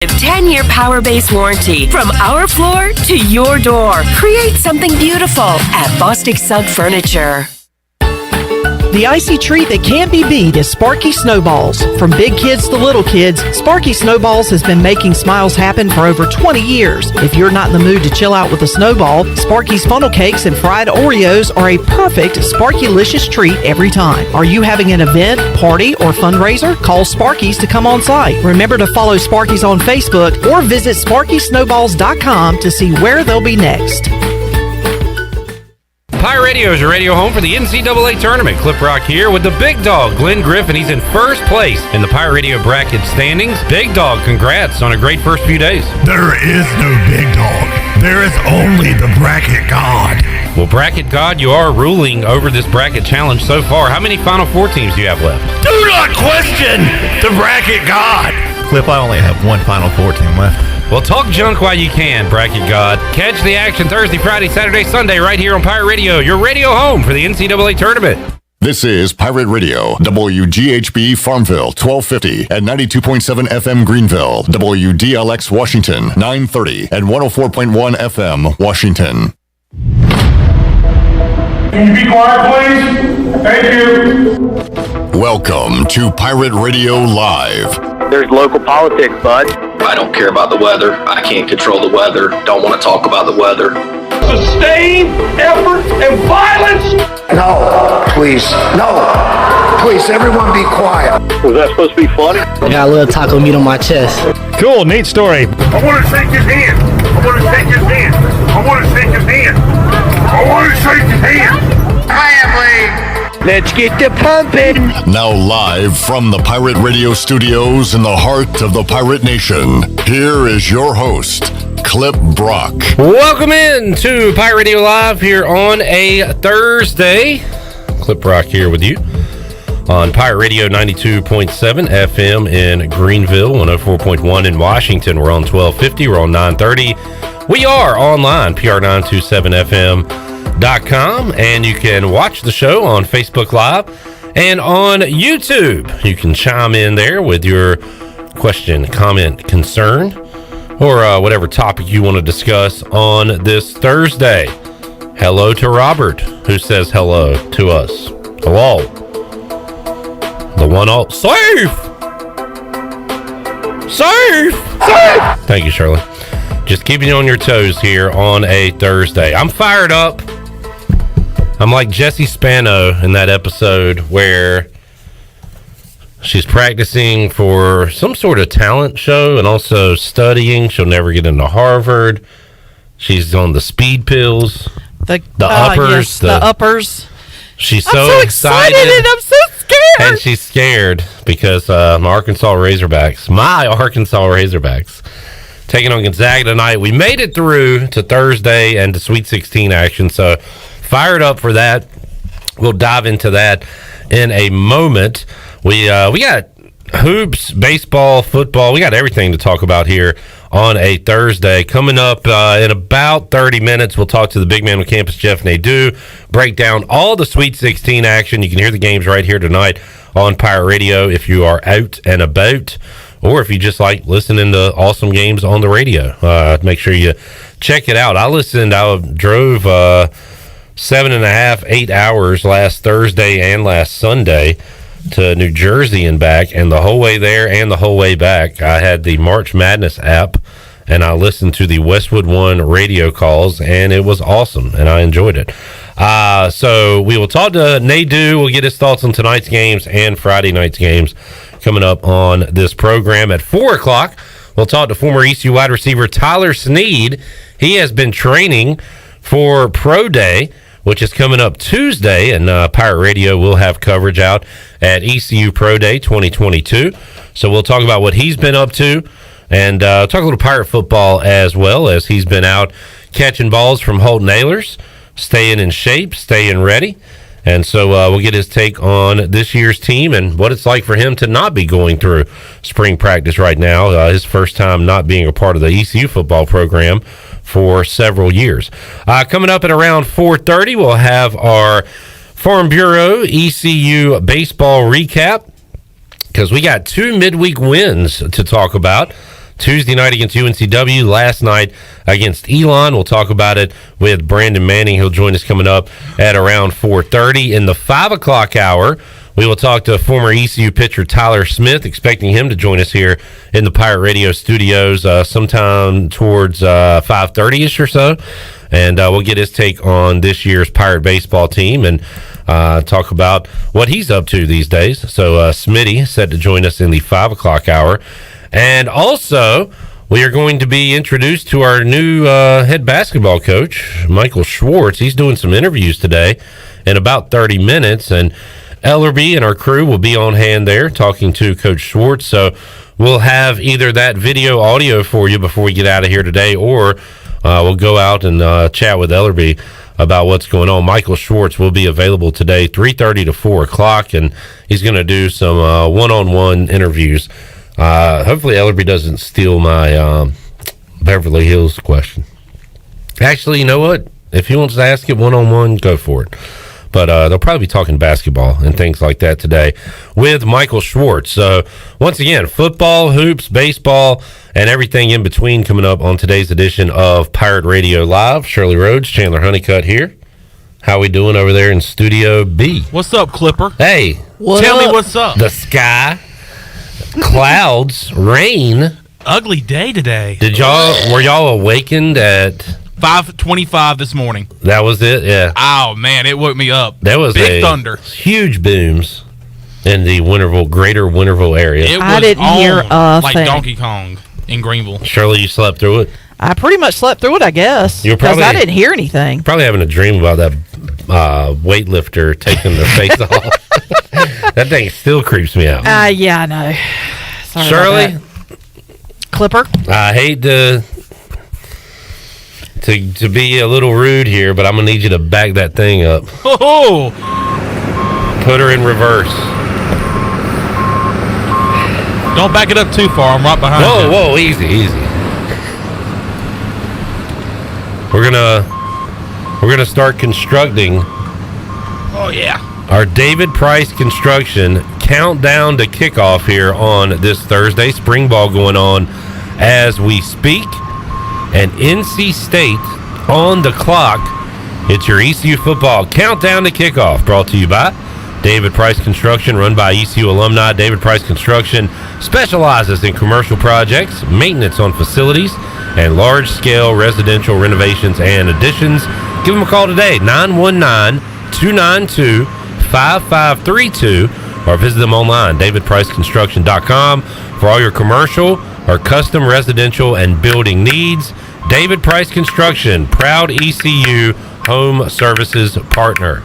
With 10-year power base warranty from our floor to your door. Create something beautiful at Bostic Sugg Furniture. The icy treat that can't be beat is Sparky Snowballs. From big kids to little kids, Sparky Snowballs has been making smiles happen for over 20 years. If you're not in the mood to chill out with a snowball, Sparky's funnel cakes and fried Oreos are a perfect Sparky-licious treat every time. Are you having an event, party, or fundraiser? Call Sparky's to come on site. Remember to follow Sparky's on Facebook or visit SparkySnowballs.com to see where they'll be next. Pirate Radio is your radio home for the NCAA tournament. Clip Rock here with the big dog, Glenn Griffin. He's in first place in the Pirate Radio bracket standings. Big dog, congrats on a great first few days. There is no big dog. There is only the bracket god. Well, bracket god, you are ruling over this bracket challenge so far. How many Final Four teams do you have left? Do not question the bracket god. Clip, I only have one Final Four team left. Well, talk junk while you can, bracket god. Catch the action Thursday, Friday, Saturday, Sunday right here on Pirate Radio, your radio home for the NCAA tournament. This is Pirate Radio, WGHB Farmville, 1250 and 92.7 FM Greenville, WDLX Washington, 930 and 104.1 FM Washington. Can you be quiet, please? Thank you. Welcome to Pirate Radio Live. There's local politics, bud. I don't care about the weather. I can't control the weather. Don't want to talk about the weather. Sustained effort and violence. No, please. No. Please, everyone be quiet. Was that supposed to be funny? I got a little taco meat on my chest. Cool, neat story. I want to shake his hand. I want to shake his hand. I want to shake his hand. I want to shake his hand. I am late. Let's get the pumping. Now live from the Pirate Radio studios in the heart of the Pirate Nation, here is your host, Clip Brock. Welcome in to Pirate Radio Live here on a Thursday. Clip Brock here with you on Pirate Radio 92.7 FM in Greenville, 104.1 in Washington. We're on 1250. We're on 930. We are online, PR927FM.com, and you can watch the show on Facebook Live and on YouTube. You can chime in there with your question, comment, concern, or whatever topic you want to discuss on this Thursday. Hello to Robert, who says hello to us. Hello. The one all safe. Thank you, Shirley. Just keeping you on your toes here on a Thursday. I'm fired up. I'm like Jesse Spano in that episode where she's practicing for some sort of talent show and also studying. She'll never get into Harvard. She's on the speed pills, the uppers. Yes, the uppers. She's I'm so excited and I'm so scared. And she's scared because my Arkansas Razorbacks, taking on Gonzaga tonight. We made it through to Thursday and to Sweet 16 action, so fired up for that. We'll dive into that in a moment. We got hoops, baseball, football. We got everything to talk about here on a Thursday. Coming up in about 30 minutes, we'll talk to the big man on campus, Jeff Nadu, break down all the Sweet 16 action. You can hear the games right here tonight on Pirate Radio if you are out and about, or if you just like listening to awesome games on the radio. Make sure you check it out. I drove 7.5, 8 hours last Thursday and last Sunday to New Jersey and back, and the whole way there and the whole way back, I had the March Madness app, and I listened to the Westwood One radio calls, and it was awesome, and I enjoyed it. So we will talk to Nadu. We'll get his thoughts on tonight's games and Friday night's games coming up on this program. At 4 o'clock, we'll talk to former ECU wide receiver Tyler Snead. He has been training for Pro Day, which is coming up Tuesday, and Pirate Radio will have coverage out at ECU Pro Day 2022. So we'll talk about what he's been up to, and talk a little Pirate football as well, as he's been out catching balls from Holton Ahlers, staying in shape, staying ready. And so we'll get his take on this year's team and what it's like for him to not be going through spring practice right now. His first time not being a part of the ECU football program for several years. Coming up at around 4:30, we'll have our Farm Bureau ECU baseball recap, because we got two midweek wins to talk about. Tuesday night against UNCW, last night against Elon. We'll talk about it with Brandon Manning. He'll join us coming up at around 4:30. In the 5 o'clock hour, we will talk to former ECU pitcher Tyler Smith, expecting him to join us here in the Pirate Radio studios sometime towards 5:30-ish or so. And we'll get his take on this year's Pirate baseball team and talk about what he's up to these days. So Smitty set to join us in the 5 o'clock hour. And also, we are going to be introduced to our new head basketball coach, Michael Schwartz. He's doing some interviews today in about 30 minutes, and Ellerby and our crew will be on hand there talking to Coach Schwartz. So we'll have either that video audio for you before we get out of here today, or we'll go out and chat with Ellerby about what's going on. Michael Schwartz will be available today, 3:30 to 4 o'clock, and he's going to do some one-on-one interviews. Hopefully Ellerby doesn't steal my Beverly Hills question. Actually, you know what? If he wants to ask it one-on-one, go for it. But they'll probably be talking basketball and things like that today with Michael Schwartz. So, once again, football, hoops, baseball, and everything in between coming up on today's edition of Pirate Radio Live. Shirley Rhodes, Chandler Honeycutt here. How we doing over there in Studio B? What's up, Clipper? Hey. Tell me what's up. The sky, clouds, rain. Ugly day today. Were y'all awakened at 5:25 this morning? That was it, yeah. Oh, man, it woke me up. There was big thunder. Huge booms in the greater Winterville area. It was I didn't hear a like thing. Donkey Kong in Greenville. Shirley, you slept through it? I pretty much slept through it, I guess, because I didn't hear anything. Probably having a dream about that weightlifter taking their face off. That thing still creeps me out. Yeah, I know. Sorry Shirley? about that. Clipper? I hate to be a little rude here, but I'm going to need you to back that thing up. Oh! Put her in reverse. Don't back it up too far. I'm right behind you. Whoa, easy. We're gonna start constructing. Oh yeah. Our David Price Construction countdown to kickoff here on this Thursday. Spring ball going on as we speak. And NC State on the clock. It's your ECU football countdown to kickoff, brought to you by David Price Construction, run by ECU alumni. David Price Construction specializes in commercial projects, maintenance on facilities, and large-scale residential renovations and additions. Give them a call today, 919-292-5532, or visit them online, davidpriceconstruction.com, for all your commercial or custom residential and building needs. David Price Construction, proud ECU home services partner.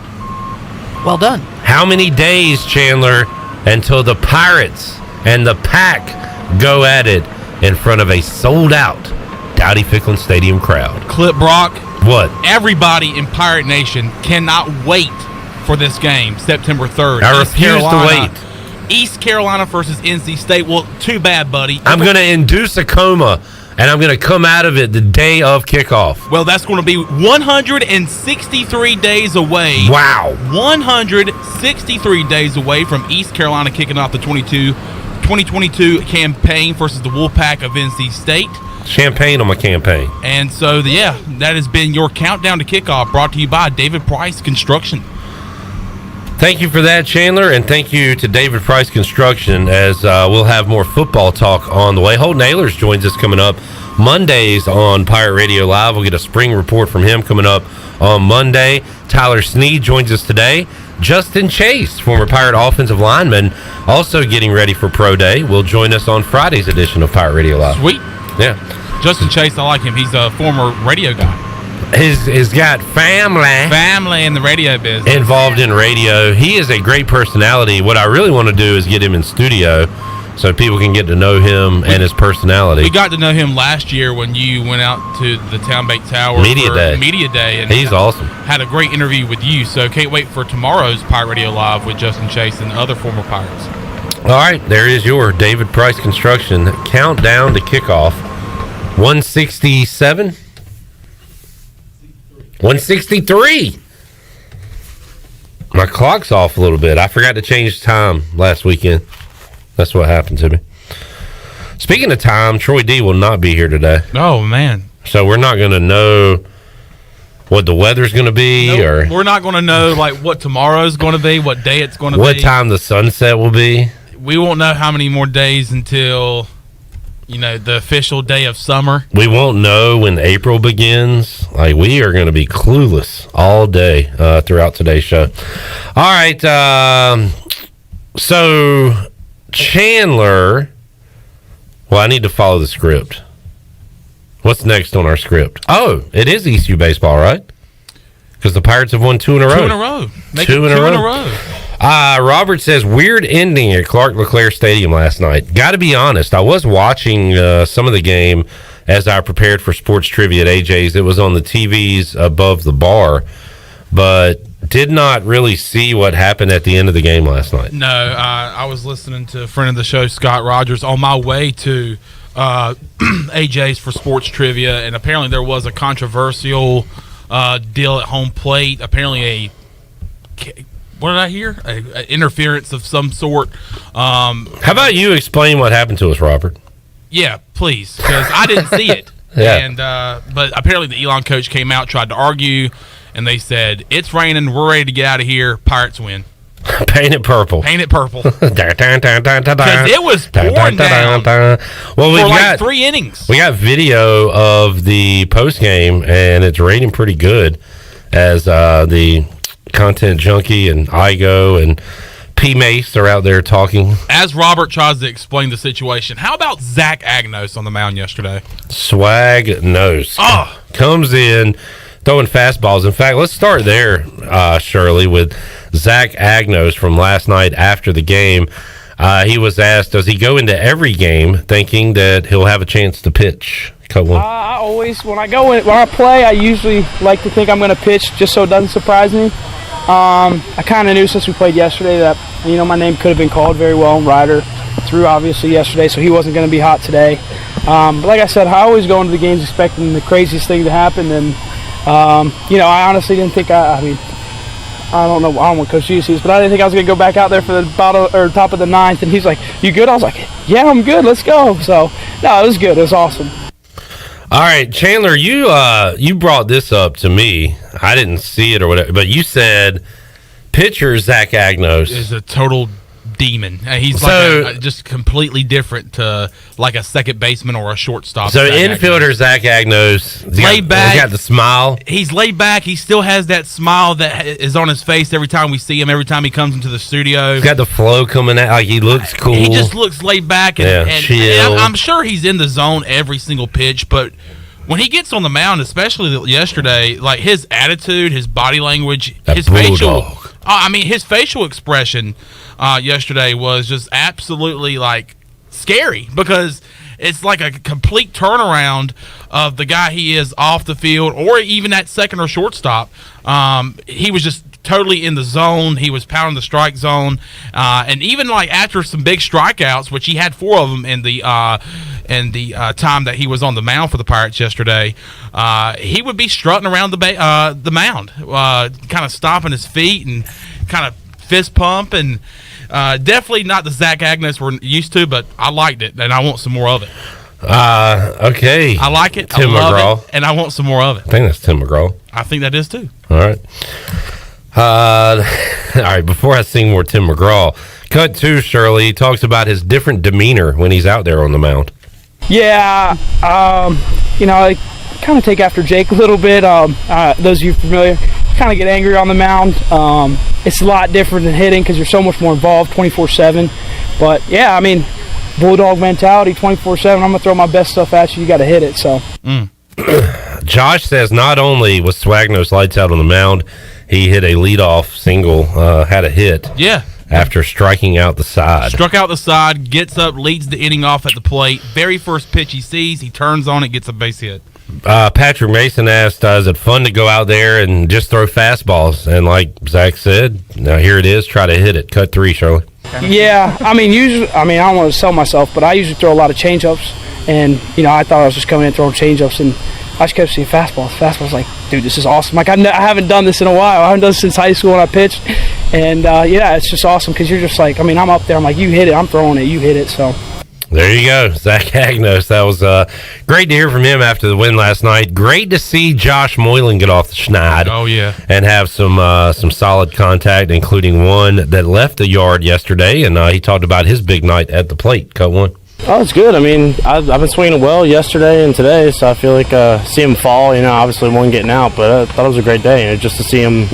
Well done. How many days, Chandler, until the Pirates and the Pack go at it in front of a sold-out Dowdy-Ficklin Stadium crowd? Clip Brock. What? Everybody in Pirate Nation cannot wait for this game, September 3rd. I refuse to wait. East Carolina versus NC State. Well, too bad, buddy. I'm going to induce a coma, and I'm going to come out of it the day of kickoff. Well, that's going to be 163 days away. Wow. 163 days away from East Carolina kicking off the 2022 campaign versus the Wolfpack of NC State. Champagne on my campaign. And so, yeah, that has been your countdown to kickoff, brought to you by David Price Construction. Thank you for that, Chandler, and thank you to David Price Construction, as we'll have more football talk on the way. Holton Ahlers joins us coming up Mondays on Pirate Radio Live. We'll get a spring report from him coming up on Monday. Tyler Snead joins us today. Justin Chase, former Pirate offensive lineman, also getting ready for Pro Day, will join us on Friday's edition of Pirate Radio Live. Sweet. Yeah. Justin Chase, I like him. He's a former radio guy. He's got family in the radio business involved in radio. He is a great personality. What I really want to do is get him in studio so people can get to know him and his personality. We got to know him last year when you went out to the Townbank Tower Media Day, and he's awesome. Had a great interview with you. So can't wait for tomorrow's Pirate Radio Live with Justin Chase and other former Pirates. All right, there is your David Price Construction countdown to kickoff. 167. 163. My clock's off a little bit. I forgot to change time last weekend. That's what happened to me. Speaking of time, Troy D will not be here today. Oh, man. So we're not going to know what the weather's going to be, or we're not going to know like what tomorrow's going to be, what day it's going to be, what time the sunset will be. We won't know how many more days until the official day of summer. We won't know when April begins. Like, we are going to be clueless all day throughout today's show. All right, so Chandler. Well, I need to follow the script. What's next on our script? Oh, it is ECU baseball, right? Because the Pirates have won 2 in a row. 2 in a row. Two in a row. Robert says, weird ending at Clark LeClaire Stadium last night. Got to be honest, I was watching some of the game as I prepared for sports trivia at AJ's. It was on the TVs above the bar, but did not really see what happened at the end of the game last night. No, I was listening to a friend of the show, Scott Rogers, on my way to AJ's for sports trivia, and apparently there was a controversial deal at home plate. Apparently what did I hear? A interference of some sort. How about you explain what happened to us, Robert? Yeah, please, because I didn't see it. Yeah. And but apparently the Elon coach came out, tried to argue, and they said, it's raining, we're ready to get out of here, Pirates win. Paint it purple. Paint it purple. Because it was pouring down well, we've for like got 3 innings. We got video of the post game, and it's rating pretty good as the content junkie and Igo and P Mace are out there talking. As Robert tries to explain the situation, how about Zach Agnos on the mound yesterday? Swag nose comes in throwing fastballs. In fact, let's start there, Shirley, with Zach Agnos from last night after the game. He was asked, does he go into every game thinking that he'll have a chance to pitch? Cut one. I always, when I play, I usually like to think I'm going to pitch just so it doesn't surprise me. I kind of knew since we played yesterday that, my name could have been called very well. Ryder threw obviously yesterday, so he wasn't going to be hot today. But like I said, I always go into the games expecting the craziest thing to happen, and I honestly didn't think I don't know what Coach G sees, but I didn't think I was going to go back out there for the top of the 9th, and he's like, you good? I was like, yeah, I'm good, let's go. So, no, it was good. It was awesome. All right, Chandler, you brought this up to me. I didn't see it or whatever, but you said pitcher Zach Agnos is a total demon. He's like just completely different to like a second baseman or a shortstop. So infielder Zach Agnos, laid back. He's got the smile. He's laid back. He still has that smile that is on his face every time we see him. Every time he comes into the studio, he's got the flow coming out. Like, he looks cool. He just looks laid back, and I'm sure he's in the zone every single pitch. But when he gets on the mound, especially yesterday, like his attitude, his body language, his facial expression yesterday was just absolutely like scary, because it's like a complete turnaround of the guy he is off the field, or even at second or shortstop. He was just totally in the zone. He was pounding the strike zone, and even like after some big strikeouts, which he had 4 of them in the time that he was on the mound for the Pirates yesterday, he would be strutting around the mound, kind of stomping his feet and kind of fist pump, and definitely not the Zach Agnos we're used to, but I liked it, and I want some more of it. Okay. I like it. Tim I love McGraw. it, and I want some more of it. I think that's Tim McGraw. I think that is too. All right. All right, before I sing more Tim McGraw, cut 2, Shirley talks about his different demeanor when he's out there on the mound. Yeah, I kind of take after Jake a little bit. Those of you familiar, kind of get angry on the mound. It's a lot different than hitting because you're so much more involved 24/7. But yeah, bulldog mentality 24/7. I'm gonna throw my best stuff at you. You got to hit it. So. Josh says not only was Swagnos lights out on the mound, he hit a leadoff single, had a hit. Yeah. After striking out the side. Struck out the side, gets up, leads the inning off at the plate. Very first pitch he sees, he turns on it, gets a base hit. Patrick Mason asked, is it fun to go out there and just throw fastballs? And like Zach said, now here it is, try to hit it. Cut 3, Shirley. Yeah, usually, I don't want to sell myself, but I usually throw a lot of changeups. And, I thought I was just coming in and throwing changeups, and I just kept seeing fastballs. Fastballs, like, dude, this is awesome. Like, I haven't done this in a while. I haven't done this since high school when I pitched. And, it's just awesome because you're just like, I'm up there. I'm like, you hit it. I'm throwing it. You hit it. So. There you go, Zach Agnos. That was great to hear from him after the win last night. Great to see Josh Moylan get off the schneid. Oh, yeah. And have some solid contact, including one that left the yard yesterday, and he talked about his big night at the plate. Cut one. Oh, it's good. I mean, I've been swinging well yesterday and today, so I feel like see him fall, obviously one getting out, but I thought it was a great day, just to see him,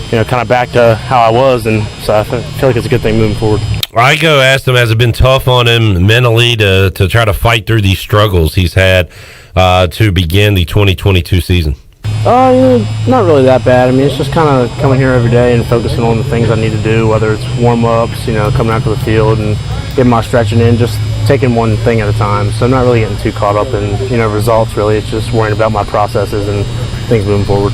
kind of back to how I was, and so I feel like it's a good thing moving forward. Igo asked him, has it been tough on him mentally to try to fight through these struggles he's had to begin the 2022 season? Not really that bad. I mean, it's just kind of coming here every day and focusing on the things I need to do, whether it's warm-ups, coming out to the field and getting my stretching in, just taking one thing at a time. So I'm not really getting too caught up in, results, really. It's just worrying about my processes and things moving forward.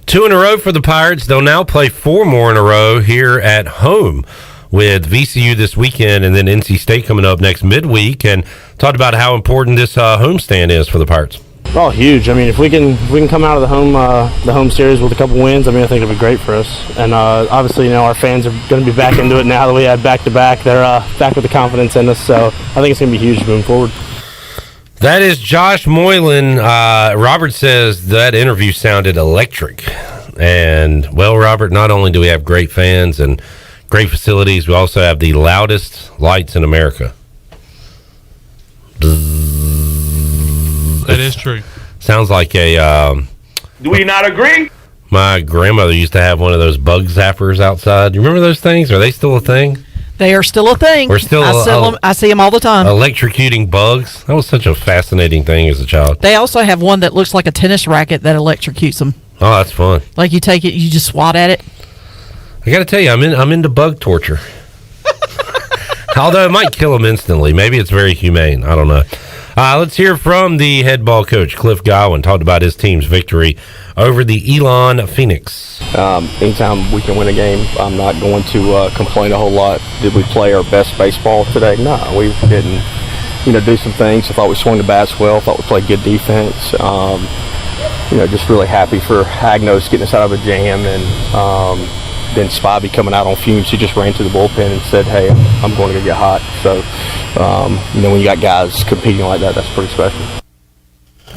2 in a row for the Pirates. They'll now play 4 more in a row here at home, with VCU this weekend and then NC State coming up next midweek, and talked about how important this homestand is for the Pirates. Oh, huge. I mean, if we can come out of the home series with a couple wins, I think it'll be great for us. And obviously, our fans are going to be back into it now that we had back-to-back. They're back with the confidence in us, so I think it's going to be huge moving forward. That is Josh Moylan. Robert says that interview sounded electric. And, well, Robert, not only do we have great fans and great facilities, we also have the loudest lights in America. That is true. Sounds like Do we not agree? My grandmother used to have one of those bug zappers outside. You remember those things? Are they still a thing? They are still a thing. We're still I see them all the time. Electrocuting bugs. That was such a fascinating thing as a child. They also have one that looks like a tennis racket that electrocutes them. Oh, that's fun. Like you take it, you just swat at it. I got to tell you, I'm into bug torture. Although it might kill them instantly. Maybe it's very humane. I don't know. Let's hear from the head ball coach, Cliff Godwin, talked about his team's victory over the Elon Phoenix. Anytime we can win a game, I'm not going to complain a whole lot. Did we play our best baseball today? No, we didn't. Do some things. I thought we swung the bats well. I thought we played good defense. Just really happy for Agnos getting us out of a jam, and then Spivey coming out on fumes. He just ran to the bullpen and said, hey, I'm going to get hot. So, when you got guys competing like that, that's pretty special.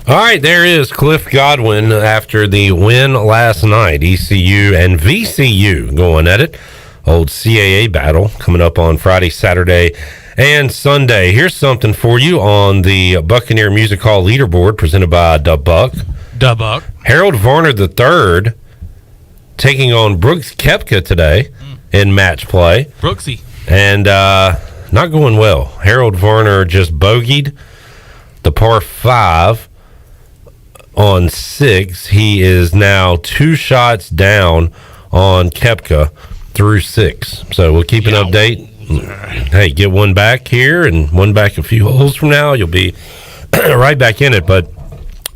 All right, there is Cliff Godwin after the win last night. ECU and VCU going at it. Old CAA battle coming up on Friday, Saturday, and Sunday. Here's something for you on the Buccaneer Music Hall leaderboard presented by Buck. Harold Varner III taking on Brooks Koepka today in match play. Brooksy. And not going well. Harold Varner just bogeyed the par 5 on 6. He is now 2 shots down on Koepka through 6. So we'll keep an update. Hey, get one back here and one back a few holes from now. You'll be right back in it. But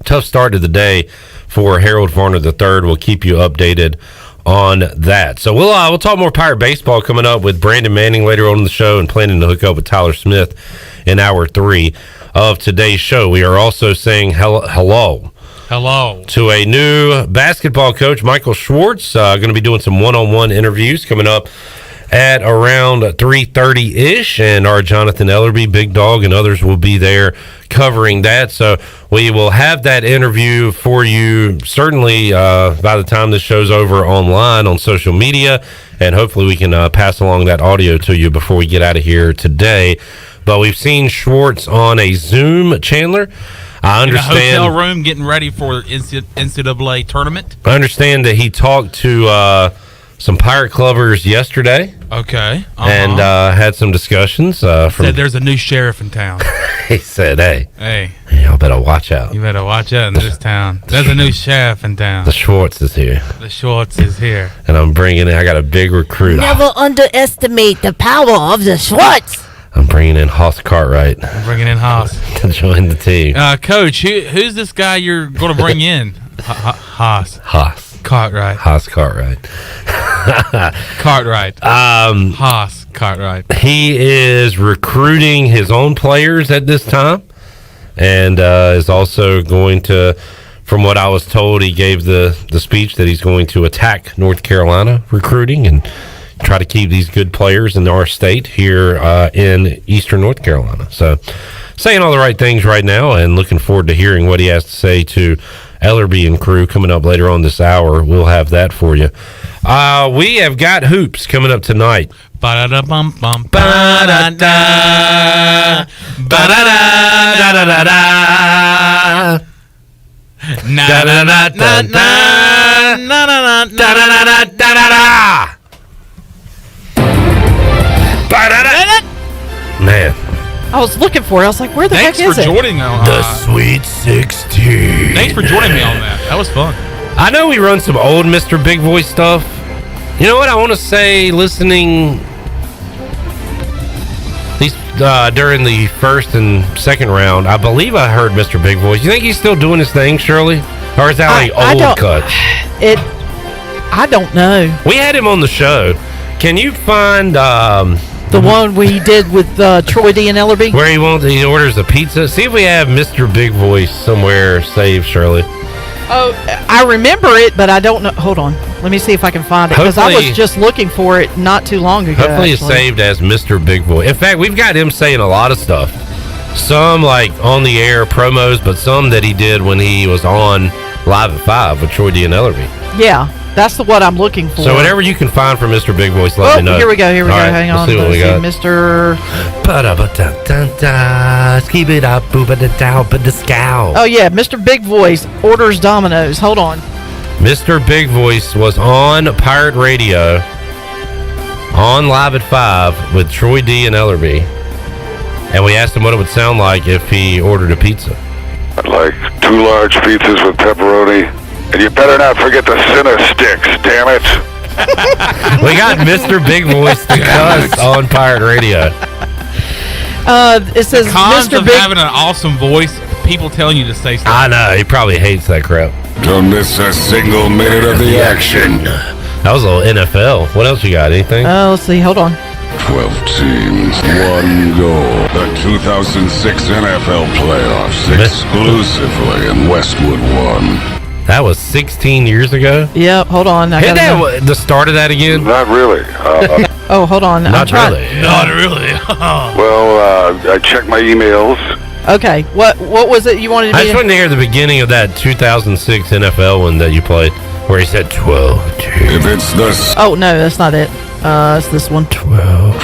tough start to the day for Harold Varner III. We'll keep you updated on that. So we'll talk more Pirate baseball coming up with Brandon Manning later on in the show, and planning to hook up with Tyler Smith in hour 3 of today's show. We are also saying hello to a new basketball coach, Michael Schwartz. Going to be doing some one-on-one interviews coming up at around 3:30-ish, and our Jonathan Ellerby, Big Dog, and others will be there covering that. So we will have that interview for you certainly by the time this show's over online on social media, and hopefully we can pass along that audio to you before we get out of here today. But we've seen Schwartz on a Zoom, Chandler. I understand. In a hotel room getting ready for NCAA tournament. I understand that he talked to some Pirate Clubbers yesterday. Okay. And had some discussions. Said there's a new sheriff in town. He said, hey, y'all better watch out. You better watch out in this town. There's a new sheriff in town. The Schwartz is here. And I got a big recruit. Never underestimate the power of the Schwartz. I'm bringing in Haas Cartwright. To join the team. Coach, who's this guy you're going to bring in? Haas. Cartwright. Haas Cartwright. Haas Cartwright. He is recruiting his own players at this time, and is also going to, from what I was told, he gave the speech that he's going to attack North Carolina recruiting and try to keep these good players in our state here in Eastern North Carolina. So saying all the right things right now and looking forward to hearing what he has to say to Ellerby and crew coming up later on this hour. We'll have that for you. We have got hoops coming up tonight. Ba-da-da-bum-bum. Ba-da-da. Ba-da-da-da-da-da-da. Na-na-na-na-na-na-na-na-na-na-na-na-na-na. Man, I was looking for it. I was like, where the heck is it? Thanks for joining me on the Sweet 16. Thanks for joining me on that. That was fun. I know we run some old Mr. Big Voice stuff. You know what I want to say, listening these during the first and second round, I believe I heard Mr. Big Voice. You think he's still doing his thing, Shirley? Or is that like old cuts? I don't know. We had him on the show. Can you find the one we did with Troy D and Ellerby? Where he orders a pizza? See if we have Mr. Big Voice somewhere saved, Shirley. Oh, I remember it, but I don't know. Hold on. Let me see if I can find it, because I was just looking for it not too long ago. Hopefully it's saved as Mr. Big Voice. In fact, we've got him saying a lot of stuff. Some like on the air promos, but some that he did when he was on Live at 5 with Troy D and Ellerby. Yeah, that's what I'm looking for. So whatever you can find for Mr. Big Voice, let me know. Here we go. All right, Hang on. Let's see what we got. Mr. Keep it up, booba da down, but the scowl. Oh yeah, Mr. Big Voice orders Domino's. Hold on. Mr. Big Voice was on Pirate Radio on Live at 5 with Troy D and Ellerby, and we asked him what it would sound like if he ordered a pizza. I'd like 2 large pizzas with pepperoni, and you better not forget the Cinna sticks, damn it. We got Mr. Big Voice to cuss on Pirate Radio. It says the cons Mr. of Big having an awesome voice, people telling you to say stuff. I know, he probably hates that crap. Don't miss a single minute of the action. That was a little NFL. What else you got? Anything? Let's see. Hold on. 12 teams, 1 goal. The 2006 NFL playoffs, exclusively in Westwood 1. That was 16 years ago? Yep, hold on. Hit that the start of that again? Not really. Oh, hold on. Not really. Not really. Well, I checked my emails. Okay, what was it you wanted to I just wanted to hear the beginning of that 2006 NFL one that you played, where he said 12 teams. If it's this... Oh, no, that's not it. It's this one. 12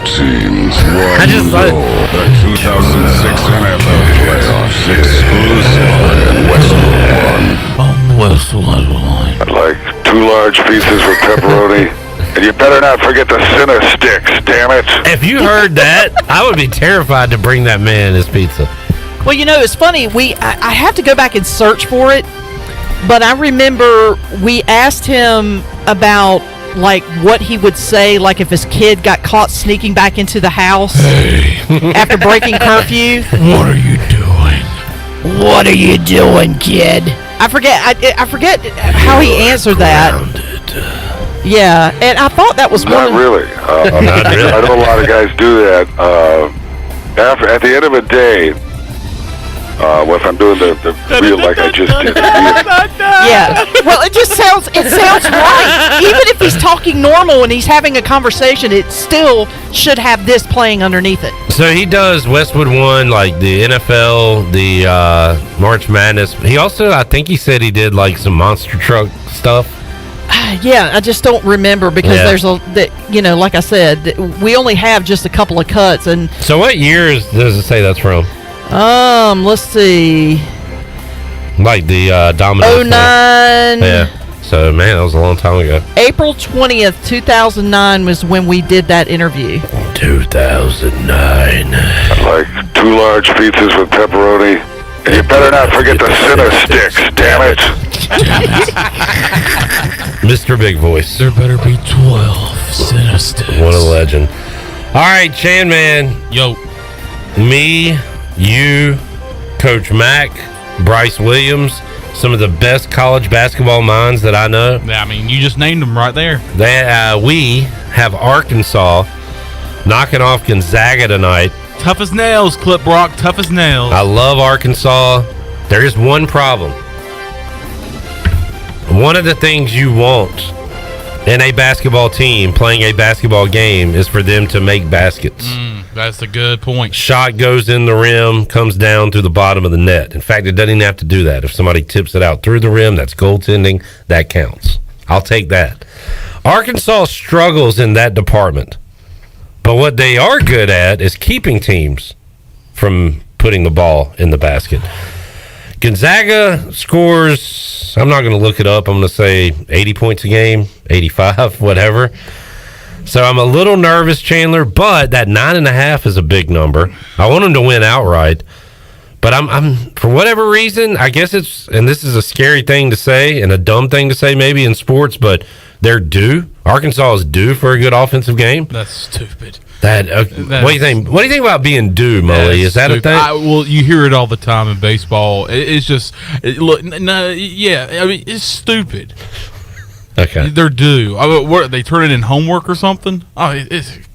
teams, 1 goal. The 2006 NFL playoffs, exclusively in Westwood 1. I'd like 2 large pieces with pepperoni, and you better not forget the Cinna sticks, damn it. If you heard that, I would be terrified to bring that man his pizza. Well, you know, it's funny. I have to go back and search for it, but I remember we asked him about like what he would say, like if his kid got caught sneaking back into the house after breaking curfew. What are you doing? What are you doing, kid? I forget how he answered that. Yeah, and I thought that was not really. Not really. I know a lot of guys do that. At the end of a day, if I'm doing the reel like I just did. Yeah. Well, it sounds right. Even if he's talking normal and he's having a conversation, it still should have this playing underneath it. So he does Westwood 1, like the NFL, the March Madness. He also, I think he said he did like some monster truck stuff. Yeah, I just don't remember because there's like I said, we only have just a couple of cuts. And so what years does it say that's from? Let's see. Like the Domino's. 09. Yeah. So, man, that was a long time ago. April 20th, 2009 was when we did that interview. 2009. I'd like 2 large pizzas with pepperoni. And you better not forget the Cinna sticks, damn it. Mr. Big Voice. There better be 12 Cinna sticks. What a legend. All right, Chan Man. Yo. Me, you, Coach Mack, Bryce Williams, some of the best college basketball minds that I know. I mean, you just named them right there. We have Arkansas knocking off Gonzaga tonight. Tough as nails, Clip Brock. Tough as nails. I love Arkansas. There is one problem. One of the things you want in a basketball team playing a basketball game is for them to make baskets. That's a good point. Shot goes in the rim, comes down through the bottom of the net. In fact, it doesn't even have to do that. If somebody tips it out through the rim, that's goaltending. That counts. I'll take that. Arkansas struggles in that department. But what they are good at is keeping teams from putting the ball in the basket. Gonzaga scores, I'm not going to look it up, I'm going to say 80 points a game, 85, whatever. So I'm a little nervous, Chandler, but that 9.5 is a big number. I want them to win outright. But I'm for whatever reason, I guess it's, and this is a scary thing to say and a dumb thing to say maybe in sports, but they're due. Arkansas is due for a good offensive game. That's stupid. What do you think? What do you think about being due, Molly? Is that stupid. A thing? Well, you hear it all the time in baseball. It's just it's stupid. Okay, they're due. They turn it in homework or something.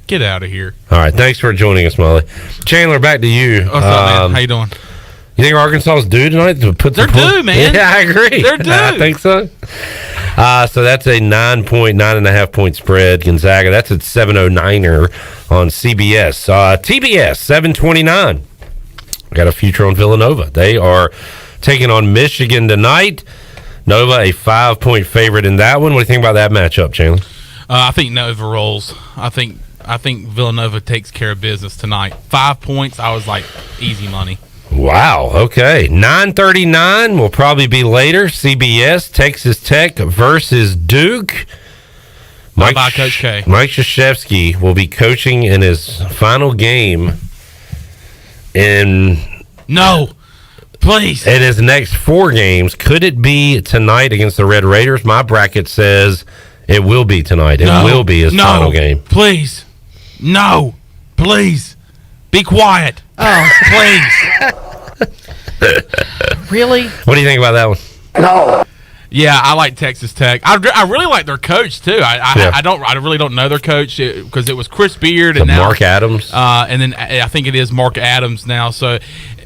Get out of here. All right, thanks for joining us, Molly. Chandler, back to you. What's up, man? How you doing? You think Arkansas is due tonight to put? They're due, man. Yeah, I agree. They're due. I think so. So that's a 9.5 point spread. Gonzaga. That's at 7:09er on CBS. TBS 7:29. Got a future on Villanova. They are taking on Michigan tonight. Nova a 5-point favorite in that one. What do you think about that matchup, Chandler? I think Nova rolls. I think Villanova takes care of business tonight. 5 points. I was like easy money. Wow, okay. 9:39 will probably be later. CBS, Texas Tech versus Duke. Bye-bye, Coach K. Mike Krzyzewski will be coaching in his final game in... No, please. In his next 4 games. Could it be tonight against the Red Raiders? My bracket says it will be tonight. It will be his final game. Please. No, please. Be quiet. Oh, please. Really? What do you think about that one? No. Yeah, I like Texas Tech. I really like their coach too. I really don't know their coach because it was Chris Beard and now Mark Adams. And then I think it is Mark Adams now. So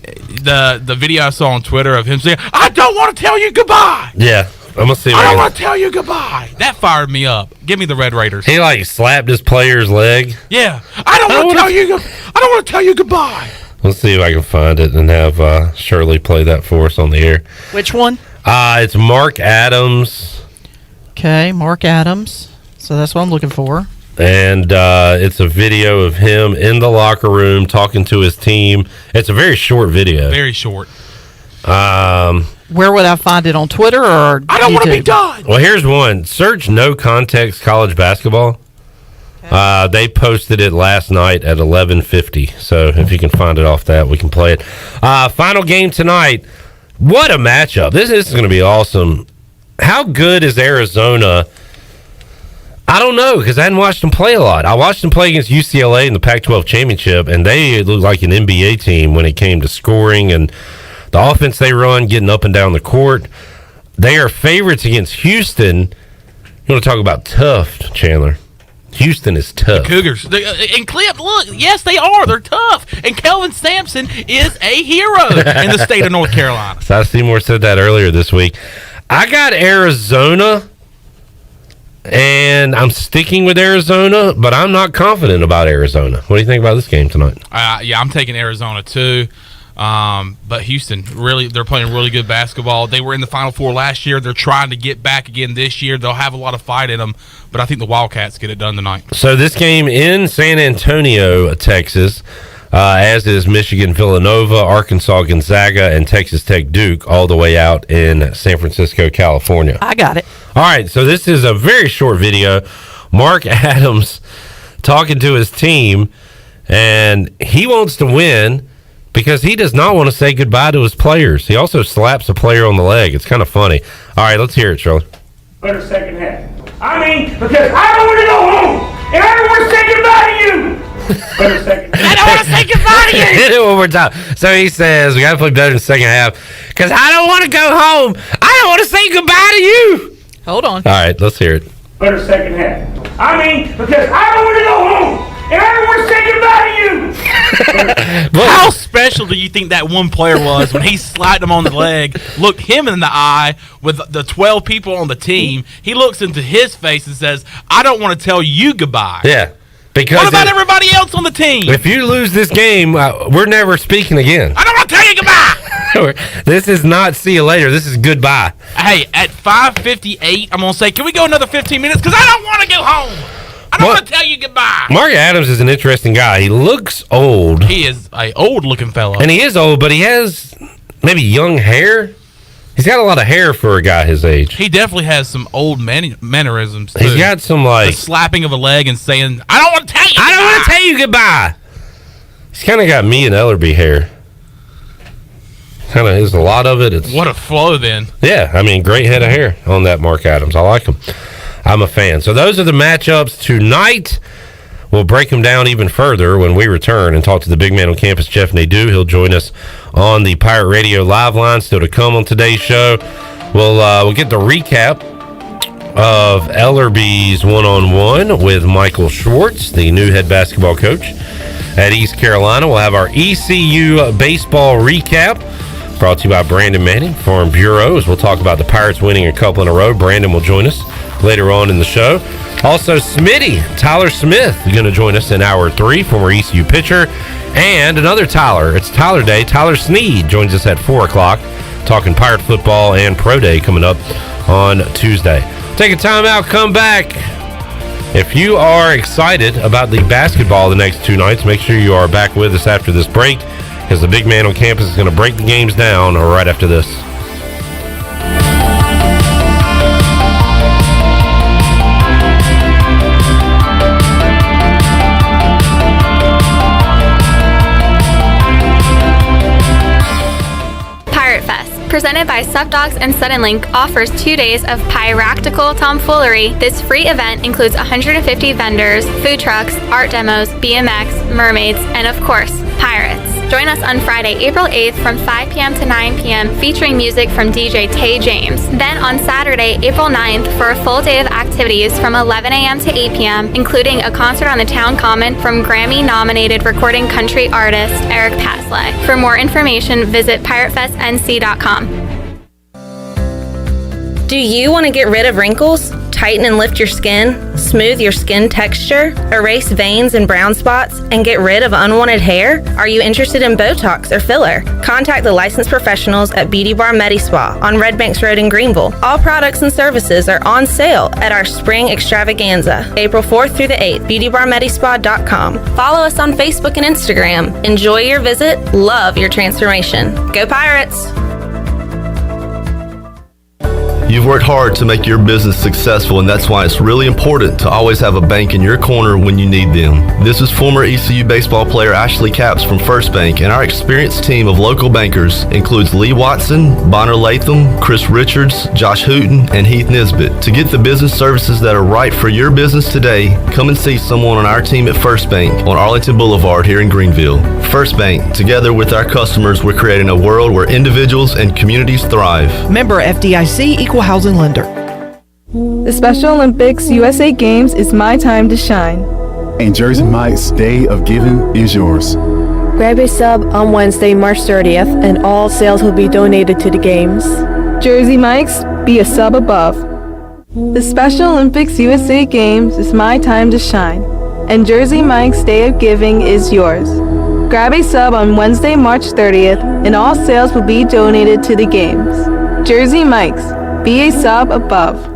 the video I saw on Twitter of him saying, "I don't want to tell you goodbye." Yeah. I'm gonna see. I don't want to tell you goodbye. That fired me up. Give me the Red Raiders. He like slapped his player's leg. Yeah. I don't want to tell you goodbye. Let's see if I can find it and have Shirley play that for us on the air. Which one? It's Mark Adams. Okay, Mark Adams. So that's what I'm looking for. And it's a video of him in the locker room talking to his team. It's a very short video. Very short. Where would I find it, on Twitter or I don't want to be done. Well, here's one. Search No Context College Basketball. Okay. They posted it last night at 11:50. So if you can find it off that, we can play it. Final game tonight. What a matchup. This is going to be awesome. How good is Arizona? I don't know, because I hadn't watched them play a lot. I watched them play against UCLA in the Pac-12 championship, and they looked like an NBA team when it came to scoring and the offense they run, getting up and down the court. They are favorites against Houston. You want to talk about tough, Chandler? Houston is tough. The Cougars. And Clip, look, yes, they are. They're tough. And Kelvin Sampson is a hero in the state of North Carolina. Cy Seymour said that earlier this week. I got Arizona, and I'm sticking with Arizona, but I'm not confident about Arizona. What do you think about this game tonight? Yeah, I'm taking Arizona too. But Houston, really, they're playing really good basketball. They were in the Final Four last year. They're trying to get back again this year. They'll have a lot of fight in them, but I think the Wildcats get it done tonight. So this game in San Antonio, Texas, as is Michigan, Villanova, Arkansas, Gonzaga, and Texas Tech Duke, all the way out in San Francisco, California. I got it. All right, so this is a very short video. Mark Adams talking to his team, and he wants to win because he does not want to say goodbye to his players. He also slaps a player on the leg. It's kind of funny. All right, let's hear it, Charlie. Better second half. Because I don't want to go home, and I don't want to say goodbye to you. Better second half. I don't want to say goodbye to you. Hit it one more time. So he says, we got to play better in the second half because I don't want to go home. I don't want to say goodbye to you. Hold on. All right, let's hear it. Better second half. Because I don't want to go home, and I don't want to say goodbye to you. How special do you think that one player was when he slapped him on the leg, looked him in the eye with the 12 people on the team? He looks into his face and says, I don't want to tell you goodbye. Yeah. Because what about everybody else on the team? If you lose this game, we're never speaking again. I don't want to tell you goodbye. This is not see you later. This is goodbye. Hey, at 5:58, I'm going to say, can we go another 15 minutes? Because I don't want to go home. I don't want to tell you goodbye. Mark Adams is an interesting guy. He looks old. He is an old-looking fellow. And he is old, but he has maybe young hair. He's got a lot of hair for a guy his age. He definitely has some old mannerisms, too. He's got some, like... the slapping of a leg and saying, I don't want to tell you goodbye. I don't want to tell you goodbye. He's kind of got me and Ellerby hair. Kind of is a lot of it. What a flow, then. Yeah, I mean, great head of hair on that Mark Adams. I like him. I'm a fan. So those are the matchups tonight. We'll break them down even further when we return and talk to the big man on campus, Jeff Nadu. He'll join us on the Pirate Radio live line still to come on today's show. We'll get the recap of Ellerby's one-on-one with Michael Schwartz, the new head basketball coach at East Carolina. We'll have our ECU baseball recap brought to you by Brandon Manning, Farm Bureau, as we'll talk about the Pirates winning a couple in a row. Brandon will join us later on in the show. Also, Smitty, Tyler Smith, is going to join us in Hour 3, former ECU pitcher. And another Tyler. It's Tyler Day. Tyler Snead joins us at 4 o'clock, talking Pirate football and Pro Day coming up on Tuesday. Take a time out, come back. If you are excited about the basketball the next 2 nights, make sure you are back with us after this break, because the big man on campus is going to break the games down right after this. Presented by Sup Dogs and Suddenlink, offers 2 days of piractical tomfoolery. This free event includes 150 vendors, food trucks, art demos, BMX, mermaids, and of course, pirates. Join us on Friday, April 8th from 5 p.m. to 9 p.m. featuring music from DJ Tay James. Then on Saturday, April 9th for a full day of activities from 11 a.m. to 8 p.m., including a concert on the Town Common from Grammy-nominated recording country artist Eric Pasley. For more information, visit piratefestnc.com. Do you want to get rid of wrinkles, tighten and lift your skin, smooth your skin texture, erase veins and brown spots, and get rid of unwanted hair? Are you interested in Botox or filler? Contact the licensed professionals at Beauty Bar Medi-Spa on Red Banks Road in Greenville. All products and services are on sale at our Spring Extravaganza, April 4th through the 8th, beautybarmedispa.com. Follow us on Facebook and Instagram. Enjoy your visit, love your transformation. Go Pirates! You've worked hard to make your business successful, and that's why it's really important to always have a bank in your corner when you need them. This is former ECU baseball player Ashley Capps from First Bank, and our experienced team of local bankers includes Lee Watson, Bonner Latham, Chris Richards, Josh Hooten, and Heath Nisbet. To get the business services that are right for your business today, come and see someone on our team at First Bank on Arlington Boulevard here in Greenville. First Bank, together with our customers, we're creating a world where individuals and communities thrive. Member FDIC, Equal Housing Lender. The Special Olympics USA Games is my time to shine. And Jersey Mike's Day of Giving is yours. Grab a sub on Wednesday, March 30th, and all sales will be donated to the games. Jersey Mike's, be a sub above. The Special Olympics USA Games is my time to shine. And Jersey Mike's Day of Giving is yours. Grab a sub on Wednesday, March 30th, and all sales will be donated to the games. Jersey Mike's, be a sub above.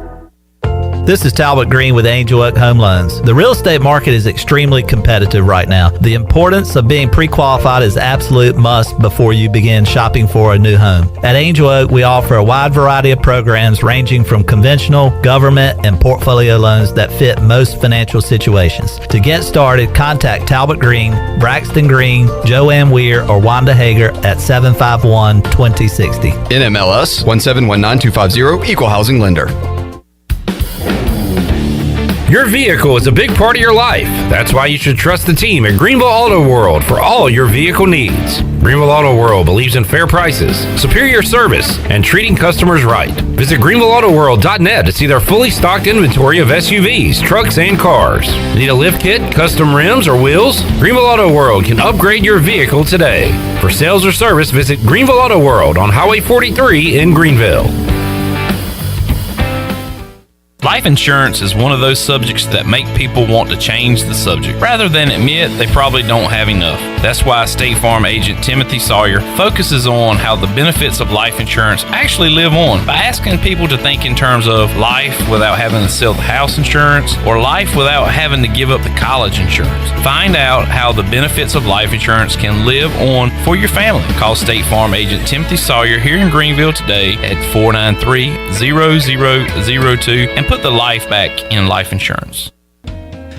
This is Talbot Green with Angel Oak Home Loans. The real estate market is extremely competitive right now. The importance of being pre-qualified is absolute must before you begin shopping for a new home. At Angel Oak, we offer a wide variety of programs ranging from conventional, government, and portfolio loans that fit most financial situations. To get started, contact Talbot Green, Braxton Green, Joanne Weir, or Wanda Hager at 751-2060. NMLS 1719250, Equal Housing Lender. Your vehicle is a big part of your life. That's why you should trust the team at Greenville Auto World for all your vehicle needs. Greenville Auto World believes in fair prices, superior service, and treating customers right. Visit GreenvilleAutoWorld.net to see their fully stocked inventory of SUVs, trucks, and cars. Need a lift kit, custom rims, or wheels? Greenville Auto World can upgrade your vehicle today. For sales or service, visit Greenville Auto World on Highway 43 in Greenville. Life insurance is one of those subjects that make people want to change the subject, rather than admit they probably don't have enough. That's why State Farm agent Timothy Sawyer focuses on how the benefits of life insurance actually live on by asking people to think in terms of life without having to sell the house insurance or life without having to give up the college insurance. Find out how the benefits of life insurance can live on for your family. Call State Farm agent Timothy Sawyer here in Greenville today at 493-0002 and put the life back in life insurance.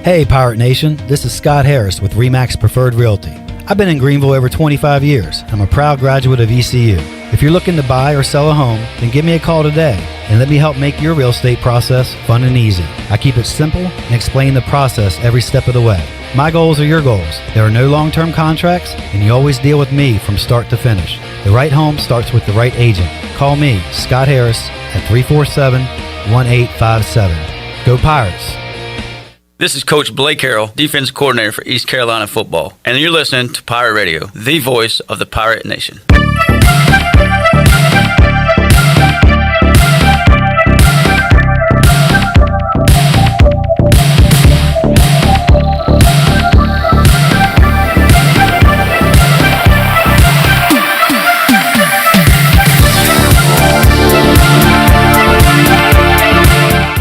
Hey Pirate Nation, this is Scott Harris with RE/MAX Preferred Realty. I've been in Greenville over 25 years. I'm a proud graduate of ECU. If you're looking to buy or sell a home, then give me a call today and let me help make your real estate process fun and easy. I keep it simple and explain the process every step of the way. My goals are your goals. There are no long-term contracts, and you always deal with me from start to finish. The right home starts with the right agent. Call me, Scott Harris, at 347-1857. Go Pirates! This is Coach Blake Harrell, defense coordinator for East Carolina football, and you're listening to Pirate Radio, the voice of the Pirate Nation.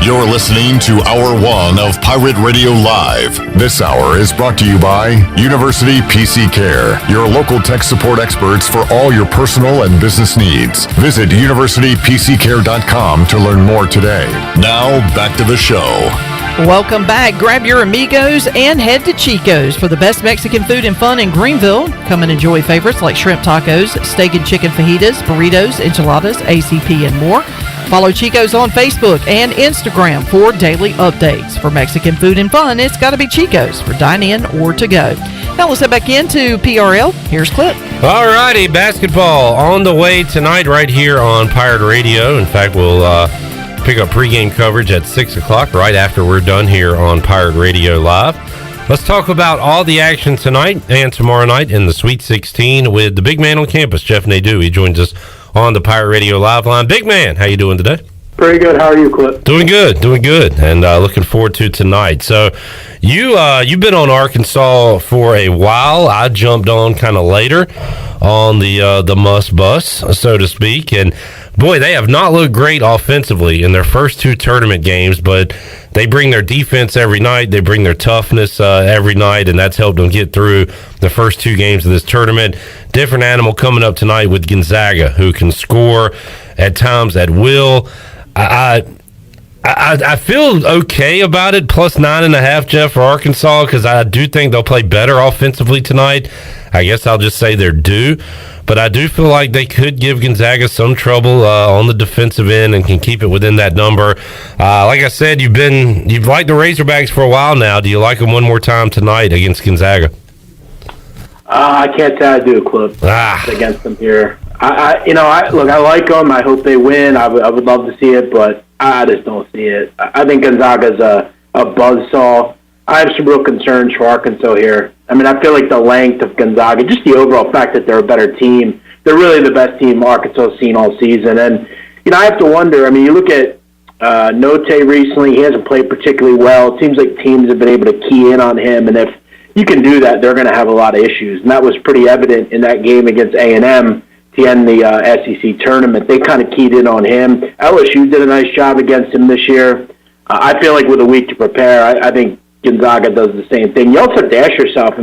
You're listening to Hour 1 of Pirate Radio Live. This hour is brought to you by University PC Care, your local tech support experts for all your personal and business needs. Visit universitypccare.com to learn more today. Now, back to the show. Welcome back. Grab your amigos and head to Chico's for the best Mexican food and fun in Greenville. Come and enjoy favorites like shrimp tacos, steak and chicken fajitas, burritos, enchiladas, ACP, and more. Follow Chico's on Facebook and Instagram for daily updates. For Mexican food and fun, it's got to be Chico's for dine-in or to go. Now let's head back into PRL. Here's Clip. All righty, basketball on the way tonight right here on Pirate Radio. In fact, we'll pick up pregame coverage at 6 o'clock right after we're done here on Pirate Radio Live. Let's talk about all the action tonight and tomorrow night in the Sweet 16 with the big man on campus, Jeff Nadu. He joins us on the Pirate Radio Live line. Big man, how you doing today? Pretty good. How are you, Clip? Doing good, and looking forward to tonight. So you've been on Arkansas for a while. I jumped on kind of later on the must bus, so to speak, and boy, they have not looked great offensively in their first two tournament games, but they bring their defense every night. They bring their toughness every night, and that's helped them get through the first two games of this tournament. Different animal coming up tonight with Gonzaga, who can score at times at will. I feel okay about it, plus 9.5, Jeff, for Arkansas, because I do think they'll play better offensively tonight. I guess I'll just say they're due. But I do feel like they could give Gonzaga some trouble on the defensive end and can keep it within that number. Like I said, you've liked the Razorbacks for a while now. Do you like them one more time tonight against Gonzaga? I can't say I do, Clip, against them here. I like them. I hope they win. I would love to see it, but I just don't see it. I think Gonzaga's a buzzsaw. I have some real concerns for Arkansas here. I mean, I feel like the length of Gonzaga, just the overall fact that they're a better team, they're really the best team Arkansas has seen all season. And, I have to wonder, you look at Note recently, he hasn't played particularly well. It seems like teams have been able to key in on him, and if you can do that, they're going to have a lot of issues. And that was pretty evident in that game against A&M to end the SEC tournament. They kind of keyed in on him. LSU did a nice job against him this year. I feel like with a week to prepare, I think Gonzaga does the same thing. You also have to ask yourself,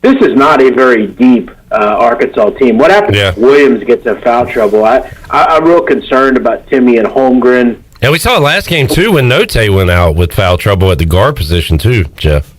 this is not a very deep Arkansas team. What happens if Williams gets in foul trouble? I'm real concerned about Timmy and Holmgren. Yeah, we saw it last game, too, when Note went out with foul trouble at the guard position, too, Jeff.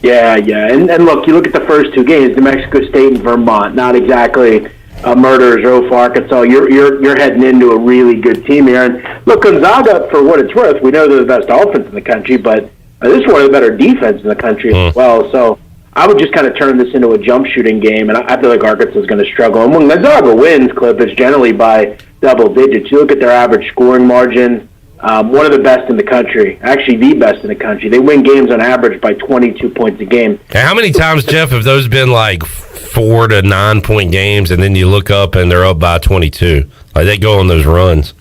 Yeah. And look, you look at the first two games, New Mexico State and Vermont, not exactly a murderer's row for Arkansas. You're heading into a really good team here. And look, Gonzaga, for what it's worth, we know they're the best offense in the country, but this is one of the better defense in the country as well. So I would just kind of turn this into a jump shooting game, and I feel like Arkansas is going to struggle. And when Gonzaga wins, Cliff, it's generally by double digits. You look at their average scoring margin, one of the best in the country, actually the best in the country. They win games on average by 22 points a game. And how many times, Jeff, have those been like 4 to 9 point games, and then you look up and they're up by 22? Like they go on those runs.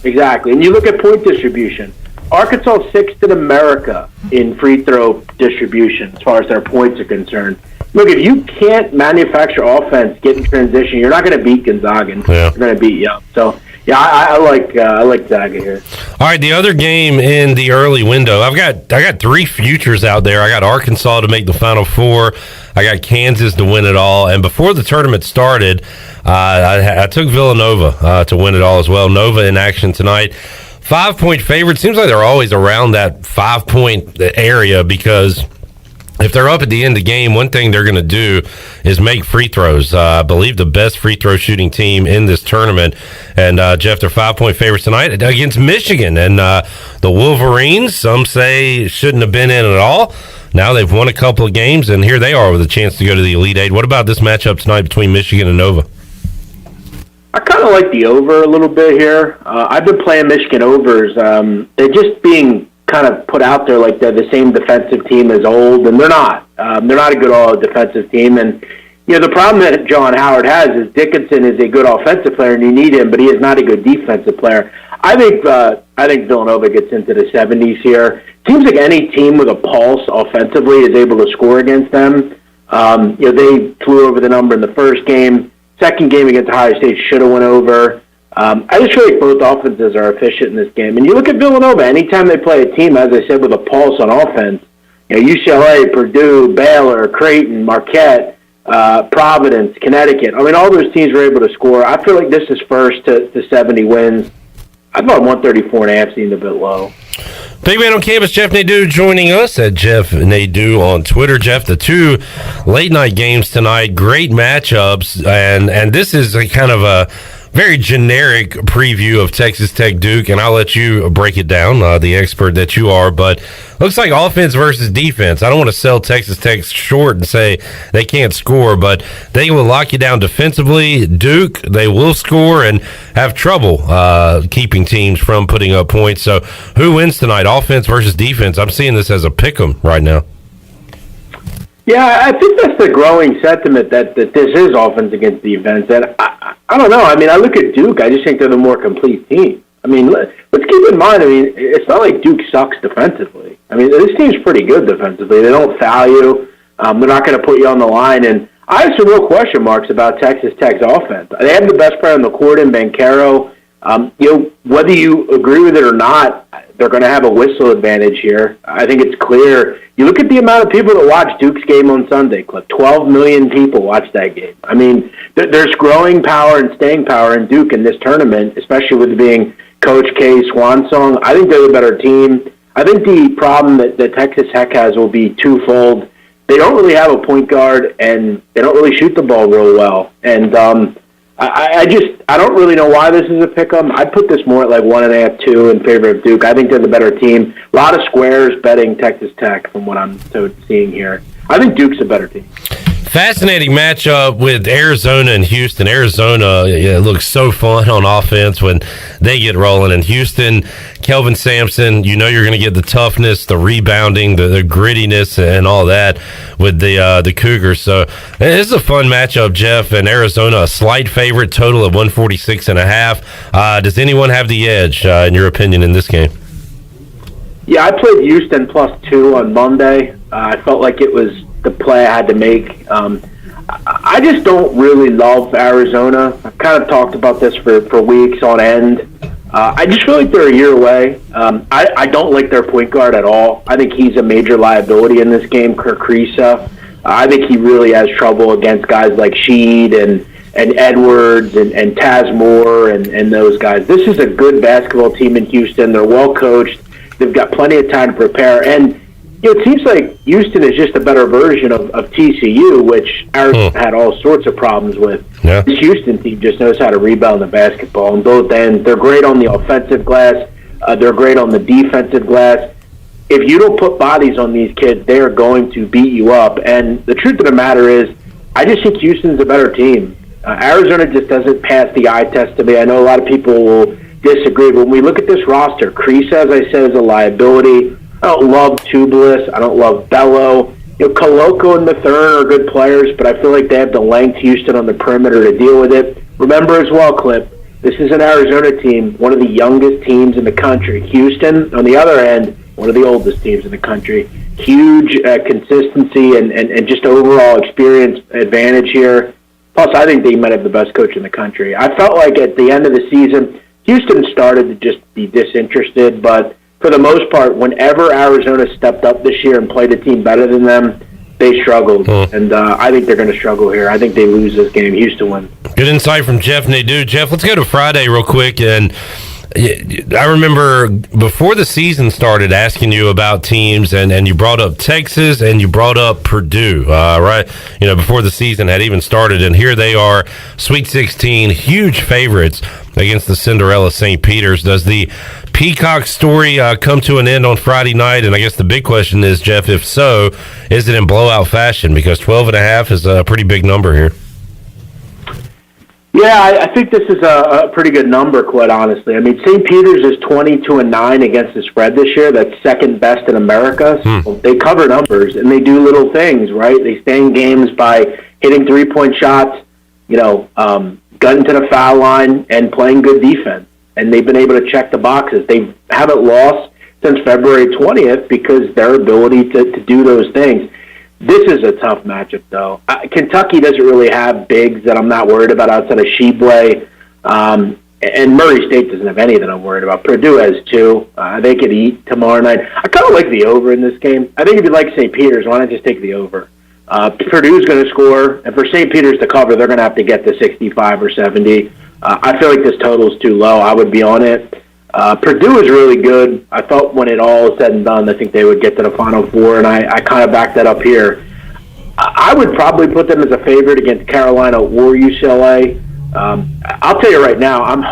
Exactly. And you look at point distribution. Arkansas is 6th in America in free throw distribution as far as their points are concerned. Look, if you can't manufacture offense, get in transition, you're not going to beat Gonzaga. You're going to beat you. So, yeah, I like Zaga here. All right, the other game in the early window, I got 3 futures out there. I got Arkansas to make the Final Four. I got Kansas to win it all. And before the tournament started, I took Villanova to win it all as well. Nova in action tonight. 5-point favorite. Seems like they're always around that 5-point area because if they're up at the end of the game, one thing they're going to do is make free throws. I believe the best free throw shooting team in this tournament. And, Jeff, they're 5-point favorites tonight against Michigan. And the Wolverines, some say, shouldn't have been in at all. Now they've won a couple of games, and here they are with a chance to go to the Elite Eight. What about this matchup tonight between Michigan and Nova? I kind of like the over a little bit here. I've been playing Michigan overs. They're just being kind of put out there like they're the same defensive team as old, and they're not. They're not a good all-defensive team. And, the problem that John Howard has is Dickinson is a good offensive player, and you need him, but he is not a good defensive player. I think Villanova gets into the 70s here. Seems like any team with a pulse offensively is able to score against them. They flew over the number in the first game. Second game against Ohio State should have went over. I just feel like both offenses are efficient in this game. And you look at Villanova, anytime they play a team, as I said, with a pulse on offense, UCLA, Purdue, Baylor, Creighton, Marquette, Providence, Connecticut. I mean, all those teams were able to score. I feel like this is first to 70 wins. I thought 134.5 seemed a bit low. Big man on campus, Jeff Nadu, joining us at Jeff Nadu on Twitter. Jeff, the 2 late-night games tonight, great matchups, and this is a kind of a very generic preview of Texas Tech Duke, and I'll let you break it down, the expert that you are, but looks like offense versus defense. I don't want to sell Texas Tech short and say they can't score, but they will lock you down defensively. Duke, they will score and have trouble keeping teams from putting up points. So who wins tonight, offense versus defense? I'm seeing this as a pick'em right now. Yeah, I think that's the growing sentiment that this is offense against defense. And I don't know. I mean, I look at Duke. I just think they're the more complete team. I mean, let's keep in mind, it's not like Duke sucks defensively. I mean, this team's pretty good defensively. They don't foul you. They're not going to put you on the line. And I have some real question marks about Texas Tech's offense. They have the best player on the court in Banchero. Whether you agree with it or not, they're going to have a whistle advantage here. I think it's clear. You look at the amount of people that watch Duke's game on Sunday, Cliff. 12 million people watch that game. I mean, there's growing power and staying power in Duke in this tournament, especially with it being Coach K's swan song. I think they're the better team. I think the problem that Texas Tech has will be twofold. They don't really have a point guard, and they don't really shoot the ball real well. And I don't really know why this is a pick-em. I'd put this more at like 1.5, 2 in favor of Duke. I think they're the better team. A lot of squares betting Texas Tech from what I'm seeing here. I think Duke's a better team. Fascinating matchup with Arizona and Houston. Arizona looks so fun on offense when they get rolling. And Houston, Kelvin Sampson, you're going to get the toughness, the rebounding, the grittiness, and all that with the Cougars. So this is a fun matchup, Jeff. And Arizona, a slight favorite, total of 146.5. Does anyone have the edge, in your opinion, in this game? Yeah, I played Houston +2 on Monday. I felt like it was the play I had to make. I just don't really love Arizona. I've kind of talked about this for weeks on end. I just feel like they're a year away. I don't like their point guard at all. I think he's a major liability in this game, Kirk Risa. I think he really has trouble against guys like Snead and Edwards and Taz Moore and those guys. This is a good basketball team in Houston. They're well coached. They've got plenty of time to prepare. And it seems like Houston is just a better version of TCU, which Arizona had all sorts of problems with. Yeah. This Houston team just knows how to rebound the basketball on both ends. They're great on the offensive glass. They're great on the defensive glass. if you don't put bodies on these kids, they are going to beat you up. And the truth of the matter is, I just think Houston's a better team. Arizona just doesn't pass the eye test to me. I know a lot of people will disagree, but when we look at this roster, Crease, as I said, is a liability. I don't love Tubelis. I don't love Bello. Coloco and Mathern are good players, but I feel like they have the length, Houston, on the perimeter to deal with it. Remember as well, Clip, this is an Arizona team, one of the youngest teams in the country. Houston, on the other end, one of the oldest teams in the country. Huge consistency and just overall experience advantage here. Plus, I think they might have the best coach in the country. I felt like at the end of the season, Houston started to just be disinterested, but for the most part, whenever Arizona stepped up this year and played a team better than them, they struggled. And I think they're going to struggle here. I think they lose this game. Houston wins. Good insight from Jeff Nadu. Jeff, let's go to Friday real quick. And I remember before the season started asking you about teams, and you brought up Texas and you brought up Purdue, right? Before the season had even started. And here they are, Sweet 16, huge favorites against the Cinderella St. Peter's. Does the Peacock story come to an end on Friday night? And I guess the big question is, Jeff, if so, is it in blowout fashion? Because 12.5 is a pretty big number here. Yeah, I think this is a pretty good number, quite honestly. I mean, St. Peter's is 22-9 against the spread this year. That's second best in America. So they cover numbers, and they do little things, right? They stay in games by hitting three-point shots, gutting to the foul line, and playing good defense. And they've been able to check the boxes. They haven't lost since February 20th because their ability to do those things. This is a tough matchup, though. Kentucky doesn't really have bigs that I'm not worried about outside of Sheboy. And Murray State doesn't have any that I'm worried about. Purdue has two. They could eat tomorrow night. I kind of like the over in this game. I think if you like St. Peter's, why not just take the over? Purdue's going to score, and for St. Peter's to cover, they're going to have to get to 65 or 70. I feel like this total is too low. I would be on it. Purdue is really good. I thought when it all is said and done, I think they would get to the Final Four, and I kind of backed that up here. I would probably put them as a favorite against Carolina or UCLA. I'll tell you right now, I'm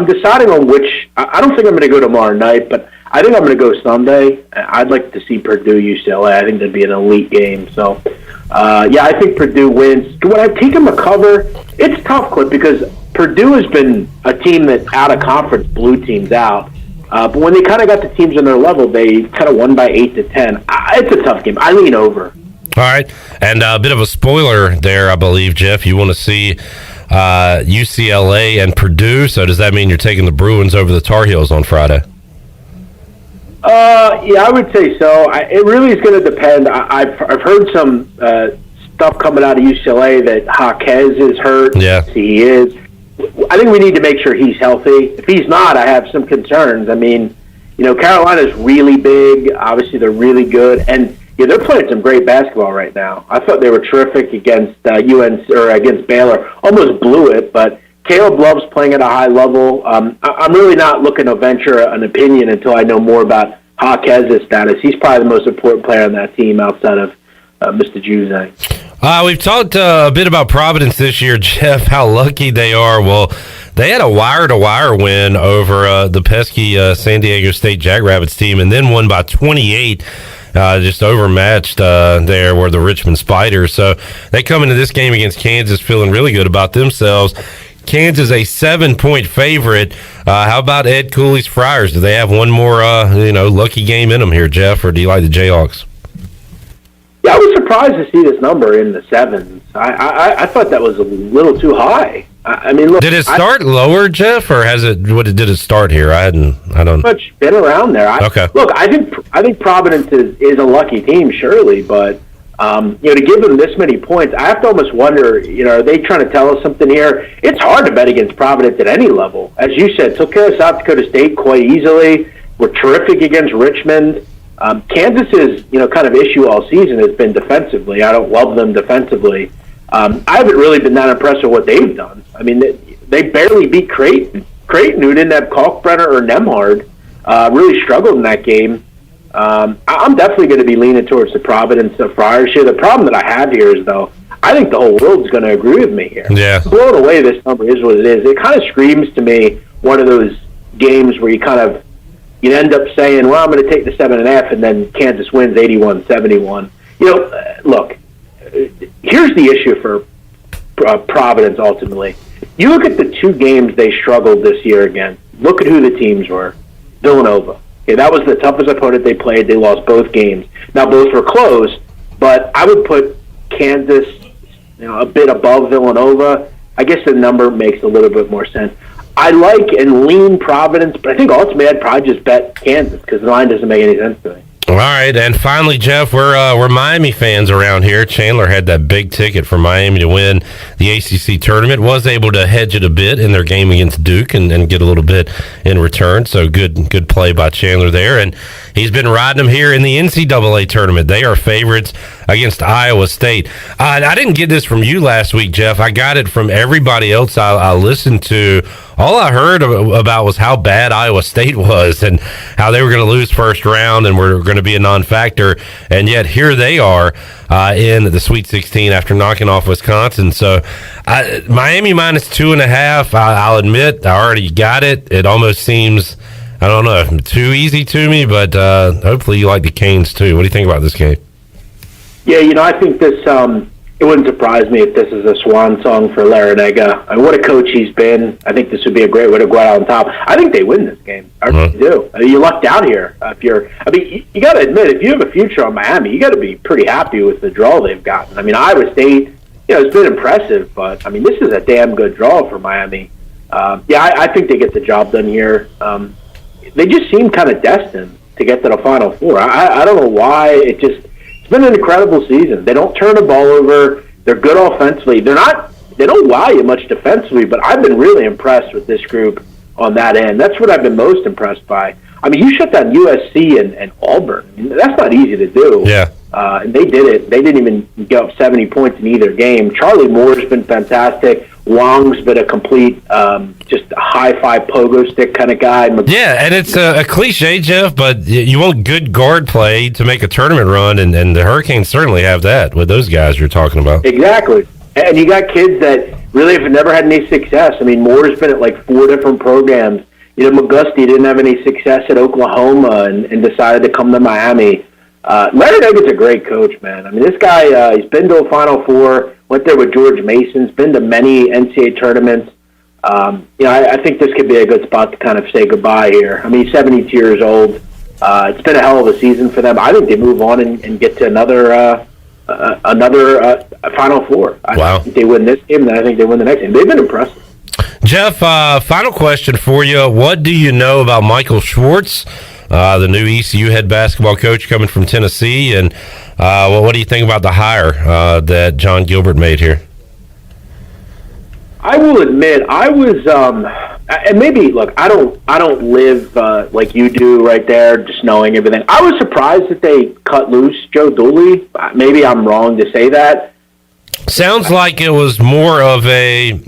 deciding on which. I don't think I'm going to go tomorrow night, but I think I'm going to go Sunday. I'd like to see Purdue UCLA. I think that'd be an elite game. So, I think Purdue wins. Would I take them to cover? It's tough, Clip, because Purdue has been a team that out of conference blew teams out. But when they kind of got the teams on their level, they kind of won by 8-10. It's a tough game. I lean over. All right. And a bit of a spoiler there, I believe, Jeff. You want to see UCLA and Purdue. So does that mean you're taking the Bruins over the Tar Heels on Friday? Yeah, I would say so. It really is going to depend. I've heard some stuff coming out of UCLA that Jaquez is hurt. Yeah. He is. I think we need to make sure he's healthy. If he's not, I have some concerns. I mean, Carolina's really big. Obviously, they're really good. And they're playing some great basketball right now. I thought they were terrific against UNC or against Baylor. Almost blew it, but Caleb Love's playing at a high level. I'm really not looking to venture an opinion until I know more about Jaquez's status. He's probably the most important player on that team outside of Mr. Juzang. We've talked a bit about Providence this year, Jeff, how lucky they are. Well, they had a wire-to-wire win over the pesky San Diego State Jackrabbits team and then won by 28. Just overmatched there were the Richmond Spiders. So they come into this game against Kansas feeling really good about themselves. Kansas a 7-point favorite. How about Ed Cooley's Friars? Do they have one more lucky game in them here, Jeff, or do you like the Jayhawks? Yeah, I was surprised to see this number in the sevens. I thought that was a little too high. I mean, look, did it start lower, Jeff, or did it start here? I don't much been around there. Okay. Look, I think Providence is a lucky team, surely, but to give them this many points, I have to almost wonder, are they trying to tell us something here? It's hard to bet against Providence at any level. As you said, took care of South Dakota State quite easily. We're terrific against Richmond. Kansas's kind of issue all season has been defensively. I don't love them defensively. I haven't really been that impressed with what they've done. I mean, they barely beat Creighton. Creighton, who didn't have Kalkbrenner or Nemhard, really struggled in that game. I'm definitely going to be leaning towards the Providence Friars here. The problem that I have here is, though, I think the whole world's going to agree with me here. Yeah. Blown away this number is what it is. It kind of screams to me one of those games where you kind of you'd end up saying, well, I'm going to take the 7.5, and then Kansas wins 81-71. Look, here's the issue for Providence ultimately. You look at the two games they struggled this year against. Look at who the teams were. Villanova. Okay, that was the toughest opponent they played. They lost both games. Now, both were close, but I would put Kansas a bit above Villanova. I guess the number makes a little bit more sense. I like and lean Providence, but I think ultimately I'd probably just bet Kansas because the line doesn't make any sense to me. All right, and finally, Jeff, we're Miami fans around here. Chandler had that big ticket for Miami to win the ACC tournament. Was able to hedge it a bit in their game against Duke and get a little bit in return. So good play by Chandler there. And he's been riding them here in the NCAA tournament. They are favorites against Iowa State. I didn't get this from you last week, Jeff. I got it from everybody else I listened to. All I heard about was how bad Iowa State was and how they were going to lose first round and were going to be a non-factor. And yet here they are in the Sweet 16 after knocking off Wisconsin. So Miami minus 2.5. I'll admit I already got it. It almost seems, I don't know, too easy to me, but hopefully you like the Canes too. What do you think about this game? Yeah, I think this, it wouldn't surprise me if this is a swan song for Ncaa. What a coach he's been. I think this would be a great way to go out on top. I think they win this game. I really do. You lucked out here. You got to admit, if you have a future on Miami, you got to be pretty happy with the draw they've gotten. Iowa State, it's been impressive, but this is a damn good draw for Miami. I think they get the job done here. They just seem kind of destined to get to the Final Four. I don't know why. It's been an incredible season. They don't turn the ball over. They're good offensively. They don't wow you much defensively, but I've been really impressed with this group on that end. That's what I've been most impressed by. You shut down USC and Auburn. That's not easy to do. Yeah. And they did it. They didn't even get up 70 points in either game. Charlie Moore's been fantastic. Wong's been a complete, just a high-five pogo stick kind of guy. Yeah, and it's a cliche, Jeff, but you want good guard play to make a tournament run, and the Hurricanes certainly have that with those guys you're talking about. Exactly. And you got kids that really have never had any success. Moore's been at like 4 different programs. McGusty didn't have any success at Oklahoma and decided to come to Miami. Larry Nugget's a great coach, man. This guy, he's been to a Final Four, went there with George Mason's, been to many NCAA tournaments. I think this could be a good spot to kind of say goodbye here. He's 72 years old. It's been a hell of a season for them. I think they move on and get to another Final Four. I think they win this game, and then I think they win the next game. They've been impressive. Jeff, final question for you. What do you know about Michael Schwartz, the new ECU head basketball coach coming from Tennessee, and what do you think about the hire that John Gilbert made here? I will admit, I was, and maybe look, I don't live like you do right there, just knowing everything. I was surprised that they cut loose Joe Dooley. Maybe I'm wrong to say that. Sounds like it was more of a.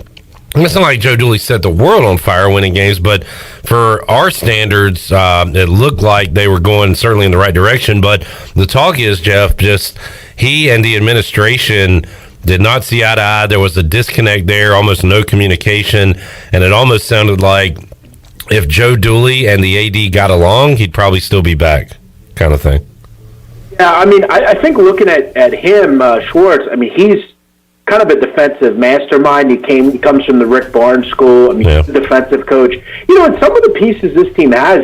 It's not like Joe Dooley set the world on fire winning games, but for our standards, it looked like they were going certainly in the right direction. But the talk is, Jeff, just he and the administration did not see eye to eye. There was a disconnect there, almost no communication, and it almost sounded like if Joe Dooley and the AD got along, he'd probably still be back, kind of thing. Yeah, I think looking at him, Schwartz, he's kind of a defensive mastermind. He comes from the Rick Barnes school. He's a defensive coach. And some of the pieces this team has,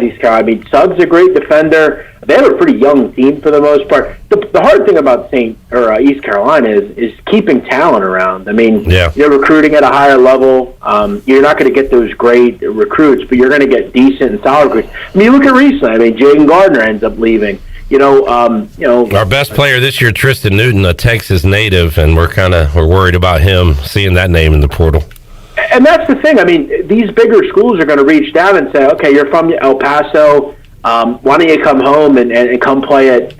Suggs a great defender. They have a pretty young team for the most part. The hard thing about East Carolina is keeping talent around. You're recruiting at a higher level. You're not going to get those great recruits, but you're going to get decent and solid recruits. You look at recently. Jaden Gardner ends up leaving. Our best player this year, Tristan Newton, a Texas native, and we're worried about him seeing that name in the portal. And that's the thing. These bigger schools are going to reach down and say, "Okay, you're from El Paso. Why don't you come home and come play at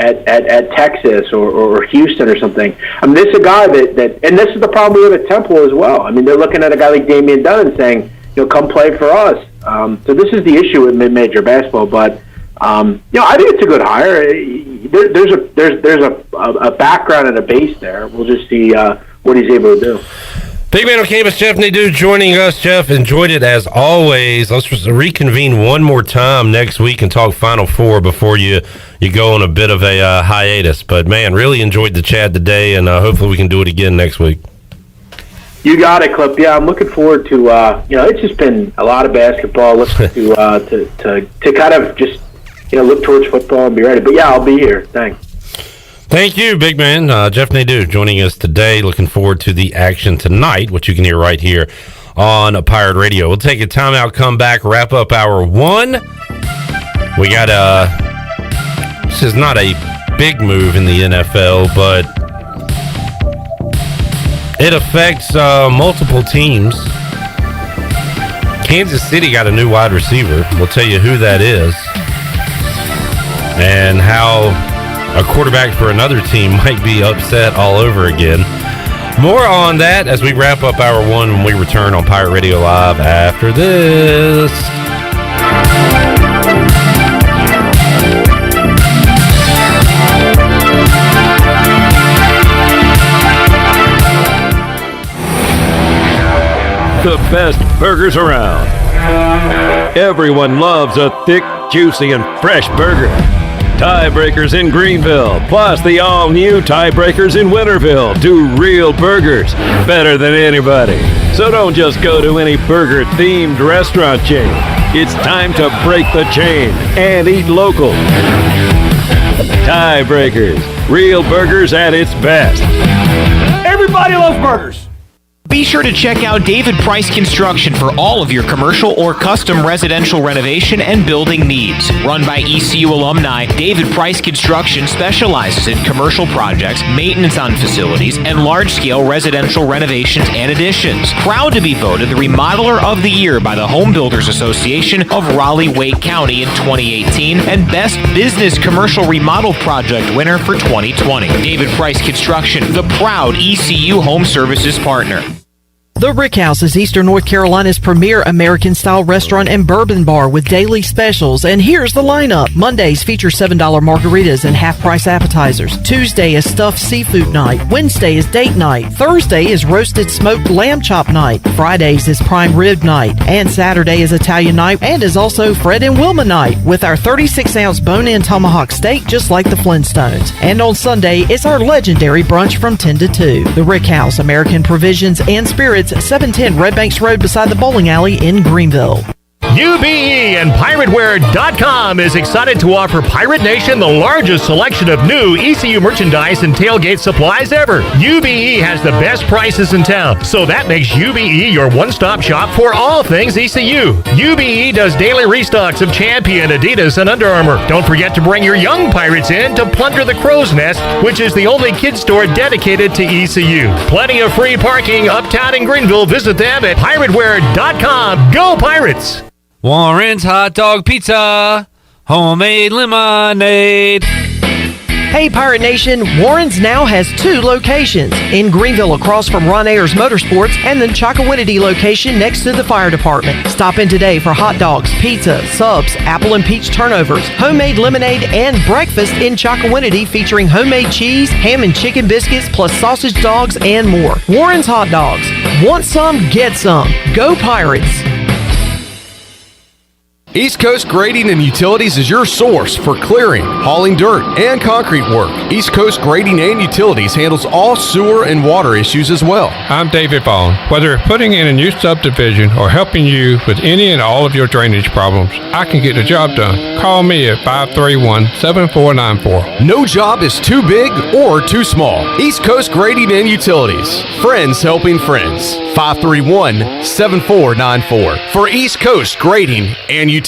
Texas or Houston or something?" This is a guy that, and this is the problem we have at Temple as well. They're looking at a guy like Damian Dunn and saying, "Come play for us." So this is the issue with mid-major basketball, but. I think it's a good hire. There's a background and a base there. We'll just see what he's able to do. Big man on campus, Jeff Nadu joining us. Jeff, enjoyed it as always. Let's just reconvene one more time next week and talk Final Four before you go on a bit of a hiatus. But, man, really enjoyed the chat today, and hopefully we can do it again next week. You got it, Clip. Yeah, I'm looking forward to, it's just been a lot of basketball. Looking to kind of just, look towards football and be ready. But, yeah, I'll be here. Thanks. Thank you, big man. Jeff Nadu joining us today. Looking forward to the action tonight, which you can hear right here on Pirate Radio. We'll take a timeout, come back, wrap up hour one. We got this is not a big move in the NFL, but it affects multiple teams. Kansas City got a new wide receiver. We'll tell you who that is and how a quarterback for another team might be upset all over again. More on that as we wrap up hour one when we return on Pirate Radio Live after this. The best burgers around. Everyone loves a thick, juicy, and fresh burger. Tiebreakers in Greenville, plus the all-new Tiebreakers in Winterville do real burgers better than anybody. So don't just go to any burger-themed restaurant chain. It's time to break the chain and eat local. Tiebreakers, real burgers at its best. Everybody loves burgers. Be sure to check out David Price Construction for all of your commercial or custom residential renovation and building needs. Run by ECU alumni, David Price Construction specializes in commercial projects, maintenance on facilities, and large-scale residential renovations and additions. Proud to be voted the Remodeler of the Year by the Home Builders Association of Raleigh-Wake County in 2018 and Best Business Commercial Remodel Project winner for 2020. David Price Construction, the proud ECU Home Services partner. The Rick House is Eastern North Carolina's premier American-style restaurant and bourbon bar with daily specials. And here's the lineup. Mondays feature $7 margaritas and half-price appetizers. Tuesday is stuffed seafood night. Wednesday is date night. Thursday is roasted smoked lamb chop night. Fridays is prime rib night. And Saturday is Italian night and is also Fred and Wilma night with our 36-ounce bone-in tomahawk steak just like the Flintstones. And on Sunday, it's our legendary brunch from 10 to 2. The Rick House, American Provisions and Spirits, 710 Red Banks Road beside the bowling alley in Greenville. UBE and PirateWear.com is excited to offer Pirate Nation the largest selection of new ECU merchandise and tailgate supplies ever. UBE has the best prices in town, so that makes UBE your one-stop shop for all things ECU. UBE does daily restocks of Champion, Adidas, and Under Armour. Don't forget to bring your young Pirates in to plunder the Crow's Nest, which is the only kids store dedicated to ECU. Plenty of free parking uptown in Greenville. Visit them at PirateWear.com. Go Pirates! Warren's Hot Dog Pizza, homemade lemonade. Hey Pirate Nation, Warren's now has 2 locations. In Greenville across from Ron Ayers Motorsports and the Chocowinity location next to the fire department. Stop in today for hot dogs, pizza, subs, apple and peach turnovers, homemade lemonade, and breakfast in Chocowinity featuring homemade cheese, ham and chicken biscuits, plus sausage dogs and more. Warren's Hot Dogs. Want some? Get some. Go Pirates. East Coast Grading and Utilities is your source for clearing, hauling dirt, and concrete work. East Coast Grading and Utilities handles all sewer and water issues as well. I'm David Vaughn. Whether putting in a new subdivision or helping you with any and all of your drainage problems, I can get the job done. Call me at 531-7494. No job is too big or too small. East Coast Grading and Utilities. Friends helping friends. 531-7494 for East Coast Grading and Utilities.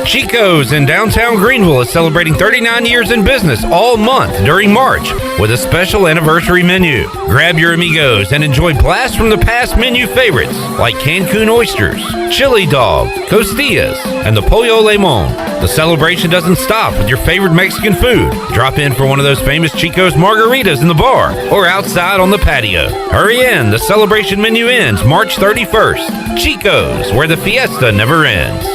Chico's in downtown Greenville is celebrating 39 years in business all month during March with a special anniversary menu. Grab your amigos and enjoy blasts from the past menu favorites like Cancun oysters, chili dog, costillas, and the pollo limon. The celebration doesn't stop with your favorite Mexican food. Drop in for one of those famous Chico's margaritas in the bar or outside on the patio. Hurry in, the celebration menu ends March 31st. Chico's, where the fiesta never ends.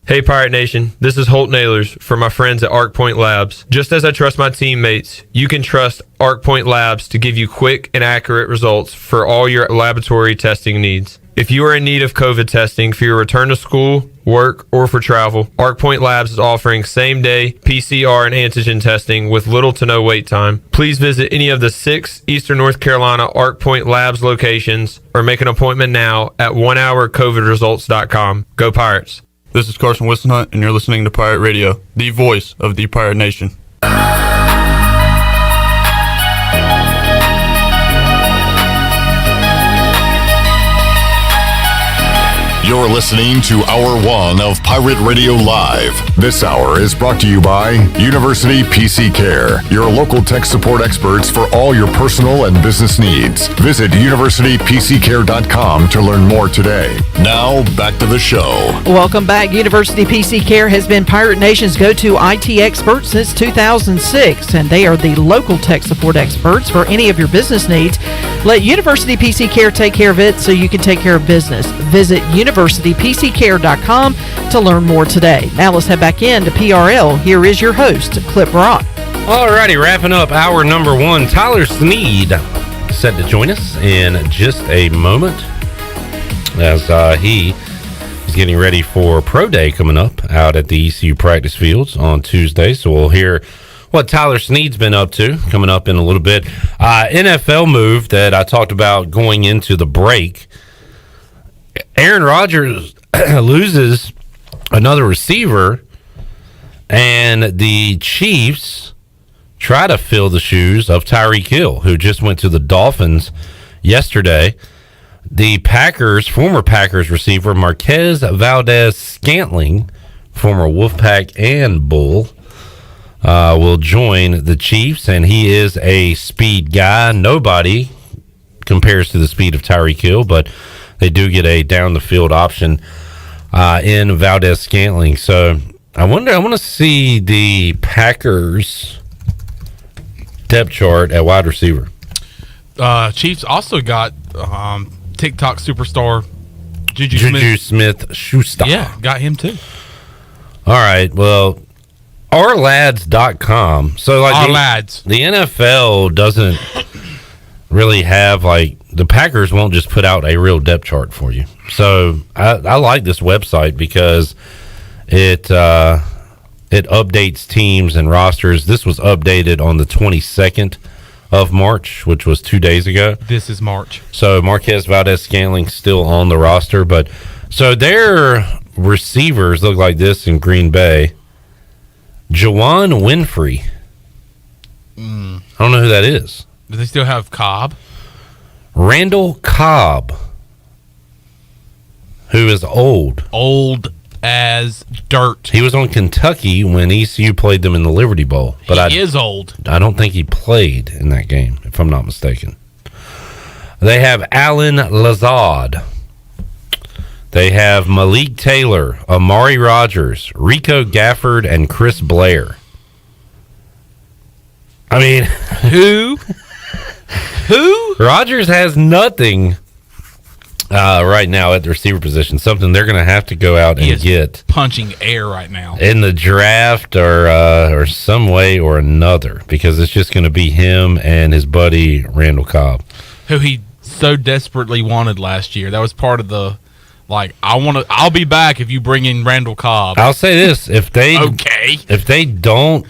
Hey Pirate Nation, this is Holt Nailers for my friends at Arc Point Labs. Just as I trust my teammates, you can trust Arc Point Labs to give you quick and accurate results for all your laboratory testing needs. If you are in need of COVID testing for your return to school, work, or for travel, Arc Point Labs is offering same-day PCR and antigen testing with little to no wait time. Please visit any of the 6 Eastern North Carolina Arc Point Labs locations or make an appointment now at onehourcovidresults.com. Go Pirates! This is Carson Wistenhunt, and you're listening to Pirate Radio, the voice of the Pirate Nation. You're listening to Hour 1 of Pirate Radio Live. This hour is brought to you by University PC Care, your local tech support experts for all your personal and business needs. Visit universitypccare.com to learn more today. Now, back to the show. Welcome back. University PC Care has been Pirate Nation's go-to IT expert since 2006, and they are the local tech support experts for any of your business needs. Let University PC Care take care of it so you can take care of business. Visit universitypccare.com to learn more today. Now let's head back into PRL. Here is your host, Clip Brock. Alrighty, wrapping up hour number 1. Tyler Snead set to join us in just a moment as he is getting ready for Pro Day coming up out at the ECU practice fields on Tuesday. So we'll hear what Tyler Snead's been up to coming up in a little bit. NFL move that I talked about going into the break. Aaron Rodgers loses another receiver, and the Chiefs try to fill the shoes of Tyreek Hill, who just went to the Dolphins yesterday. The Packers, former Packers receiver Marquez Valdez-Scantling, former Wolfpack and Bull, will join the Chiefs, and he is a speed guy. Nobody compares to the speed of Tyreek Hill, but they do get a down-the-field option in Valdez-Scantling. So I want to see the Packers depth chart at wide receiver. Chiefs also got TikTok superstar Juju Smith-Schuster. Yeah, got him too. All right, well, ourlads.com. So like the NFL doesn't really have, like, the Packers won't just put out a real depth chart for you. So I like this website because it updates teams and rosters. This was updated on the 22nd of March, which was 2 days ago. This is March. So Marquez Valdez-Scantling still on the roster, but so their receivers look like this in Green Bay. Juwan Winfrey. I don't know who that is. Do they still have Cobb? Randall Cobb, who is old. Old as dirt. He was on Kentucky when ECU played them in the Liberty Bowl. But he is old. I don't think he played in that game, if I'm not mistaken. They have Alan Lazard. They have Malik Taylor, Amari Rogers, Rico Gafford, and Chris Blair. I mean, who? Rogers has nothing right now at the receiver position. Something they're going to have to go out and get punching air right now in the draft or some way or another, because it's just going to be him and his buddy Randall Cobb, who he so desperately wanted last year. That was part of the I'll be back if you bring in Randall Cobb. I'll say this: if they don't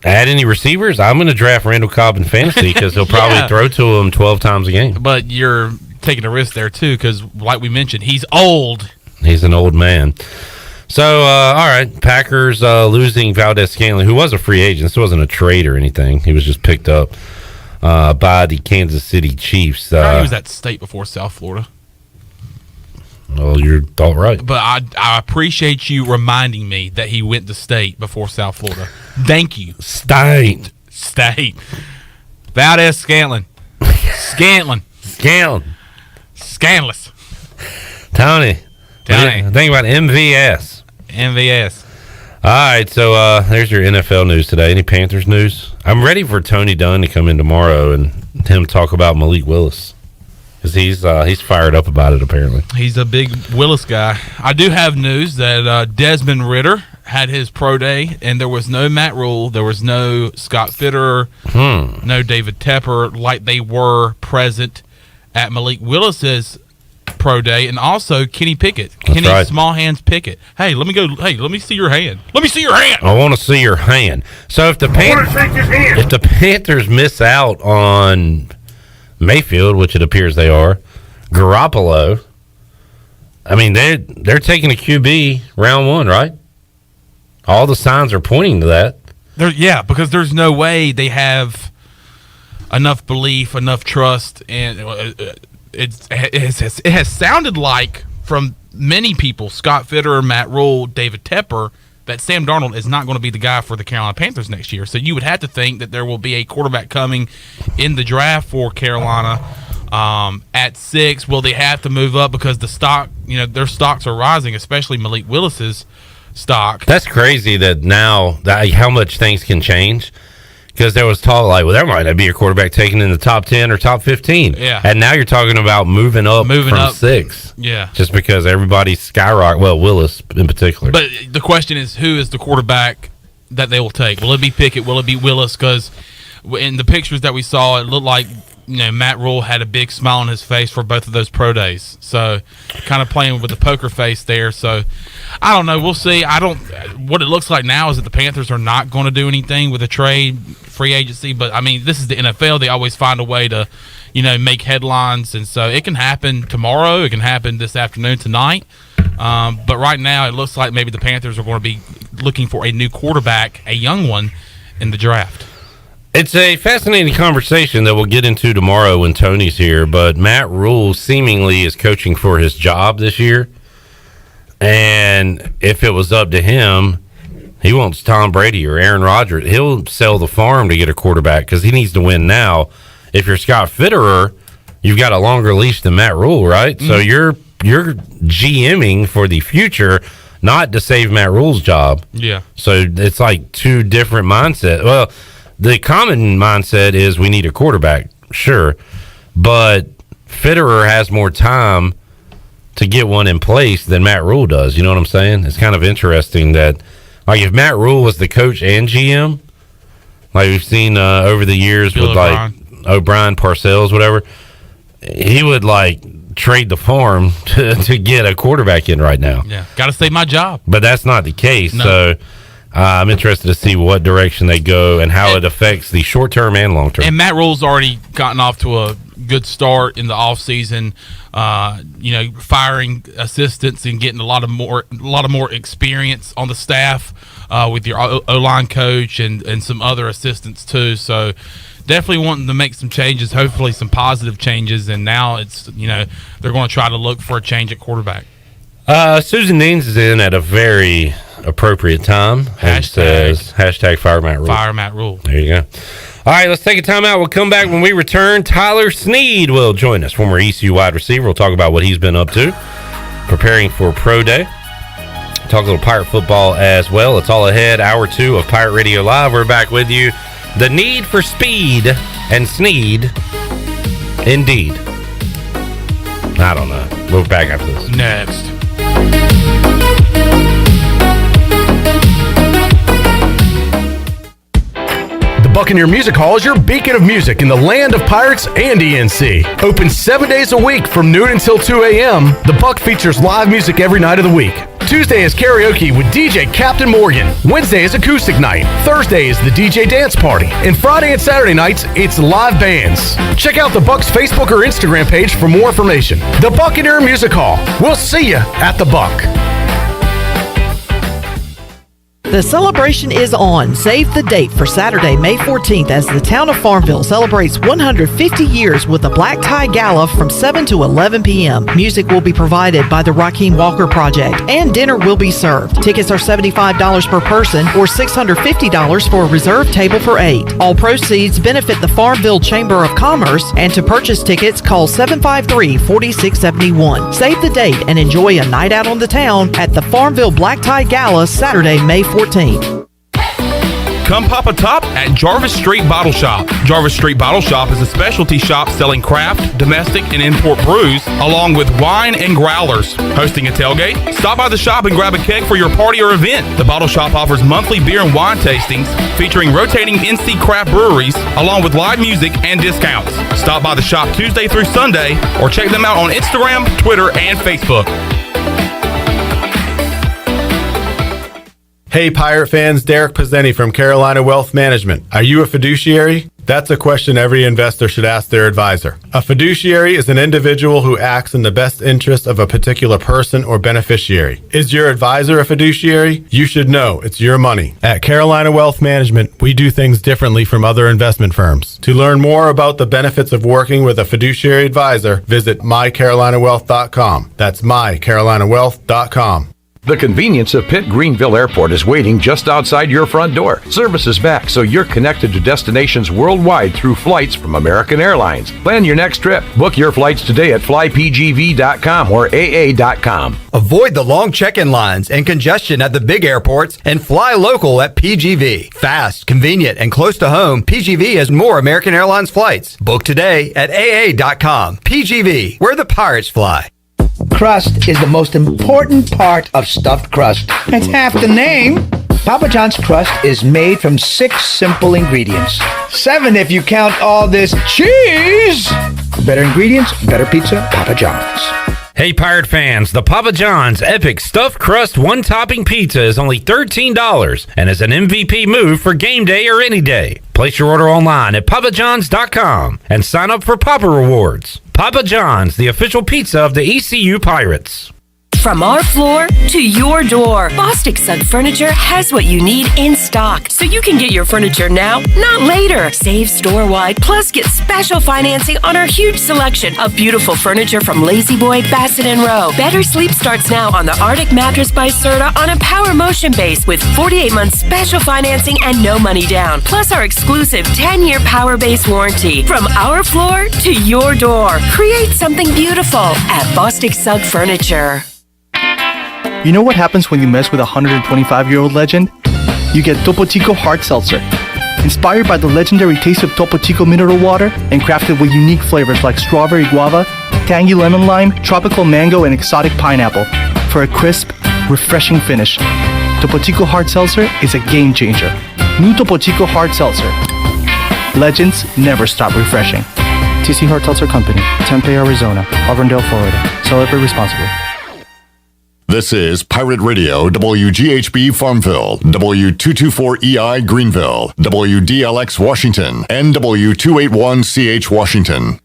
add any receivers, I'm going to draft Randall Cobb in fantasy because he'll probably throw to him 12 times a game. But you're taking a risk there, too, because like we mentioned, he's old. He's an old man. So, all right, Packers losing Valdez-Scantling, who was a free agent. This wasn't a trade or anything. He was just picked up by the Kansas City Chiefs. He was at State before South Florida. Well, you're all right. But I appreciate you reminding me that he went to State before South Florida. Thank you. State. Valdez-Scantling. Scantless. Tony. Think about MVS. All right, so there's your NFL news today. Any Panthers news? I'm ready for Tony Dunn to come in tomorrow and him talk about Malik Willis because he's fired up about it. Apparently, he's a big Willis guy. I do have news that Desmond Ridder had his pro day, and there was no Matt Rule, there was no Scott Fitterer, no David Tepper, like they were present at Malik Willis's pro day, and also Kenny Pickett. Kenny right. Small Hands Pickett. Hey, let me see your hand. Let me see your hand. I want to see your hand. So if the Panthers miss out on Mayfield, which it appears they are, Garoppolo, I mean they're taking a QB round 1, right? All the signs are pointing to that. Because there's no way they have enough belief, enough trust, and it has sounded like from many people, Scott Fitterer, Matt Rule, David Tepper, that Sam Darnold is not going to be the guy for the Carolina Panthers next year. So you would have to think that there will be a quarterback coming in the draft for Carolina at 6. Will they have to move up because the stock, their stocks are rising, especially Malik Willis's stock? That's crazy that now how much things can change. Because there was talk like, well, there might not be a quarterback taken in the top 10 or top 15. Yeah. And now you're talking about moving up from 6. Yeah. Just because everybody's skyrocketing. Well, Willis in particular. But the question is, who is the quarterback that they will take? Will it be Pickett? Will it be Willis? Because in the pictures that we saw, it looked like Matt Rule had a big smile on his face for both of those pro days. So kind of playing with the poker face there. So I don't know. We'll see. What it looks like now is that the Panthers are not going to do anything with a trade, free agency. But, I mean, this is the NFL. They always find a way to, make headlines. And so it can happen tomorrow. It can happen this afternoon, tonight. But right now it looks like maybe the Panthers are going to be looking for a new quarterback, a young one, in the draft. It's a fascinating conversation that we'll get into tomorrow when Tony's here, but Matt Rule seemingly is coaching for his job this year. And if it was up to him, he wants Tom Brady or Aaron Rodgers. He'll sell the farm to get a quarterback because he needs to win now. If you're Scott Fitterer, you've got a longer leash than Matt Rule, right? Mm-hmm. So you're GMing for the future, not to save Matt Rule's job. Yeah. So it's like two different mindsets. Well, the common mindset is we need a quarterback, sure, but Fitterer has more time to get one in place than Matt Rule does. You know what I'm saying? It's kind of interesting that, like, if Matt Rule was the coach and GM, like we've seen over the years Bill with O'Brien. Like O'Brien, Parcells, whatever, he would like trade the farm to get a quarterback in right now. Yeah, got to save my job. But that's not the case. No. So I'm interested to see what direction they go and how it affects the short term and long term. And Matt Rule's already gotten off to a good start in the offseason, firing assistants and getting a lot of more experience on the staff with your O-line coach and some other assistants too. So definitely wanting to make some changes, hopefully some positive changes. And now it's they're going to try to look for a change at quarterback. Susan Deans is in at a very appropriate time. And says hashtag fire Matt Rule. Fire Matt Rule. There you go. All right, let's take a time out. We'll come back when we return. Tyler Snead will join us, former ECU wide receiver. We'll talk about what he's been up to, preparing for Pro Day. Talk a little Pirate football as well. It's all ahead. Hour 2 of Pirate Radio Live. We're back with you. The need for speed and Snead, indeed. I don't know. We'll be back after this. Next. Buccaneer Music Hall is your beacon of music in the land of pirates and ENC. Open 7 days a week from noon until 2 a.m., the Buck features live music every night of the week. Tuesday is karaoke with DJ Captain Morgan. Wednesday is acoustic night. Thursday is the DJ dance party. And Friday and Saturday nights, it's live bands. Check out the Buck's Facebook or Instagram page for more information. The Buccaneer Music Hall. We'll see you at the Buck. The celebration is on. Save the date for Saturday, May 14th as the town of Farmville celebrates 150 years with a Black Tie Gala from 7 to 11 p.m. Music will be provided by the Raheem Walker Project and dinner will be served. Tickets are $75 per person or $650 for a reserved table for 8. All proceeds benefit the Farmville Chamber of Commerce, and to purchase tickets, call 753-4671. Save the date and enjoy a night out on the town at the Farmville Black Tie Gala Saturday, May 14th. Come pop a top at Jarvis Street Bottle Shop. Jarvis Street Bottle Shop is a specialty shop selling craft, domestic, and import brews, along with wine and growlers. Hosting a tailgate? Stop by the shop and grab a keg for your party or event. The Bottle Shop offers monthly beer and wine tastings featuring rotating NC craft breweries, along with live music and discounts. Stop by the shop Tuesday through Sunday, or check them out on Instagram, Twitter, and Facebook. Hey Pirate fans, Derek Pizzeni from Carolina Wealth Management. Are you a fiduciary? That's a question every investor should ask their advisor. A fiduciary is an individual who acts in the best interest of a particular person or beneficiary. Is your advisor a fiduciary? You should know it's your money. At Carolina Wealth Management, we do things differently from other investment firms. To learn more about the benefits of working with a fiduciary advisor, visit mycarolinawealth.com. That's mycarolinawealth.com. The convenience of Pitt Greenville Airport is waiting just outside your front door. Service is back, so you're connected to destinations worldwide through flights from American Airlines. Plan your next trip. Book your flights today at flypgv.com or aa.com. Avoid the long check-in lines and congestion at the big airports and fly local at PGV. Fast, convenient, and close to home, PGV has more American Airlines flights. Book today at aa.com. PGV, where the pirates fly. Crust is the most important part of stuffed crust. It's half the name. Papa John's crust is made from 6 simple ingredients. 7 if you count all this cheese. Better ingredients, better pizza, Papa John's. Hey Pirate fans, the Papa John's Epic Stuffed Crust One-Topping Pizza is only $13 and is an MVP move for game day or any day. Place your order online at papajohns.com and sign up for Papa Rewards. Papa John's, the official pizza of the ECU Pirates. From our floor to your door, Bostic Sugg Furniture has what you need in stock, so you can get your furniture now, not later. Save store-wide, plus get special financing on our huge selection of beautiful furniture from Lazy Boy, Bassett & Rowe. Better sleep starts now on the Arctic Mattress by Serta on a power motion base with 48-month special financing and no money down, plus our exclusive 10-year power base warranty. From our floor to your door, create something beautiful at Bostic Sugg Furniture. You know what happens when you mess with a 125-year-old legend? You get Topo Chico Hard Seltzer. Inspired by the legendary taste of Topo Chico mineral water and crafted with unique flavors like strawberry guava, tangy lemon lime, tropical mango, and exotic pineapple for a crisp, refreshing finish. Topo Chico Hard Seltzer is a game changer. New Topo Chico Hard Seltzer. Legends never stop refreshing. TC Hard Seltzer Company, Tempe, Arizona, Auburndale, Florida. Celebrate responsibly. This is Pirate Radio, WGHB Farmville, W224EI Greenville, WDLX Washington, and W281CH Washington.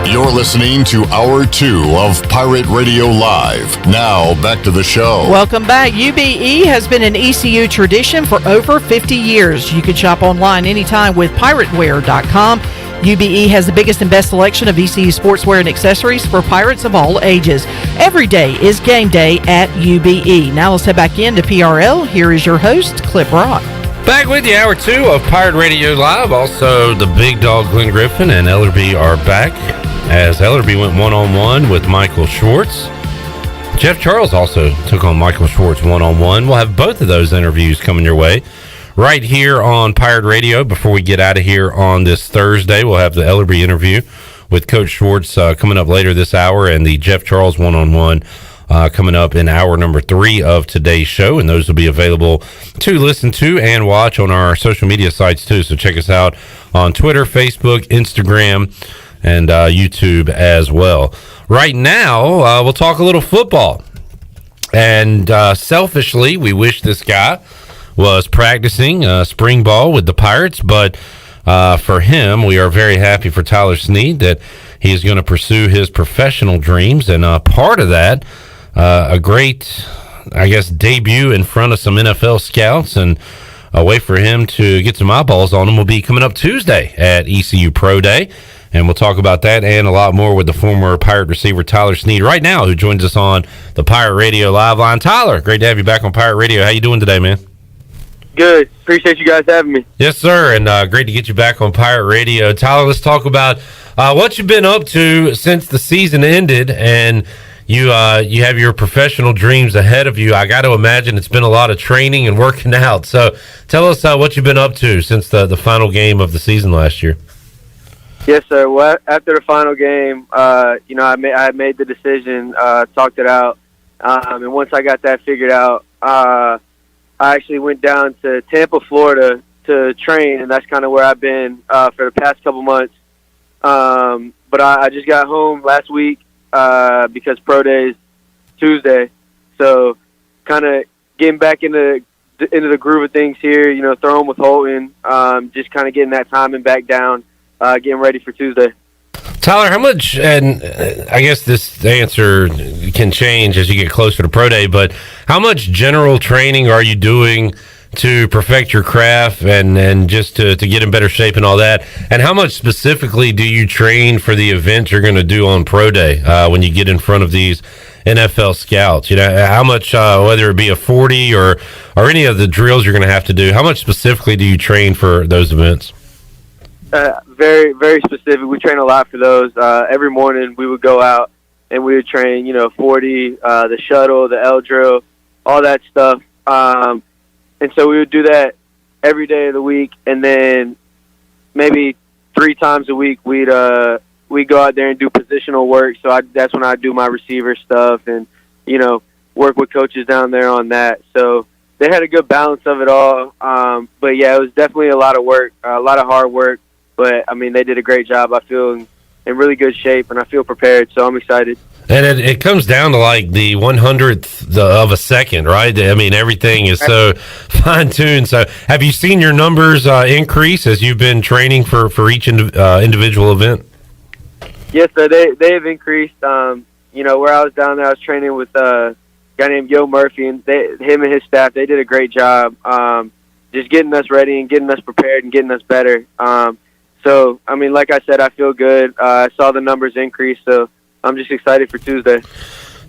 You're listening to Hour 2 of Pirate Radio Live. Now, back to the show. Welcome back. UBE has been an ECU tradition for over 50 years. You can shop online anytime with pirateware.com. UBE has the biggest and best selection of ECU sportswear and accessories for pirates of all ages. Every day is game day at UBE. Now let's head back into PRL. Here is your host, Clip Rock. Back with you, Hour 2 of Pirate Radio Live. Also, the big dog Glenn Griffin and Ellerby are back, as Ellerby went one-on-one with Michael Schwartz. Jeff Charles also took on Michael Schwartz one-on-one. We'll have both of those interviews coming your way right here on Pirate Radio. Before we get out of here on this Thursday, we'll have the Ellerby interview with Coach Schwartz coming up later this hour, and the Jeff Charles one-on-one coming up in hour number 3 of today's show, and those will be available to listen to and watch on our social media sites too. So check us out on Twitter, Facebook, Instagram, and YouTube as well. Right now, we'll talk a little football. And selfishly, we wish this guy was practicing spring ball with the Pirates, but for him, we are very happy for Tyler Snead that he is going to pursue his professional dreams. And part of that, a great, I guess, debut in front of some NFL scouts and a way for him to get some eyeballs on him will be coming up Tuesday at ECU Pro Day. And we'll talk about that and a lot more with the former Pirate receiver Tyler Snead right now, who joins us on the Pirate Radio Live line. Tyler, great to have you back on Pirate Radio. How you doing today, man? Good. Appreciate you guys having me. Yes, sir, and great to get you back on Pirate Radio. Tyler, let's talk about what you've been up to since the season ended, and you have your professional dreams ahead of you. I got to imagine it's been a lot of training and working out. So tell us what you've been up to since the final game of the season last year. Yes, sir. Well, after the final game, I made the decision, talked it out, and once I got that figured out, I actually went down to Tampa, Florida to train, and that's kind of where I've been for the past couple months. But I just got home last week because Pro Day's Tuesday. So kind of getting back into the groove of things here, throwing with Holton, just kind of getting that timing back down, getting ready for Tuesday. Tyler, how much, and I guess this answer can change as you get closer to Pro Day, but how much general training are you doing to perfect your craft and just to get in better shape and all that? And how much specifically do you train for the event you're going to do on Pro Day when you get in front of these NFL scouts? How much, whether it be a 40 or any of the drills you're going to have to do, how much specifically do you train for those events? Very, very specific. We train a lot for those. Every morning we would go out and we would train, 40, the shuttle, the L drill, all that stuff. And so we would do that every day of the week. And then maybe 3 times a week we'd go out there and do positional work. So that's when I do my receiver stuff and, work with coaches down there on that. So they had a good balance of it all. But yeah, it was definitely a lot of work, a lot of hard work. But, they did a great job. I feel in really good shape, and I feel prepared, so I'm excited. And it comes down to, like, the 100th of a second, right? Everything is so fine-tuned. So have you seen your numbers increase as you've been training for each individual event? Yes, sir. They have increased. Where I was down there, I was training with a guy named Yo Murphy, and him and his staff, they did a great job just getting us ready and getting us prepared and getting us better. So, like I said, I feel good. I saw the numbers increase, so I'm just excited for Tuesday.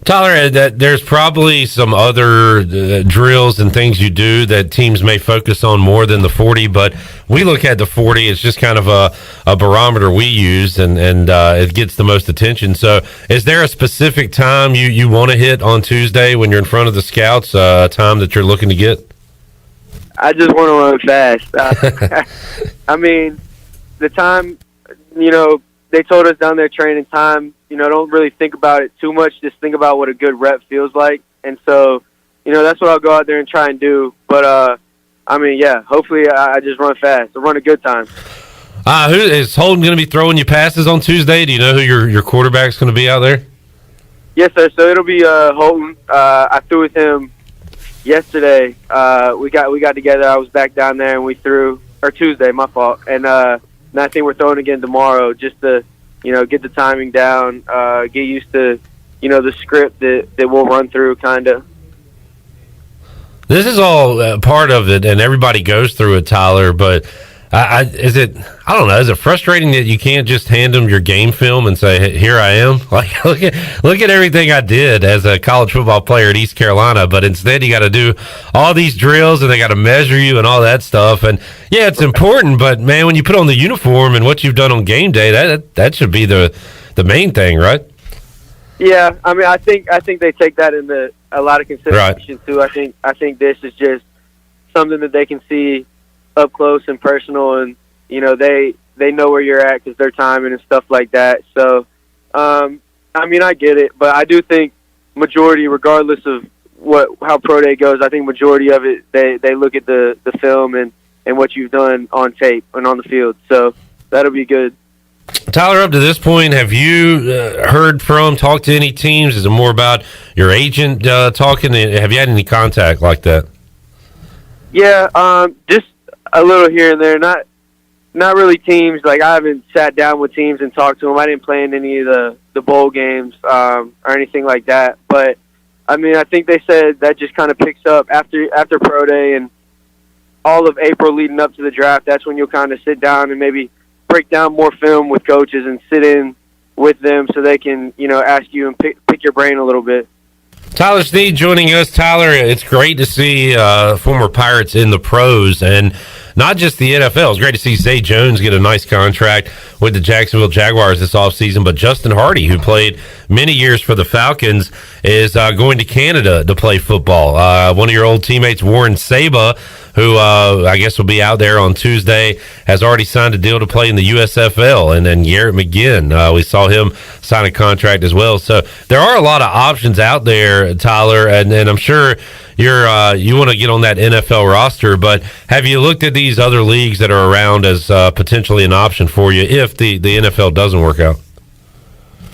Tyler, there's probably some other drills and things you do that teams may focus on more than the 40, but we look at the 40 as just kind of a barometer we use, and it gets the most attention. So is there a specific time you want to hit on Tuesday when you're in front of the scouts, a time that you're looking to get? I just want to run fast. The time, they told us down there training time, don't really think about it too much. Just think about what a good rep feels like. And so, that's what I'll go out there and try and do. But, hopefully I just run fast. I run a good time. Who is Holden going to be throwing you passes on Tuesday? Do you know who your quarterback's going to be out there? Yes, sir. So it'll be Holton. I threw with him yesterday. We got together. I was back down there and we threw, or Tuesday, my fault. And I think we're throwing again tomorrow just to, get the timing down, get used to, the script that we'll run through, kind of. This is all part of it, and everybody goes through it, Tyler, but is it frustrating that you can't just hand them your game film and say, hey, here I am? Like, look at everything I did as a college football player at East Carolina, but instead you got to do all these drills and they got to measure you and all that stuff. And yeah, it's important, but man, when you put on the uniform and what you've done on game day, that should be the main thing, right? Yeah, I think they take that into a lot of consideration too. I think this is just something that they can see up close and personal, and they know where you're at because they're timing and stuff like that. So, I get it, but I do think majority, regardless of how Pro Day goes, I think majority of it they look at the film and what you've done on tape and on the field. So that'll be good. Tyler, up to this point, have you talked to any teams? Is it more about your agent talking? Have you had any contact like that? Yeah, just a little here and there. Not really teams. Like, I haven't sat down with teams and talked to them. I didn't play in any of the bowl games or anything like that. But I think they said that just kind of picks up after Pro Day and all of April leading up to the draft. That's when you'll kind of sit down and maybe break down more film with coaches and sit in with them so they can, ask you and pick your brain a little bit. Tyler Snead joining us. Tyler, it's great to see former Pirates in the pros, and not just the NFL. It's great to see Zay Jones get a nice contract with the Jacksonville Jaguars this offseason, but Justin Hardy, who played many years for the Falcons, is going to Canada to play football. One of your old teammates, Warren Saba, who I guess will be out there on Tuesday, has already signed a deal to play in the USFL. And then Garrett McGinn, we saw him sign a contract as well. So there are a lot of options out there, Tyler, and I'm sure you want to get on that NFL roster, but have you looked at these other leagues that are around as potentially an option for you if the NFL doesn't work out?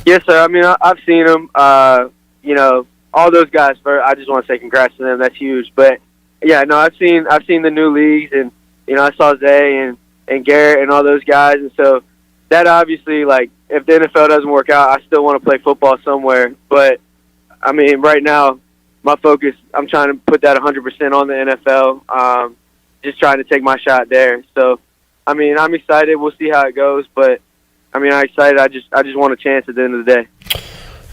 Yes, sir. I mean, I've seen them. All those guys. I just want to say congrats to them. That's huge. But yeah, no, I've seen the new leagues, and I saw Zay and Garrett and all those guys, and so that obviously, like, if the NFL doesn't work out, I still want to play football somewhere. But I mean, right now, my focus, I'm trying to put that 100% on the NFL. Just trying to take my shot there. So, I mean, I'm excited. We'll see how it goes, but I mean, I'm excited. I just want a chance at the end of the day.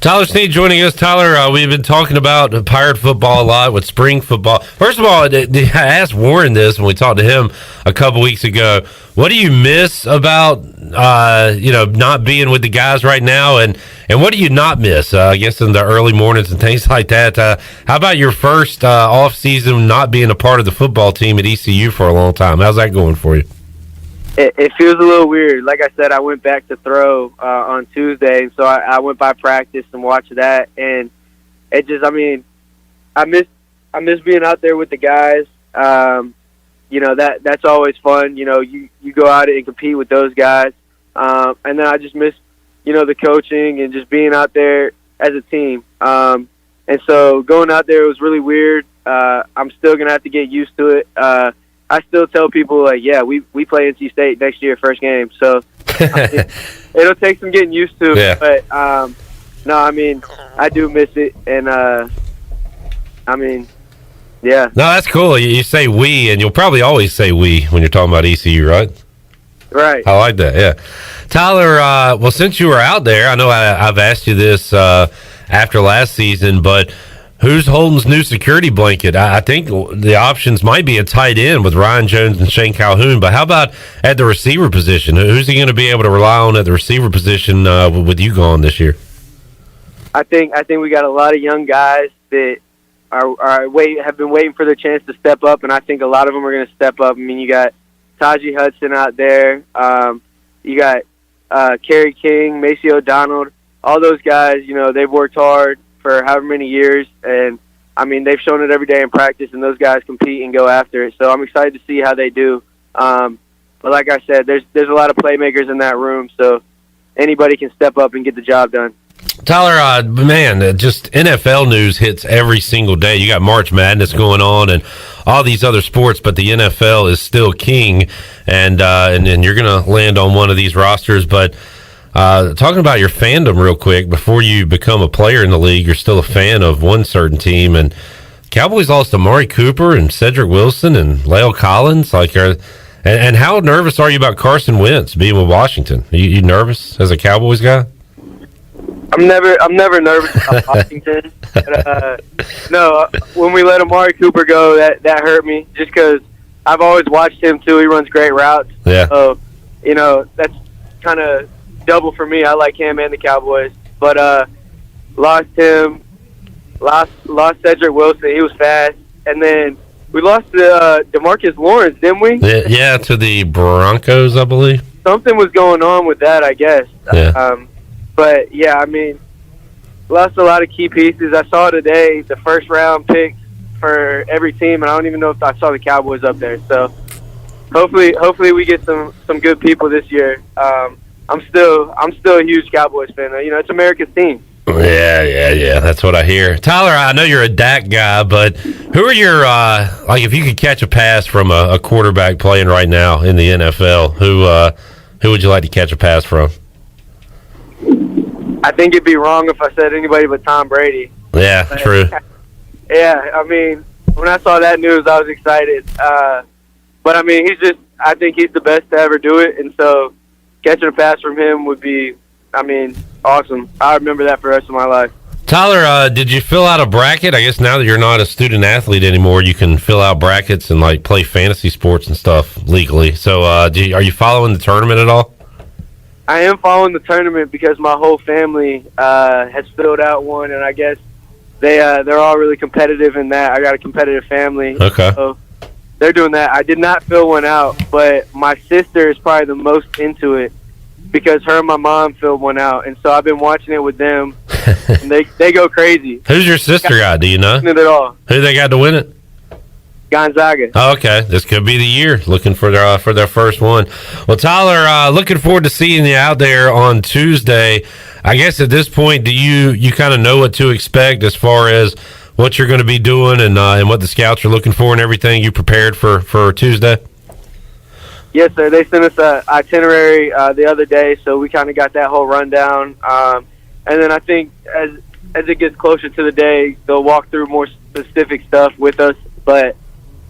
Tyler Snead joining us. Tyler, we've been talking about Pirate football a lot with spring football. First of all, I asked Warren this when we talked to him a couple weeks ago. What do you miss about not being with the guys right now, and what do you not miss? I guess in the early mornings and things like that. How about your first off season not being a part of the football team at ECU for a long time? How's that going for you? It feels a little weird. Like I said, I went back to throw on Tuesday, and so I went by practice and watched that, and it just, I mean, I miss being out there with the guys. That's always fun. You go out and compete with those guys, and then I just miss, the coaching and just being out there as a team. And so going out there was really weird. I'm still gonna have to get used to it. I still tell people, like, yeah, we play NC State next year, first game. So it'll take some getting used to. Yeah. But, no, I mean, I do miss it. And, I mean, yeah. No, that's cool. You say we, and you'll probably always say we when you're talking about ECU, right? Right. I like that, yeah. Tyler, well, since you were out there, I know I've asked you this after last season, but who's Holton's new security blanket? I think the options might be a tight end with Ryan Jones and Shane Calhoun, but how about at the receiver position? Who's he going to be able to rely on at the receiver position with you gone this year? I think we got a lot of young guys that have been waiting for their chance to step up, and I think a lot of them are going to step up. I mean, you got Tajee Hudson out there. You got Kerry King, Macy O'Donnell. All those guys, they've worked hard for however many years, and I mean, they've shown it every day in practice, and those guys compete and go after it. So I'm excited to see how they do. But like I said, there's a lot of playmakers in that room, so anybody can step up and get the job done. Tyler, just NFL news hits every single day. You got March Madness going on and all these other sports, but the NFL is still king, and you're going to land on one of these rosters. But talking about your fandom real quick, before you become a player in the league, you're still a fan of one certain team, and Cowboys lost Amari Cooper and Cedric Wilson and La'el Collins. And how nervous are you about Carson Wentz being with Washington? Are you nervous as a Cowboys guy? I'm never nervous about Washington. But, no, when we let Amari Cooper go, that hurt me just because I've always watched him too. He runs great routes. Yeah. So, that's kind of double for me. I like him and the Cowboys. But lost him, lost Cedric Wilson. He was fast. And then we lost DeMarcus Lawrence, didn't we? Yeah, to the Broncos, I believe. Something was going on with that, I guess. Yeah. But, yeah, I mean, lost a lot of key pieces. I saw today the first-round picks for every team, and I don't even know if I saw the Cowboys up there. So, hopefully we get some good people this year. I'm still a huge Cowboys fan. It's America's team. Yeah. That's what I hear. Tyler, I know you're a Dak guy, but who are your if you could catch a pass from a quarterback playing right now in the NFL, who would you like to catch a pass from? I think it'd be wrong if I said anybody but Tom Brady. Yeah, true. Yeah, I mean, when I saw that news, I was excited. But I mean, I think he's the best to ever do it, and so catching a pass from him would be, awesome. I remember that for the rest of my life. Tyler, did you fill out a bracket? I guess now that you're not a student athlete anymore, you can fill out brackets and like play fantasy sports and stuff legally. So, are you following the tournament at all? I am following the tournament because my whole family has filled out one, and I guess they're all really competitive in that. I got a competitive family. Okay. So they're doing that. I did not fill one out, but my sister is probably the most into it because her and my mom filled one out, and so I've been watching it with them, and they go crazy. Who's your sister got? Do you know? It all. Who they got to win it? Gonzaga. Oh, okay, this could be the year. Looking for their first one. Well, Tyler, looking forward to seeing you out there on Tuesday. I guess at this point, do you kind of know what to expect as far as what you're going to be doing and what the scouts are looking for and everything? You prepared for Tuesday? Yes, sir. They sent us an itinerary the other day, so we kind of got that whole rundown. And then I think as it gets closer to the day, they'll walk through more specific stuff with us. But,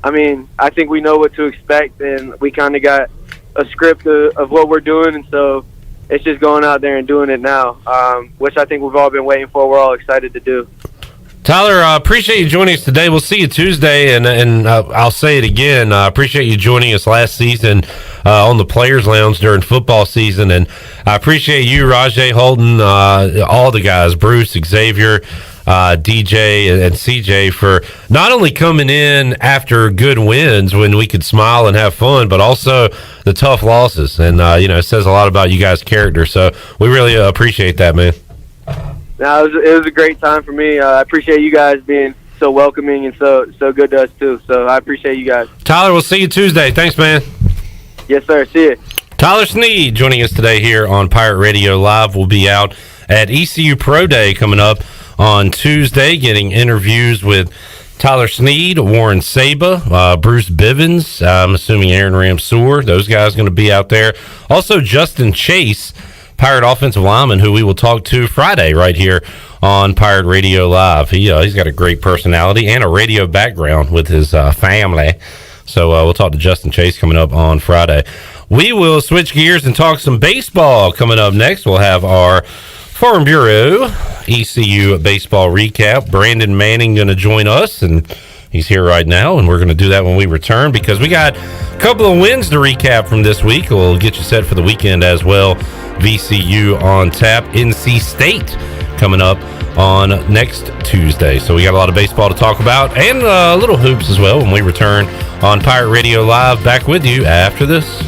I mean, I think we know what to expect, and we kind of got a script of what we're doing, and so it's just going out there and doing it now, which I think we've all been waiting for. We're all excited to do. Tyler, appreciate you joining us today. We'll see you Tuesday, and I'll say it again. Appreciate you joining us last season on the Players Lounge during football season, and I appreciate you, Rajay Holton, all the guys, Bruce, Xavier, DJ, and CJ, for not only coming in after good wins when we could smile and have fun, but also the tough losses. And, it says a lot about you guys' character, so we really appreciate that, man. No, it was a great time for me. I appreciate you guys being so welcoming and so good to us, too. So I appreciate you guys. Tyler, we'll see you Tuesday. Thanks, man. Yes, sir. See you. Tyler Snead joining us today here on Pirate Radio Live. We'll be out at ECU Pro Day coming up on Tuesday, getting interviews with Tyler Snead, Warren Saba, Bruce Bivens, I'm assuming Aaron Ramseur. Those guys going to be out there. Also, Justin Chase, Pirate offensive lineman, who we will talk to Friday right here on Pirate Radio Live. He's got a great personality and a radio background with his family. So we'll talk to Justin Chase coming up on Friday. We will switch gears and talk some baseball coming up next. We'll have our Farm Bureau ECU baseball recap. Brandon Manning going to join us, and he's here right now, and we're going to do that when we return because we got a couple of wins to recap from this week. We'll get you set for the weekend as well. VCU on tap. NC State coming up on next Tuesday. So we got a lot of baseball to talk about and a little hoops as well when we return on Pirate Radio Live. Back with you after this.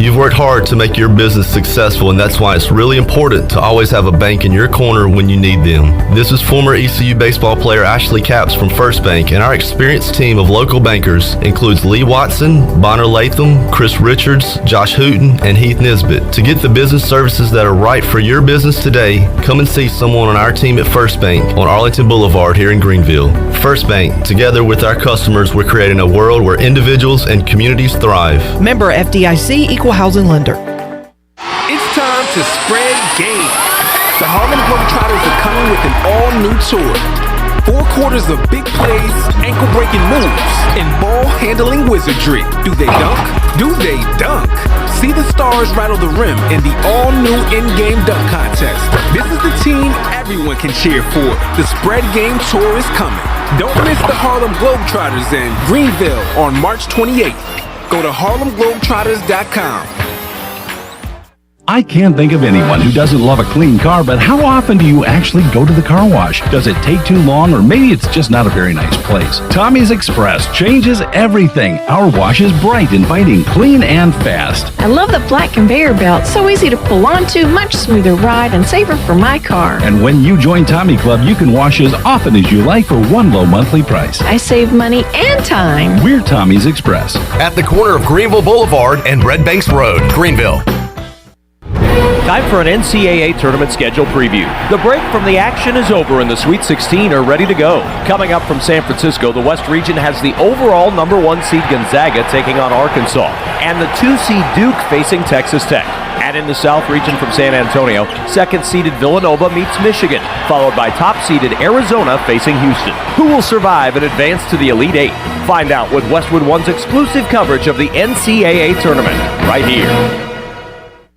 You've worked hard to make your business successful, and that's why it's really important to always have a bank in your corner when you need them. This is former ECU baseball player Ashley Capps from First Bank, and our experienced team of local bankers includes Lee Watson, Bonner Latham, Chris Richards, Josh Hooten, and Heath Nisbet. To get the business services that are right for your business today, come and see someone on our team at First Bank on Arlington Boulevard here in Greenville. First Bank, together with our customers, we're creating a world where individuals and communities thrive. Member FDIC, Equal Housing Lender. It's time to spread game. The Harlem Globetrotters are coming with an all-new tour. 4 quarters of big plays, ankle-breaking moves, and ball-handling wizardry. Do they dunk? Do they dunk? See the stars rattle the rim in the all-new in-game dunk contest. This is the team everyone can cheer for. The Spread Game Tour is coming. Don't miss the Harlem Globetrotters in Greenville on March 28th. Go to harlemglobetrotters.com. I can't think of anyone who doesn't love a clean car, but how often do you actually go to the car wash? Does it take too long, or maybe it's just not a very nice place? Tommy's Express changes everything. Our wash is bright, inviting, clean, and fast. I love the flat conveyor belt. So easy to pull onto, much smoother ride, and safer for my car. And when you join Tommy Club, you can wash as often as you like for one low monthly price. I save money and time. We're Tommy's Express. At the corner of Greenville Boulevard and Red Banks Road, Greenville. Time for an NCAA tournament schedule preview. The break from the action is over and the Sweet 16 are ready to go. Coming up from San Francisco, the West region has the overall number 1 seed Gonzaga taking on Arkansas, and the 2 seed Duke facing Texas Tech. And in the South region from San Antonio, 2nd seeded Villanova meets Michigan, followed by top seeded Arizona facing Houston. Who will survive and advance to the Elite Eight? Find out with Westwood One's exclusive coverage of the NCAA tournament right here.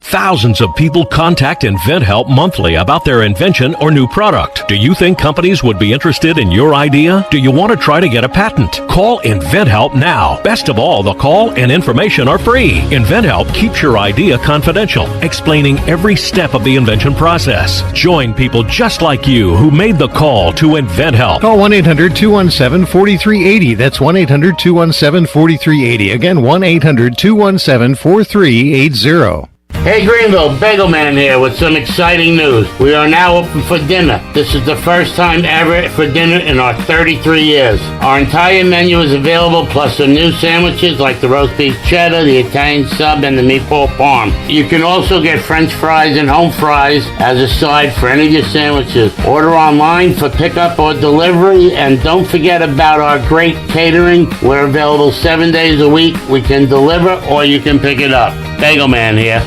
Thousands of people contact InventHelp monthly about their invention or new product. Do you think companies would be interested in your idea? Do you want to try to get a patent? Call InventHelp now. Best of all, the call and information are free. InventHelp keeps your idea confidential, explaining every step of the invention process. Join people just like you who made the call to InventHelp. Call 1-800-217-4380. That's 1-800-217-4380. Again, 1-800-217-4380. Hey Greenville, Bagel Man here with some exciting news. We are now open for dinner. This is the first time ever for dinner in our 33 years. Our entire menu is available, plus some new sandwiches like the roast beef cheddar, the Italian sub, and the meatball parm. You can also get French fries and home fries as a side for any of your sandwiches. Order online for pickup or delivery, and don't forget about our great catering. We're available 7 days a week. We can deliver or you can pick it up. Bagel Man here.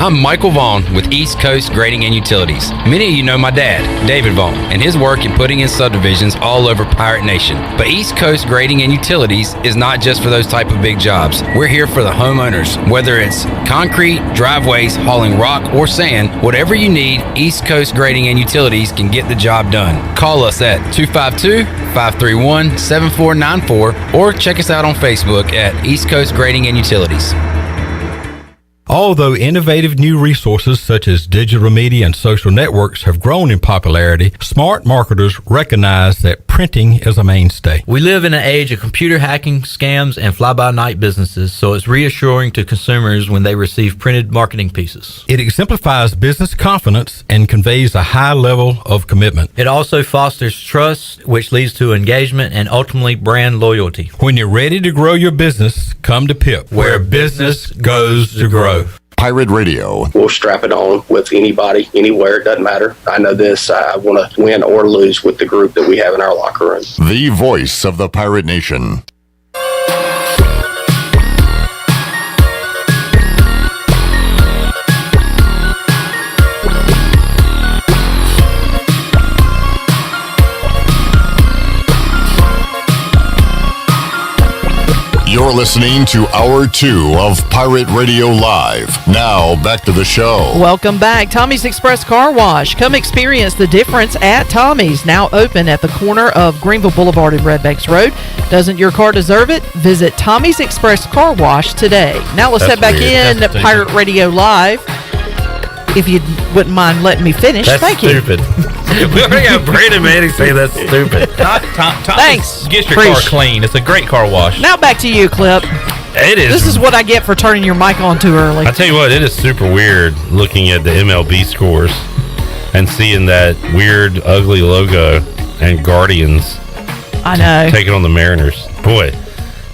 I'm Michael Vaughn with East Coast Grading and Utilities. Many of you know my dad, David Vaughn, and his work in putting in subdivisions all over Pirate Nation. But East Coast Grading and Utilities is not just for those type of big jobs. We're here for the homeowners. Whether it's concrete, driveways, hauling rock, or sand, whatever you need, East Coast Grading and Utilities can get the job done. Call us at 252-531-7494 or check us out on Facebook at East Coast Grading and Utilities. Although innovative new resources such as digital media and social networks have grown in popularity, smart marketers recognize that printing is a mainstay. We live in an age of computer hacking, scams, and fly-by-night businesses, so it's reassuring to consumers when they receive printed marketing pieces. It exemplifies business confidence and conveys a high level of commitment. It also fosters trust, which leads to engagement and ultimately brand loyalty. When you're ready to grow your business, come to PIP, where business goes to grow. Pirate Radio. We'll strap it on with anybody, anywhere. It doesn't matter. I know this. I want to win or lose with the group that we have in our locker room. The voice of the Pirate Nation. You're listening to Hour 2 of Pirate Radio Live. Now, back to the show. Welcome back. Tommy's Express Car Wash. Come experience the difference at Tommy's, now open at the corner of Greenville Boulevard and Red Banks Road. Doesn't your car deserve it? Visit Tommy's Express Car Wash today. Now let's head back in Pirate Radio Live. If you wouldn't mind letting me finish. Thank you. Stupid. We already got Brandon Manning saying that's stupid. Thanks. Get your car clean. It's a great car wash. Now back to you, Clip. It is. This is what I get for turning your mic on too early. I tell you what, it is super weird looking at the MLB scores and seeing that weird, ugly logo and Guardians. I know. Taking on the Mariners. Boy,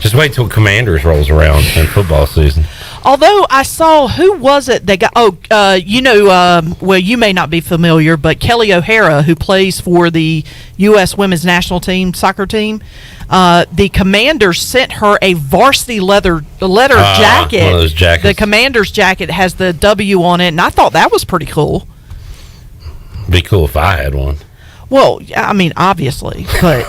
just wait till Commanders rolls around in football season. Although I saw, who was it that got, well, you may not be familiar, but Kelly O'Hara, who plays for the U.S. Women's National Team, soccer team, the Commanders sent her a varsity leather jacket. One of those jackets. The Commander's jacket has the W on it, and I thought that was pretty cool. Be cool if I had one. Well, I mean, obviously, but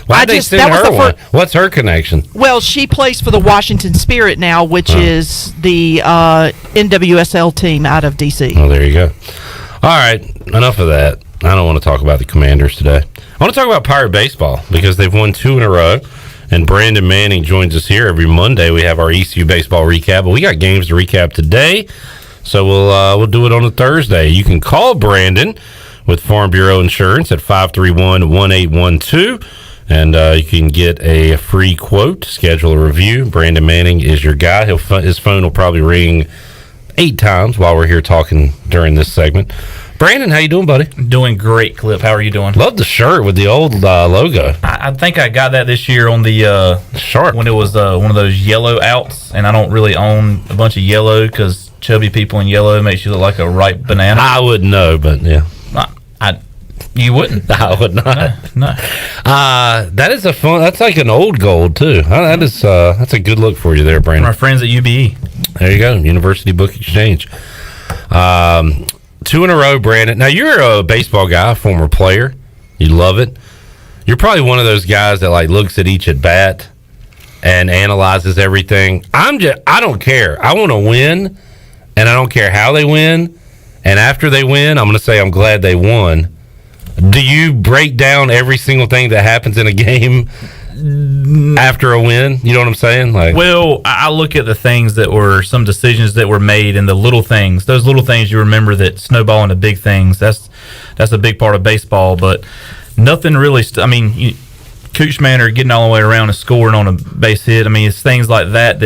why'd they send her one? What's her connection? Well, she plays for the Washington Spirit now, which is the NWSL team out of D.C. Oh, there you go. All right, enough of that. I don't want to talk about the Commanders today. I want to talk about Pirate baseball because they've won 2 in a row, and Brandon Manning joins us here every Monday. We have our ECU baseball recap, but we got games to recap today, so we'll do it on a Thursday. You can call Brandon with Farm Bureau Insurance at 531-1812, and you can get a free quote, schedule a review. Brandon Manning is your guy. His phone will probably ring 8 times while we're here talking during this segment. Brandon, how you doing, buddy? Doing great, Clip. How are you doing? Love the shirt with the old logo. I think I got that this year on the Sharp, when it was one of those yellow outs, and I don't really own a bunch of yellow because chubby people in yellow makes you look like a ripe banana? I wouldn't know, but yeah. You wouldn't? I would not. No. That is that's like an old gold, too. That's a good look for you there, Brandon. Our friends at UBE. There you go, University Book Exchange. 2 in a row, Brandon. Now, you're a baseball guy, former player. You love it. You're probably one of those guys that like looks at each at bat and analyzes everything. I don't care. I want to win, and I don't care how they win. And after they win, I'm going to say I'm glad they won. Do you break down every single thing that happens in a game after a win? You know what I'm saying? Well, I look at the things that were some decisions that were made, and the little things. Those little things you remember that snowball into big things. That's a big part of baseball, but nothing really. Cooch Manor getting all the way around and scoring on a base hit. It's things like that.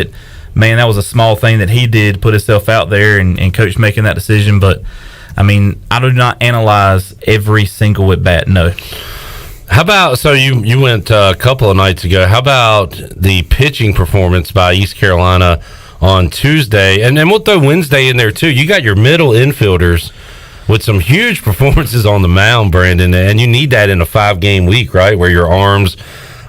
Man, that was a small thing that he did, put himself out there, and Coach making that decision. But I do not analyze every single at bat. No. How about, so you went a couple of nights ago, how about the pitching performance by East Carolina on Tuesday? And we'll throw Wednesday in there too. You got your middle infielders with some huge performances on the mound, Brandon, and you need that in a 5-game week, right, where your arms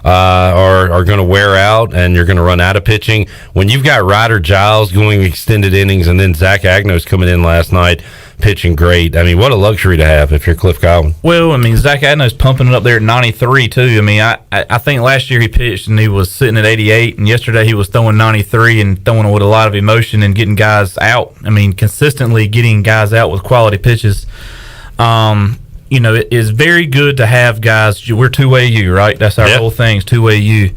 are going to wear out and you're going to run out of pitching. When you've got Ryder Giles going extended innings and then Zach Agnos coming in last night pitching great, what a luxury to have if you're Cliff Godwin. Well, Zach Agnos pumping it up there at 93 too. I think last year he pitched and he was sitting at 88, and yesterday he was throwing 93 and throwing it with a lot of emotion and getting guys out. Consistently getting guys out with quality pitches. It is very good to have guys. We're two-way U, right? That's our whole thing, is two-way U.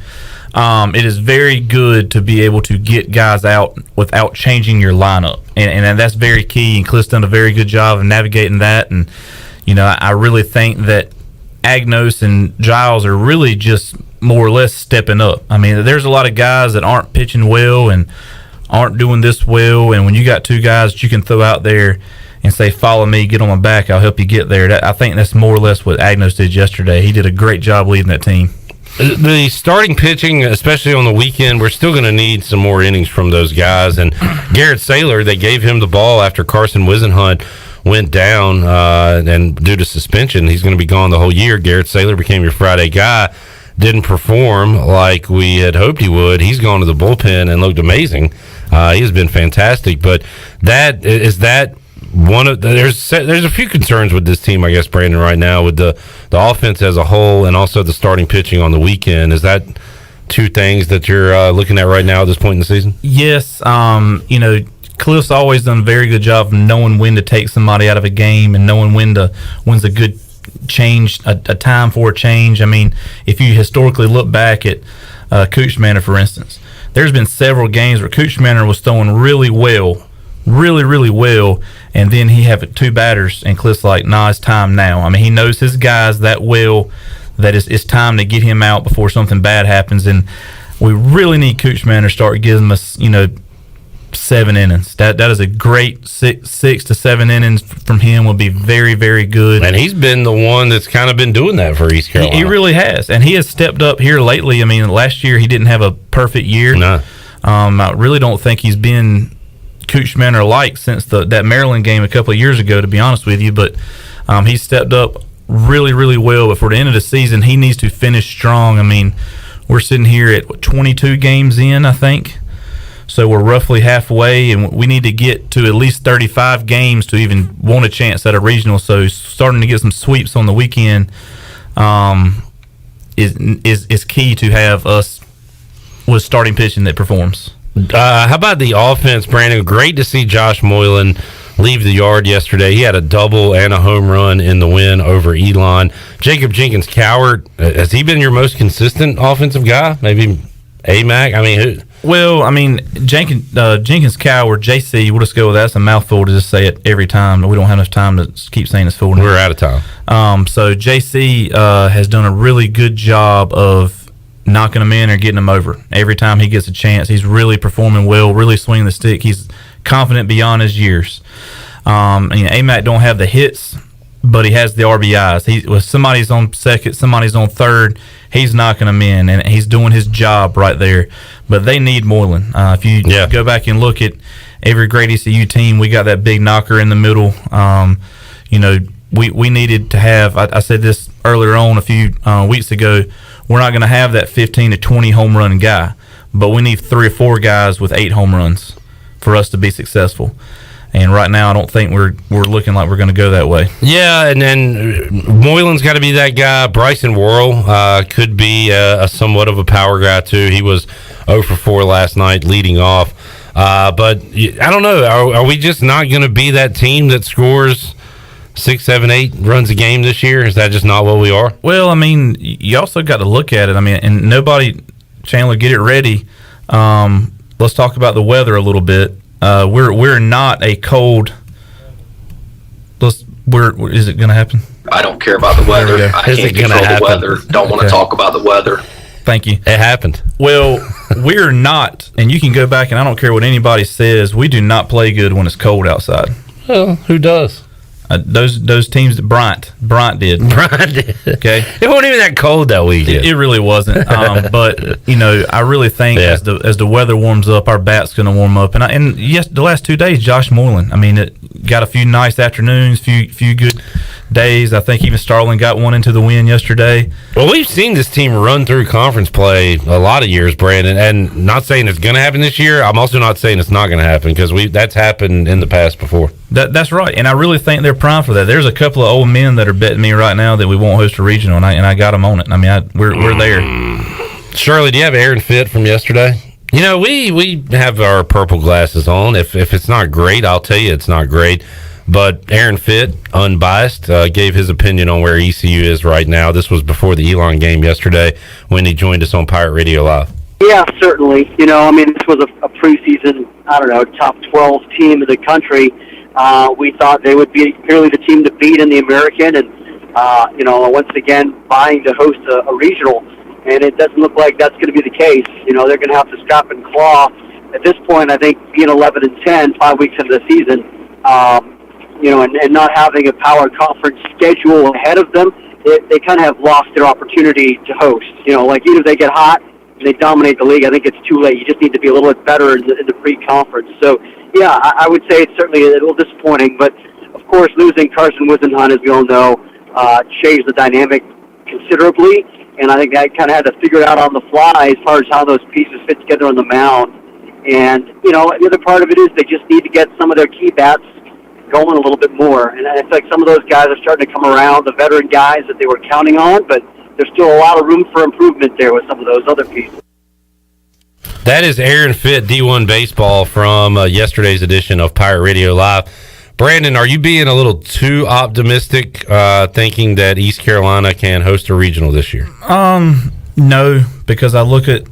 It is very good to be able to get guys out without changing your lineup, and that's very key. And Cliff's done a very good job of navigating that. And I really think that Agnos and Giles are really just more or less stepping up. There's a lot of guys that aren't pitching well and aren't doing this well, and when you got two guys that you can throw out there and say, follow me, get on my back, I'll help you get there. I think that's more or less what Agnos did yesterday. He did a great job leading that team. The starting pitching, especially on the weekend, we're still going to need some more innings from those guys. And Garrett Saylor, they gave him the ball after Carson Wisenhunt went down, and due to suspension, he's going to be gone the whole year. Garrett Saylor became your Friday guy. Didn't perform like we had hoped he would. He's gone to the bullpen and looked amazing. He has been fantastic. But there's a few concerns with this team, I guess, Brandon, right now with the offense as a whole and also the starting pitching on the weekend. Is that two things that you're looking at right now at this point in the season? Yes. Cliff's always done a very good job of knowing when to take somebody out of a game and knowing when's a good change, a time for a change. If you historically look back at Cooch Manor, for instance, there's been several games where Cooch Manor was throwing really well, and then he have two batters, and Cliff's like, nah, it's time now. he knows his guys that well that it's time to get him out before something bad happens, and we really need Cooch Manor to start giving us 7 innings. That is a great 6 to 7 innings from him will be very, very good. And he's been the one that's kind of been doing that for East Carolina. He really has, and he has stepped up here lately. Last year he didn't have a perfect year. No. I really don't think he's been Cooch Manor like since that Maryland game a couple of years ago, to be honest with you. But he stepped up really, really well. But for the end of the season, he needs to finish strong. We're sitting here at 22 games in, I think. So we're roughly halfway, and we need to get to at least 35 games to even want a chance at a regional. So starting to get some sweeps on the weekend is key to have us with starting pitching that performs. How about the offense, Brandon? Great to see Josh Moylan leave the yard yesterday. He had a double and a home run in the win over Elon. Jacob Jenkins-Cowart, has he been your most consistent offensive guy? Maybe AMAC? Who? Well, Jenkins-Cowart, JC, we'll just go with that. That's a mouthful to just say it every time. We don't have enough time to keep saying his full name. We're out of time. So JC has done a really good job of knocking them in or getting them over. Every time he gets a chance, he's really performing well, really swinging the stick. He's confident beyond his years. AMAC don't have the hits, but he has the RBIs. Somebody's on second, somebody's on third, he's knocking them in, and he's doing his job right there. But they need Moylan. If you go back and look at every great ECU team, we got that big knocker in the middle. We needed to have, I said this earlier on a few weeks ago, we're not going to have that 15 to 20 home run guy, but we need 3 or 4 guys with 8 home runs for us to be successful. And right now, I don't think we're looking like we're going to go that way. Yeah, and then Moylan's got to be that guy. Bryson Worrell could be a somewhat of a power guy, too. He was 0 for 4 last night leading off. But I don't know. Are we just not going to be that team that scores 6, 7, 8 runs a game this year? Is that just not what we are? Well, I mean, you also got to look at it. I mean, and nobody, Chandler, get it ready. Let's talk about the weather a little bit. We're not a cold. Is it going to happen? I don't care about the weather. I can't control the weather. Don't want to talk about the weather. Thank you. It happened. Well, we're not, and you can go back, and I don't care what anybody says, we do not play good when it's cold outside. Well, who does? Those teams that Bryant did. Okay, it wasn't even that cold that weekend. It really wasn't. But I really think as the weather warms up, our bat's going to warm up. And yes, the last 2 days, Josh Moylan. I mean, it got a few nice afternoons, few good days. I think even Starling got one into the wind yesterday. Well, we've seen this team run through conference play a lot of years, Brandon. And not saying it's going to happen this year. I'm also not saying it's not going to happen because that's happened in the past before. That's right, and I really think they're primed for that. There's a couple of old men that are betting me right now that we won't host a regional, and I got them on it. I mean, we're there. Shirley, do you have Aaron Fitt from yesterday? We have our purple glasses on. If it's not great, I'll tell you it's not great. But Aaron Fitt, unbiased, gave his opinion on where ECU is right now. This was before the Elon game yesterday when he joined us on Pirate Radio Live. Yeah, certainly. This was a preseason, top 12 team in the country. We thought they would be clearly the team to beat in the American, and once again vying to host a regional. And it doesn't look like that's going to be the case. They're going to have to scrap and claw. At this point, I think being 11-10, 5 weeks into the season, and not having a power conference schedule ahead of them, they kind of have lost their opportunity to host. Even if they get hot and they dominate the league, I think it's too late. You just need to be a little bit better in the pre-conference. So, yeah, I would say it's certainly a little disappointing, but of course losing Carson Wisenhunt, as we all know, changed the dynamic considerably, and I think I kind of had to figure it out on the fly as far as how those pieces fit together on the mound. And, the other part of it is they just need to get some of their key bats going a little bit more, and I feel like some of those guys are starting to come around, the veteran guys that they were counting on, but there's still a lot of room for improvement there with some of those other pieces. That is Aaron Fitt, D1 Baseball, from yesterday's edition of Pirate Radio Live. Brandon, are you being a little too optimistic, thinking that East Carolina can host a regional this year? No, because I look at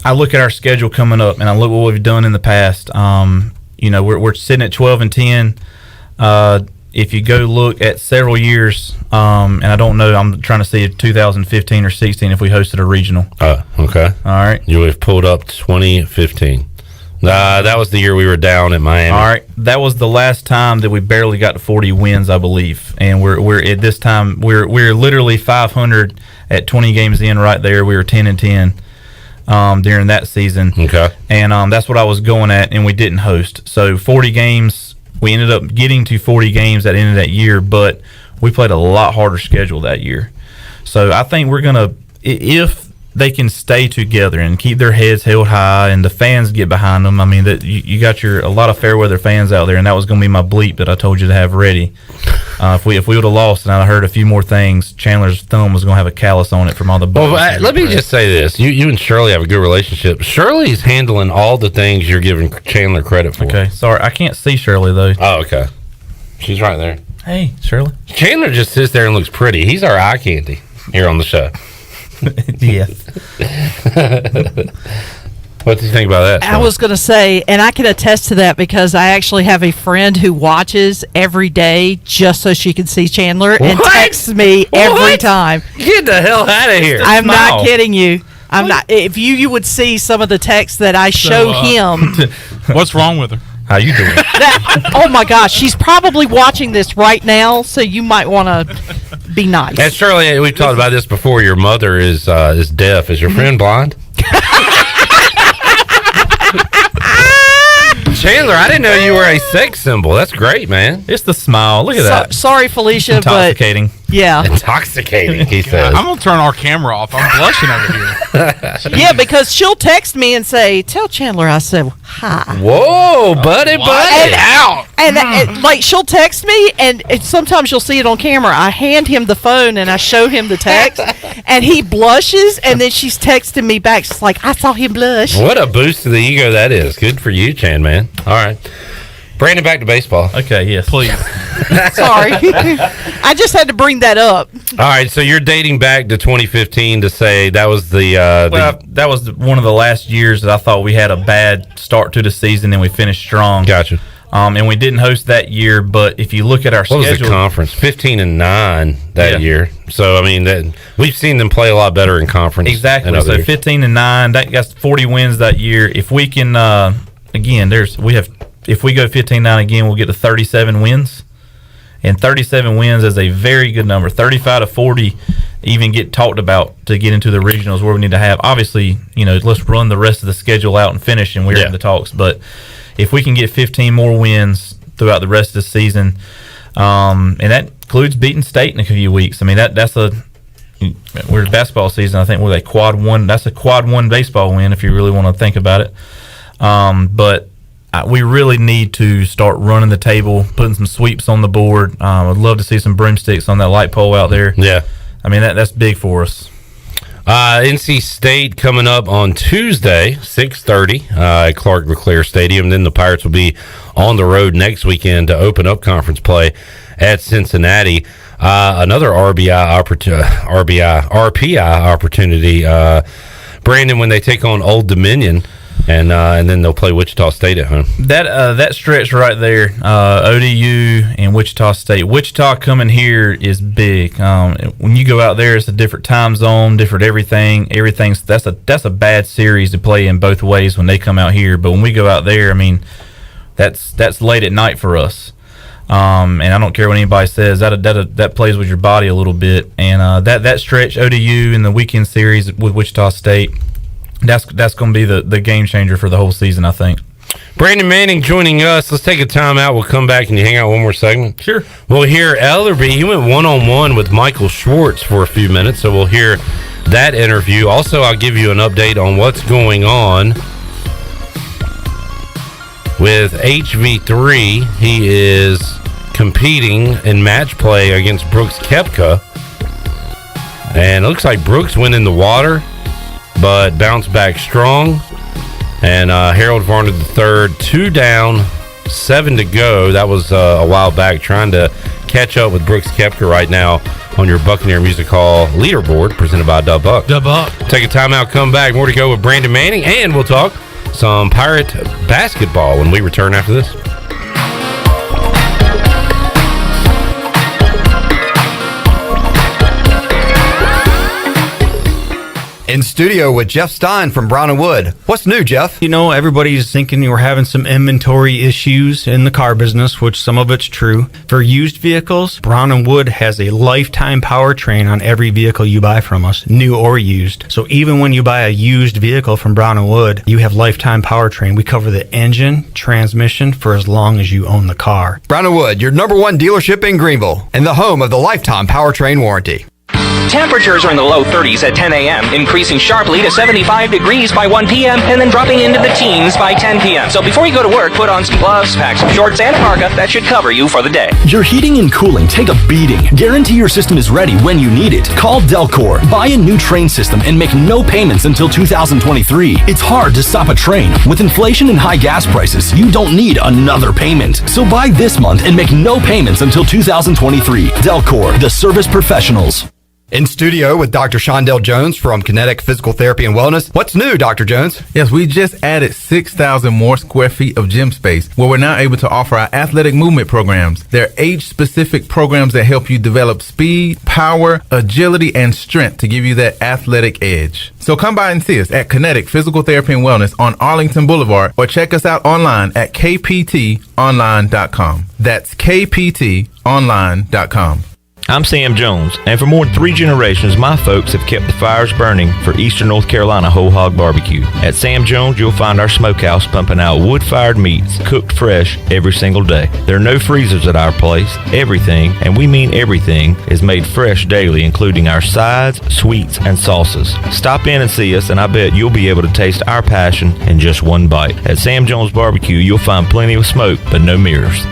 our schedule coming up, and I look at what we've done in the past. We're sitting at 12-10. If you go look at several years, and I don't know, I'm trying to see if 2015 or 16 if we hosted a regional. Okay. All right. You have pulled up 2015. That was the year we were down at Miami. All right. That was the last time that we barely got to 40 wins, I believe. And we're at this time we're literally 500 at 20 games in right there. We were 10-10 during that season. Okay. And that's what I was going at, and we didn't host. So 40 games. We ended up getting to 40 games at the end of that year, but we played a lot harder schedule that year. So I think we're going to, if they can stay together and keep their heads held high and the fans get behind them, I mean, that you got a lot of fair weather fans out there, and that was going to be my bleep that I told you to have ready. If we would have lost and I heard a few more things, Chandler's thumb was going to have a callus on it from all the bugs. Well, let me just say this. You and Shirley have a good relationship. Shirley's handling all the things you're giving Chandler credit for. Okay, sorry. I can't see Shirley, though. Oh, okay. She's right there. Hey, Shirley. Chandler just sits there and looks pretty. He's our eye candy here on the show. Yeah. What do you think about that? I was going to say, and I can attest to that because I actually have a friend who watches every day just so she can see Chandler and texts me every time. Get the hell out of here. I'm not kidding you. I'm not. If you would see some of the texts that I show him. What's wrong with her? How you doing? Oh my gosh, she's probably watching this right now, so you might want to be nice. And Shirley, we've talked about this before. Your mother is deaf. Is your friend blind? Chandler, I didn't know you were a sex symbol. That's great, man. It's the smile. Look at that. Sorry, Felicia, Intoxicating. but yeah. Intoxicating, he says. I'm going to turn our camera off. I'm blushing over here. Yeah, because she'll text me and say, tell Chandler I said hi. Whoa, buddy. And like, she'll text me, and sometimes you'll see it on camera. I hand him the phone, and I show him the text, and he blushes, and then she's texting me back. She's like, I saw him blush. What a boost to the ego that is. Good for you, Chan, man. All right. Brandon, back to baseball. Okay, yes. Please. Sorry. I just had to bring that up. All right, so you're dating back to 2015 to say that was that was one of the last years that I thought we had a bad start to the season and we finished strong. Gotcha. And we didn't host that year, but if you look at our schedule, what was the conference? 15-9 that year. So I mean, we've seen them play a lot better in conference. Exactly. So 15-9, that got 40 wins that year. If we can, if we go 15-9 again, we'll get to 37 wins. And 37 wins is a very good number. 35 to 40 even get talked about to get into the regionals where we need to have. Obviously, let's run the rest of the schedule out and finish, and we're in the talks. But if we can get 15 more wins throughout the rest of the season, and that includes beating State in a few weeks. I mean, we're in basketball season. I think we're quad one. That's a quad one baseball win if you really want to think about it. But we really need to start running the table, putting some sweeps on the board. I'd love to see some broomsticks on that light pole out there. Yeah. I mean, that's big for us. NC State coming up on Tuesday, 6:30 at Clark LeClaire Stadium. Then the Pirates will be on the road next weekend to open up conference play at Cincinnati. Another RPI opportunity. Brandon, when they take on Old Dominion, and then they'll play Wichita State at home. That stretch right there, ODU and Wichita State. Wichita coming here is big. When you go out there, it's a different time zone, different everything. That's a bad series to play in both ways when they come out here. But when we go out there, I mean, that's late at night for us. And I don't care what anybody says. That plays with your body a little bit. And that stretch, ODU in the weekend series with Wichita State. That's going to be the game changer for the whole season, I think. Brandon Manning joining us. Let's take a time out. We'll come back and you hang out one more segment. Sure. We'll hear Ellerby. He went one-on-one with Michael Schwartz for a few minutes, so we'll hear that interview. Also, I'll give you an update on what's going on with HV3. He is competing in match play against Brooks Koepka. And it looks like Brooks went in the water, but bounced back strong. And Harold Varner III, 2 down, 7 to go. That was a while back, trying to catch up with Brooks Koepka right now on your Buccaneer Music Hall leaderboard, presented by Dub Up. Dub Up. Take a timeout, come back. More to go with Brandon Manning, and we'll talk some Pirate basketball when we return after this. In studio with Jeff Stein from Brown & Wood. What's new, Jeff? Everybody's thinking we're having some inventory issues in the car business, which some of it's true. For used vehicles, Brown & Wood has a lifetime powertrain on every vehicle you buy from us, new or used. So even when you buy a used vehicle from Brown & Wood, you have lifetime powertrain. We cover the engine, transmission for as long as you own the car. Brown & Wood, your #1 dealership in Greenville and the home of the lifetime powertrain warranty. Temperatures are in the low 30s at 10 a.m., increasing sharply to 75 degrees by 1 p.m., and then dropping into the teens by 10 p.m. So before you go to work, put on some gloves, pack some shorts, and a parka. That should cover you for the day. Your heating and cooling take a beating. Guarantee your system is ready when you need it. Call Delcor. Buy a new train system and make no payments until 2023. It's hard to stop a train. With inflation and high gas prices, you don't need another payment. So buy this month and make no payments until 2023. Delcor, the service professionals. In studio with Dr. Shondell Jones from Kinetic Physical Therapy and Wellness. What's new, Dr. Jones? Yes, we just added 6,000 more square feet of gym space where we're now able to offer our athletic movement programs. They're age-specific programs that help you develop speed, power, agility, and strength to give you that athletic edge. So come by and see us at Kinetic Physical Therapy and Wellness on Arlington Boulevard, or check us out online at kptonline.com. That's kptonline.com. I'm Sam Jones, and for more than 3 generations, my folks have kept the fires burning for Eastern North Carolina Whole Hog Barbecue. At Sam Jones, you'll find our smokehouse pumping out wood-fired meats, cooked fresh every single day. There are no freezers at our place. Everything, and we mean everything, is made fresh daily, including our sides, sweets, and sauces. Stop in and see us, and I bet you'll be able to taste our passion in just one bite. At Sam Jones Barbecue, you'll find plenty of smoke, but no mirrors.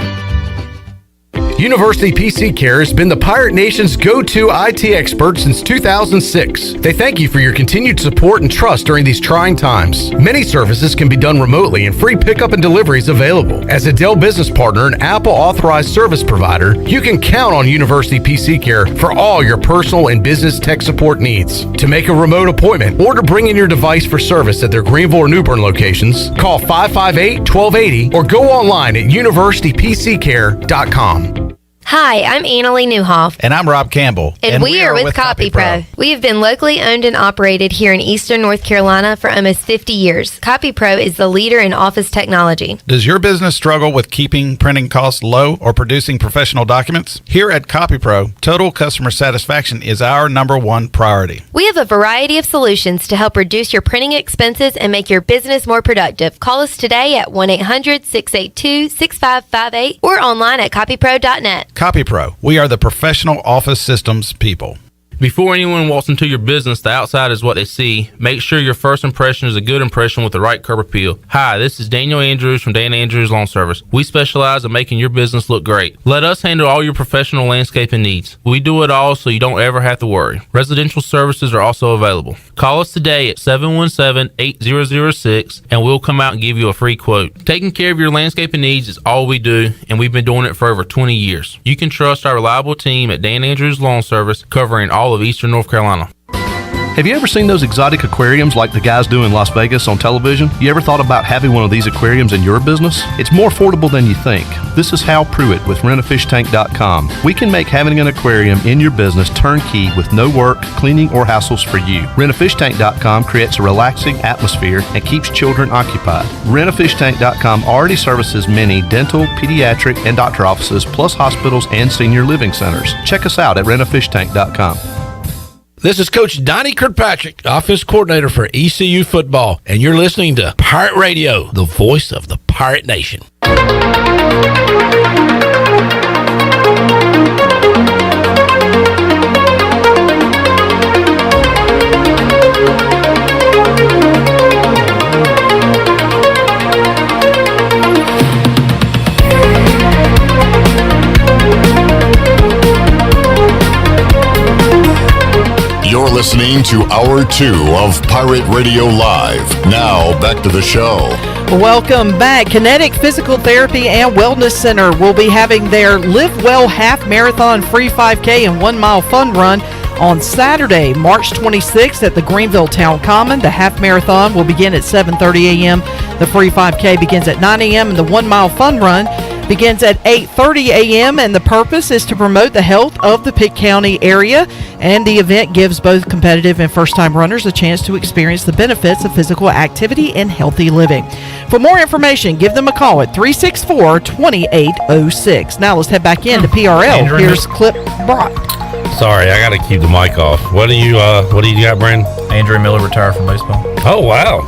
University PC Care has been the Pirate Nation's go-to IT expert since 2006. They thank you for your continued support and trust during these trying times. Many services can be done remotely and free pickup and delivery is available. As a Dell business partner and Apple authorized service provider, you can count on University PC Care for all your personal and business tech support needs. To make a remote appointment or to bring in your device for service at their Greenville or New Bern locations, call 558-1280 or go online at universitypccare.com. Hi, I'm Annalie Newhoff. And I'm Rob Campbell. And we are with CopyPro. We have been locally owned and operated here in Eastern North Carolina for almost 50 years. CopyPro is the leader in office technology. Does your business struggle with keeping printing costs low or producing professional documents? Here at CopyPro, total customer satisfaction is our #1 priority. We have a variety of solutions to help reduce your printing expenses and make your business more productive. Call us today at 1-800-682-6558 or online at copypro.net. CopyPro, we are the professional office systems people. Before anyone walks into your business, the outside is what they see. Make sure your first impression is a good impression with the right curb appeal. Hi, this is Daniel Andrews from Dan Andrews Lawn Service. We specialize in making your business look great. Let us handle all your professional landscaping needs. We do it all so you don't ever have to worry. Residential services are also available. Call us today at 717-8006 and we'll come out and give you a free quote. Taking care of your landscaping needs is all we do, and we've been doing it for over 20 years. You can trust our reliable team at Dan Andrews Lawn Service, covering all of Eastern North Carolina. Have you ever seen those exotic aquariums like the guys do in Las Vegas on television? You ever thought about having one of these aquariums in your business? It's more affordable than you think. This is Hal Pruitt with rentafishtank.com. We can make having an aquarium in your business turnkey with no work, cleaning, or hassles for you. Rentafishtank.com creates a relaxing atmosphere and keeps children occupied. Rentafishtank.com already services many dental, pediatric, and doctor offices, plus hospitals and senior living centers. Check us out at rentafishtank.com. This is Coach Donnie Kirkpatrick, offense coordinator for ECU football, and you're listening to Pirate Radio, the voice of the Pirate Nation. You're listening to Hour 2 of Pirate Radio Live. Now, back to the show. Welcome back. Kinetic Physical Therapy and Wellness Center will be having their Live Well Half Marathon Free 5K and 1 Mile Fun Run on Saturday, March 26th at the Greenville Town Common. The half marathon will begin at 7:30 a.m. The free 5K begins at 9 a.m. and the 1 Mile Fun Run begins at 8:30 a.m. and the purpose is to promote the health of the Pitt County area, and the event gives both competitive and first-time runners a chance to experience the benefits of physical activity and healthy living. For more information, give them a call at 364-2806. Now let's head back into PRL. Here's Clip Brock. Sorry, I got to keep the mic off. What do you got, Brandon? Andrew Miller retired from baseball. Oh, wow.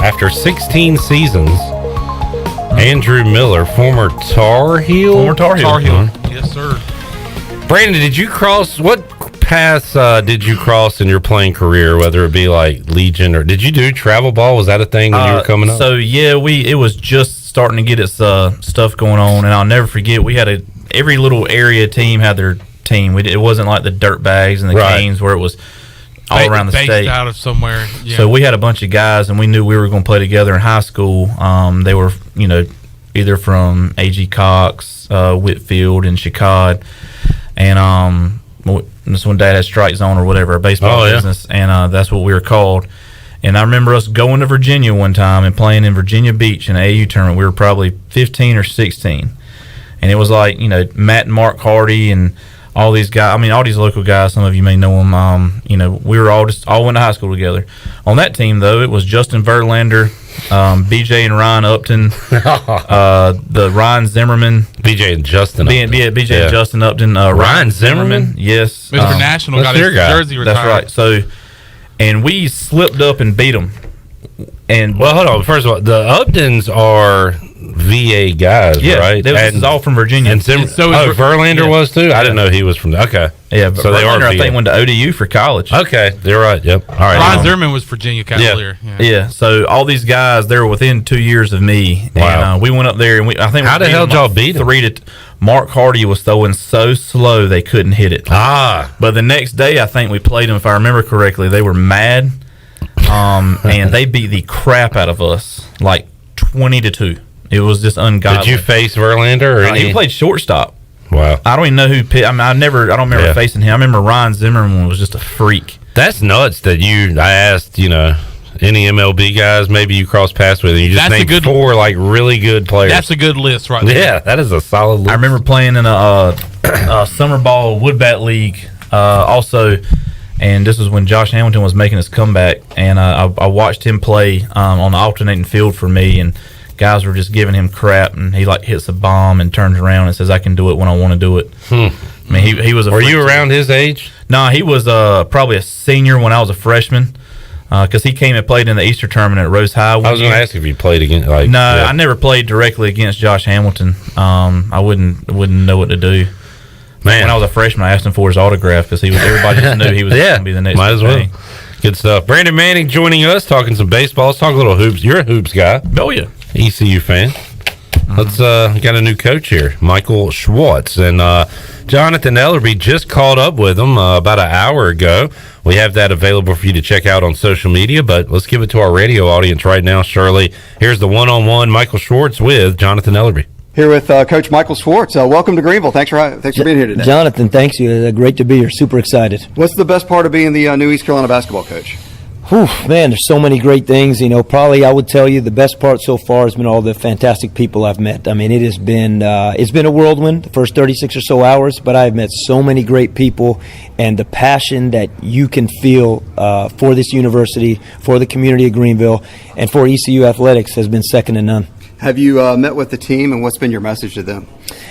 After 16 seasons, Andrew Miller, former Tar Heel? Former Tar Heel. Yes, sir. Brandon, did you cross, what paths did you cross in your playing career, whether it be like Legion or did you do travel ball? Was that a thing when you were coming up? So, yeah, it was just starting to get its stuff going on, and I'll never forget, we had every little area team had their team. It wasn't like the dirt bags and the canes where it was all around the state. Out of somewhere. Yeah. So we had a bunch of guys, and we knew we were going to play together in high school. They were, either from A.G. Cox, Whitfield, and Chicod. And this when Dad had Strike Zone or whatever, a baseball business, and that's what we were called. And I remember us going to Virginia one time and playing in Virginia Beach in an AU tournament. We were probably 15 or 16. And it was like, Matt and Mark Hardy and all these guys, all these local guys, some of you may know them, we were all went to high school together. On that team, though, it was Justin Verlander, BJ and Ryan Upton, the Ryan Zimmerman, BJ and Justin Upton. BJ and Justin Upton, Ryan Zimmerman? yes, Mr. National got his jersey retired. That's right. So, and we slipped up and beat them. And well, hold on. First of all, the Uptons are VA guys, right? This is all from Virginia. And Verlander was too. I didn't know he was from. Okay, yeah. But so they are. I think went to ODU for college. Okay, you're right. Yep. All right. Ron Zimmerman was Virginia Cavalier. Yeah. So all these guys, they were within 2 years of me. Wow. And we went up there, and I think how the hell did y'all beat them? 3-2. Mark Hardy was throwing so slow they couldn't hit it. But the next day, I think we played them. If I remember correctly, they were mad. And they beat the crap out of us, like 20-2. It was just ungodly. Did you face Verlander? Or he played shortstop. Wow. I don't even know who. I don't remember facing him. I remember Ryan Zimmerman was just a freak. That's nuts. I asked, any MLB guys maybe you cross paths with, and you just named 4 like really good players. That's a good list, right there. Yeah, that is a solid list. I remember playing in a summer ball wood bat league. Also. And this was when Josh Hamilton was making his comeback, and I watched him play on the alternating field for me, and guys were just giving him crap, and he hits a bomb and turns around and says, "I can do it when I want to do it." I mean, he was. Were you around his age? No, he was probably a senior when I was a freshman, because he came and played in the Easter tournament at Rose High. I was going to ask if you played against. I never played directly against Josh Hamilton. I wouldn't know what to do. Man, when I was a freshman, I asked him for his autograph because everybody just knew he was going to be the next. Might as well. Thing. Good stuff. Brandon Manning joining us, talking some baseball. Let's talk a little hoops. You're a hoops guy. Oh yeah, ECU fan. Let's got a new coach here, Michael Schwartz, and Jonathan Ellerby just caught up with him about an hour ago. We have that available for you to check out on social media, but let's give it to our radio audience right now. Shirley, here's the one-on-one Michael Schwartz with Jonathan Ellerby. Here with Coach Michael Schwartz. Welcome to Greenville. Thanks for being here today. Jonathan, thanks you. Great to be here. Super excited. What's the best part of being the new East Carolina basketball coach? Whew, man, there's so many great things. Probably I would tell you the best part so far has been all the fantastic people I've met. I mean, it's been a whirlwind the first 36 or so hours, but I've met so many great people, and the passion that you can feel for this university, for the community of Greenville, and for ECU athletics has been second to none. Have you met with the team, and what's been your message to them?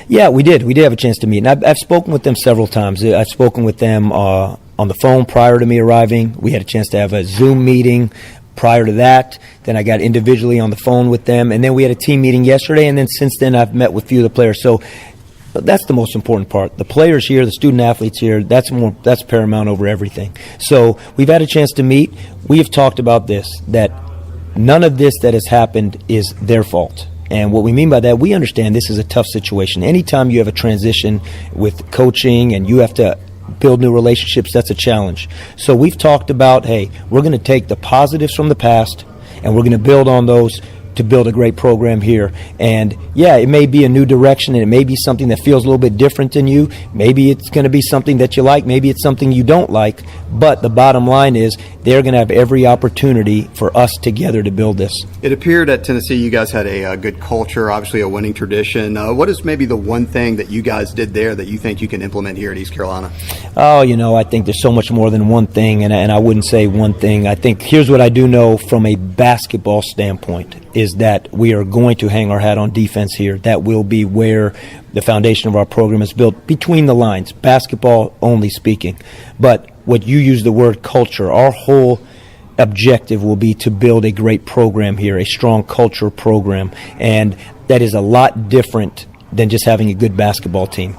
Yeah, we did. We did have a chance to meet, and I've spoken with them several times. I've spoken with them on the phone prior to me arriving. We had a chance to have a Zoom meeting prior to that. Then I got individually on the phone with them, and then we had a team meeting yesterday, and then since then I've met with a few of the players. So that's the most important part. The players here, the student athletes here, that's paramount over everything. So we've had a chance to meet. We have talked about this, that none of this that has happened is their fault. And what we mean by that, we understand this is a tough situation. Anytime you have a transition with coaching and you have to build new relationships, that's a challenge. So we've talked about, hey, we're going to take the positives from the past and we're going to build on those to build a great program here. And yeah, it may be a new direction and it may be something that feels a little bit different than you. Maybe it's going to be something that you like. Maybe it's something you don't like. But the bottom line is they're going to have every opportunity for us together to build this. It appeared at Tennessee you guys had a good culture, obviously a winning tradition. What is maybe the one thing that you guys did there that you think you can implement here at East Carolina? Oh, I think there's so much more than one thing, and I wouldn't say one thing. I think here's what I do know from a basketball standpoint is that we are going to hang our hat on defense here. That will be where the foundation of our program is built, between the lines, basketball only speaking. But what you use the word culture, our whole objective will be to build a great program here, a strong culture program, and that is a lot different than just having a good basketball team.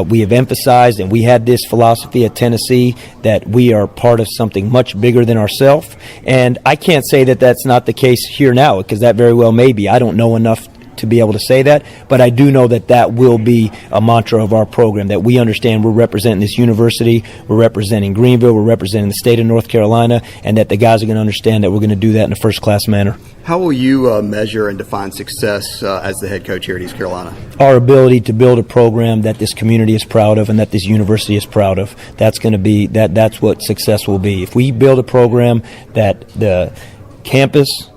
We have emphasized, and we had this philosophy at Tennessee, that we are part of something much bigger than ourselves. And I can't say that that's not the case here now, because that very well may be. I don't know enough to be able to say that, but I do know that that will be a mantra of our program, that we understand we're representing this university, we're representing Greenville, we're representing the state of North Carolina, and that the guys are going to understand that we're going to do that in a first-class manner. How will you measure and define success as the head coach here at East Carolina? Our ability to build a program that this community is proud of and that this university is proud of. That's going to be that's what success will be. If we build a program that the campus,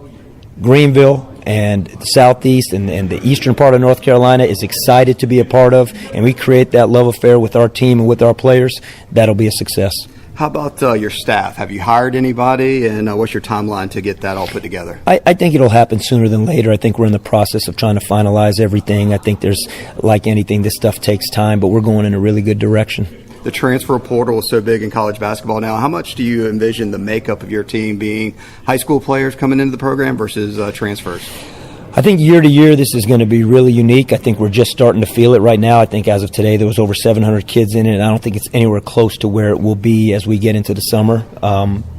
Greenville, and the Southeast and the eastern part of North Carolina is excited to be a part of, and we create that love affair with our team and with our players, that'll be a success. How about your staff? Have you hired anybody, and what's your timeline to get that all put together? I think it'll happen sooner than later. I think we're in the process of trying to finalize everything. I think there's, like anything, this stuff takes time, but we're going in a really good direction. The transfer portal is so big in college basketball now. How much do you envision the makeup of your team being high school players coming into the program versus transfers? I think year to year this is going to be really unique. I think we're just starting to feel it right now. I think as of today there was over 700 kids in it, and I don't think it's anywhere close to where it will be as we get into the summer.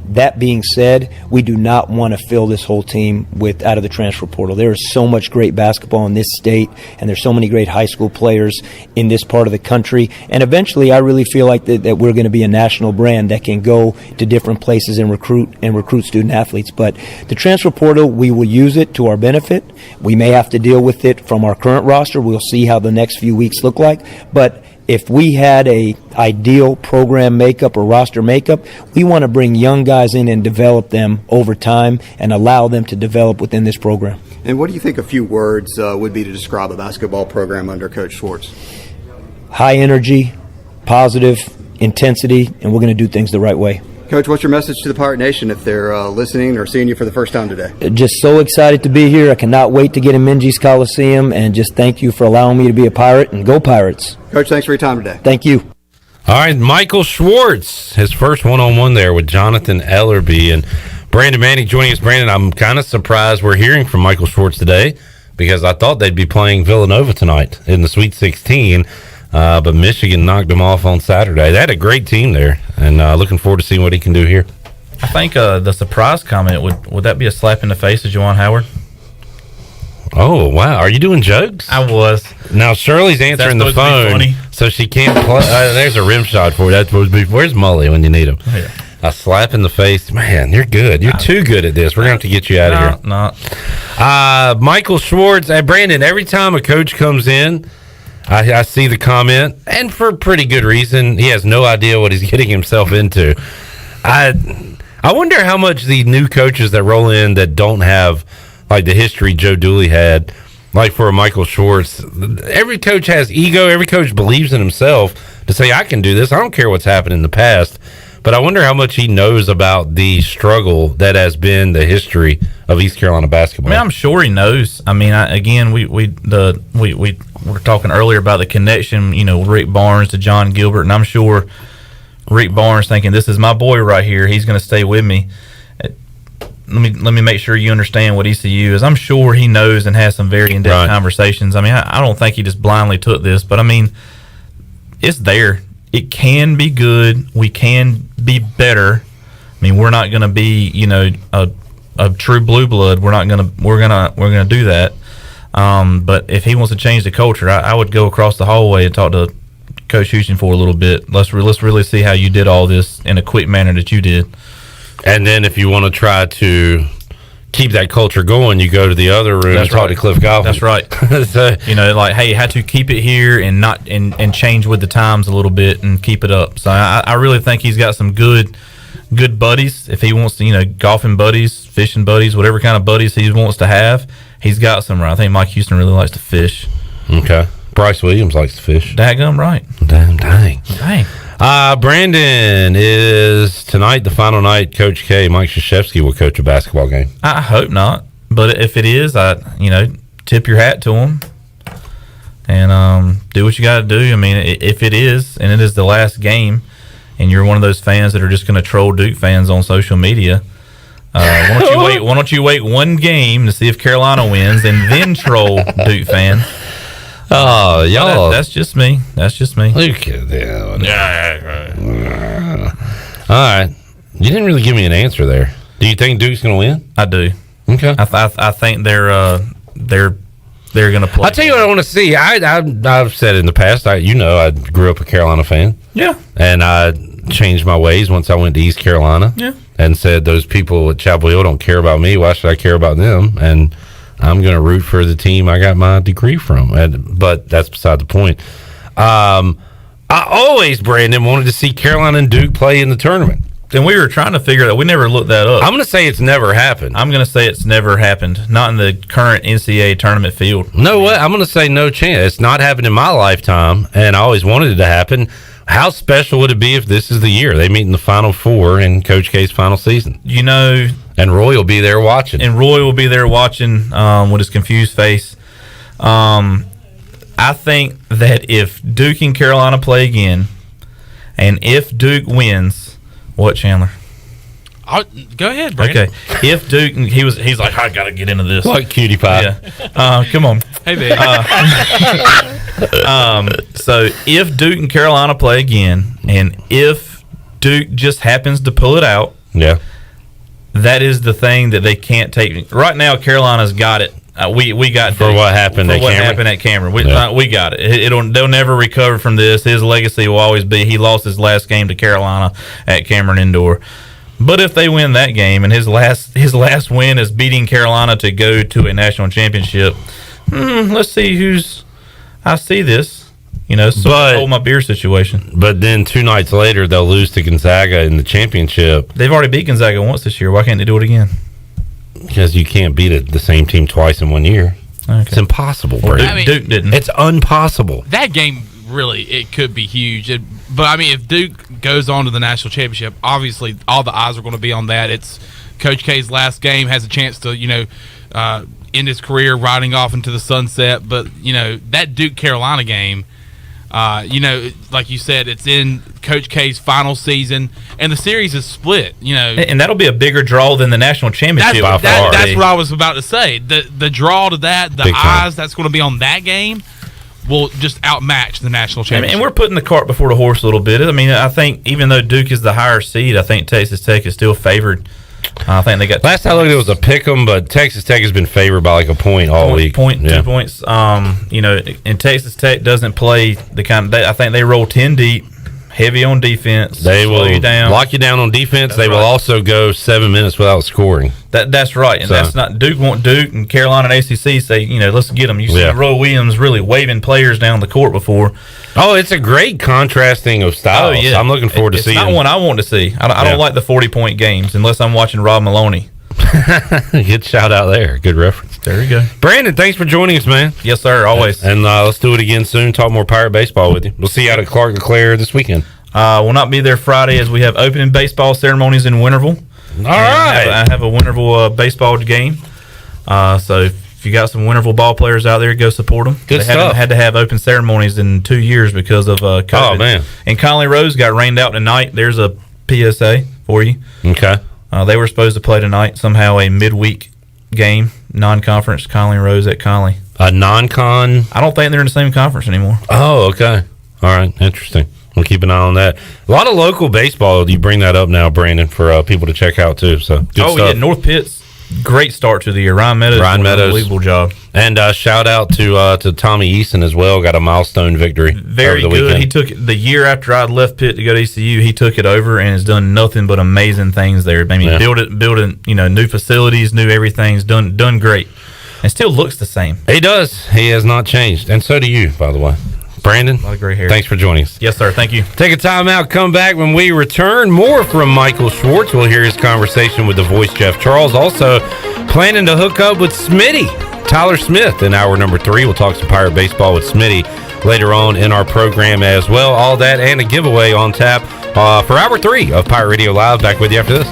That being said, we do not want to fill this whole team out of the transfer portal. There is so much great basketball in this state, and there's so many great high school players in this part of the country. And eventually, I really feel like that we're going to be a national brand that can go to different places and recruit student athletes. But the transfer portal, we will use it to our benefit. We may have to deal with it from our current roster. We'll see how the next few weeks look like. But if we had a ideal program makeup or roster makeup, we want to bring young guys in and develop them over time and allow them to develop within this program. And what do you think a few words would be to describe a basketball program under Coach Schwartz? High energy, positive, intensity, and we're going to do things the right way. Coach, what's your message to the Pirate Nation if they're listening or seeing you for the first time today? Just so excited to be here. I cannot wait to get in Minji's Coliseum, and just thank you for allowing me to be a Pirate, and go Pirates. Coach, thanks for your time today. Thank you. All right, Michael Schwartz, his first one-on-one there with Jonathan Ellerby. And Brandon Manning joining us. Brandon, I'm kind of surprised we're hearing from Michael Schwartz today because I thought they'd be playing Villanova tonight in the Sweet 16. But Michigan knocked them off on Saturday. They had a great team there, and looking forward to seeing what he can do here. I think the surprise comment, would that be a slap in the face of Juwan Howard? Oh, wow. Are you doing jokes? I was. Now, Shirley's answering the phone, so she can't play. There's a rim shot for you. That's supposed to be. Where's Mully when you need him? Yeah. A slap in the face. Man, you're good. You're too good at this. We're going to have to get you out of here. No. Michael Schwartz. Brandon, every time a coach comes in, I see the comment, and for pretty good reason. He has no idea what he's getting himself into. I wonder how much the new coaches that roll in that don't have like the history Joe Dooley had, like for a Michael Schwartz. Every coach has ego. Every coach believes in himself to say, I can do this. I don't care what's happened in the past. But I wonder how much he knows about the struggle that has been the history of East Carolina basketball. I mean, I'm sure he knows. I mean, we were talking earlier about the connection, Rick Barnes to John Gilbert, and I'm sure Rick Barnes thinking, this is my boy right here. He's going to stay with me. Let me make sure you understand what ECU is. I'm sure he knows and has some very in-depth conversations. I mean, I don't think he just blindly took this, but I mean, it's there. It can be good. We can be better. I mean, we're not going to be, a true blue blood. We're gonna do that. But if he wants to change the culture, I would go across the hallway and talk to Coach Houston for a little bit. Let's really see how you did all this in a quick manner that you did. And then if you want to try to keep that culture going, you go to the other room and talk to Cliff Goffin. That's right. So, hey, how to keep it here and not and change with the times a little bit and keep it up. So I really think he's got some good buddies. If he wants to, golfing buddies, fishing buddies, whatever kind of buddies he wants to have, he's got some. I think Mike Houston really likes to fish. Okay. Bryce Williams likes to fish. Daggum right. Dang. Dang. Brandon, is tonight the final night Coach K, Mike Krzyzewski, will coach a basketball game? I hope not. But if it is, tip your hat to him and do what you got to do. I mean, if it is, and it is the last game, and you're one of those fans that are just going to troll Duke fans on social media, why don't you wait one game to see if Carolina wins and then troll Duke fans? Oh, y'all. That's just me. Look at that. All right. You didn't really give me an answer there. Do you think Duke's going to win? I do. Okay. I think they're going to play. I'll tell you what I want to see. I've said in the past, I grew up a Carolina fan. Yeah. And I changed my ways once I went to East Carolina. Yeah. And said, those people at Chapel Hill don't care about me. Why should I care about them? And I'm going to root for the team I got my degree from. But that's beside the point. I always, Brandon, wanted to see Carolina and Duke play in the tournament. And we were trying to figure that. We never looked that up. I'm going to say it's never happened. I'm going to say it's never happened. Not in the current NCAA tournament field. No way. I'm going to say no chance. It's not happened in my lifetime, and I always wanted it to happen. How special would it be if this is the year they meet in the Final Four in Coach K's final season? You know, and Roy will be there watching. With his confused face. I think that if Duke and Carolina play again, and if Duke wins, what, Chandler? Go ahead, Brandon. Okay. If Duke, he's like, I got to get into this. Like cutie pie. Yeah. Come on. Hey, baby. So if Duke and Carolina play again, and if Duke just happens to pull it out, yeah, that is the thing that they can't take. Right now, Carolina's got it. We got for what happened at Cameron. Happened at Cameron. We got it. They'll never recover from this. His legacy will always be he lost his last game to Carolina at Cameron Indoor. But if they win that game, and his last win is beating Carolina to go to a national championship, let's see who's. I see this, hold my beer situation. But then 2 nights later, they'll lose to Gonzaga in the championship. They've already beat Gonzaga once this year. Why can't they do it again? Because you can't beat the same team twice in 1 year. Okay. It's impossible. Well, Duke didn't. It's impossible. That game really, it could be huge. But I mean, if Duke goes on to the national championship, obviously all the eyes are going to be on that. It's Coach K's last game, has a chance to end his career riding off into the sunset. But that Duke Carolina game, like you said, it's in Coach K's final season, and the series is split. And that'll be a bigger draw than the national championship. That's what I was about to say. The draw to that, the eyes that's going to be on that game, will just outmatch the national championship. And we're putting the cart before the horse a little bit. I mean, I think even though Duke is the higher seed, I think Texas Tech is still favored. I think they got. Last time I looked, it was a pick 'em, but Texas Tech has been favored by like a point all week. 2 points. And Texas Tech doesn't play the kind of. I think they roll 10 deep, heavy on defense. They will you down. lock you down on defense. They will also go 7 minutes without scoring. That's right, and that's not Duke. And Carolina and ACC say, let's get them. You see Roy Williams really waving players down the court before. Oh, it's a great contrasting of styles. Oh, yeah. I'm looking forward to seeing. It's not one I want to see. I don't like the 40-point games unless I'm watching Rob Maloney. Good shout out there. Good reference. There you go. Brandon, thanks for joining us, man. Yes, sir. Always. And let's do it again soon. Talk more Pirate baseball with you. We'll see you out at Clark LeClaire this weekend. We'll not be there Friday as we have opening baseball ceremonies in Winterville. All right. I have a Winterville baseball game. So if you got some Winterville ball players out there, go support them. Good they stuff. Had to have open ceremonies in 2 years because of COVID. Oh, man. And Conley Rose got rained out tonight. There's a PSA for you. Okay. They were supposed to play tonight. Somehow a midweek game, non-conference, Conley Rose at Conley. A non-con? I don't think they're in the same conference anymore. Oh, okay. All right. Interesting. We'll keep an eye on that. A lot of local baseball. You bring that up now, Brandon, for people to check out, too. So good stuff. Yeah, North Pitt's great start to the year. Ryan Meadows, unbelievable job. And shout out to Tommy Eason as well. Got a milestone victory. Very over the good. weekend. He took it the year after I left Pitt to go to ECU. He took it over and has done nothing but amazing things there. I mean, building new facilities, new everything's done great, and still looks the same. He does. He has not changed, and so do you, by the way. Brandon, a lot of gray hair. Thanks for joining us. Yes, sir. Thank you. Take a time out. Come back when we return. More from Michael Schwartz. We'll hear his conversation with the voice, Jeff Charles. Also, planning to hook up with Smitty, Tyler Smith, in hour number 3. We'll talk some Pirate baseball with Smitty later on in our program as well. All that and a giveaway on tap for hour 3 of Pirate Radio Live. Back with you after this.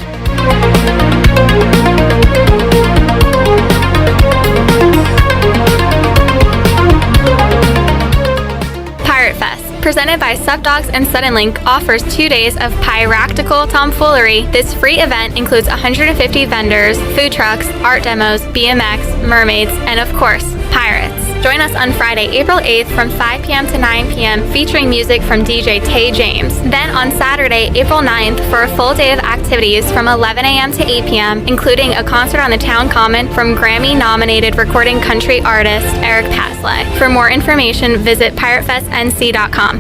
Presented by Subdogs and Suddenlink, offers 2 days of piractical tomfoolery. This free event includes 150 vendors, food trucks, art demos, BMX, mermaids, and of course, pirates. Join us on Friday, April 8th from 5 p.m. to 9 p.m. featuring music from DJ Tay James. Then on Saturday, April 9th for a full day of activities from 11 a.m. to 8 p.m., including a concert on the Town Common from Grammy-nominated recording country artist Eric Pasley. For more information, visit piratefestnc.com.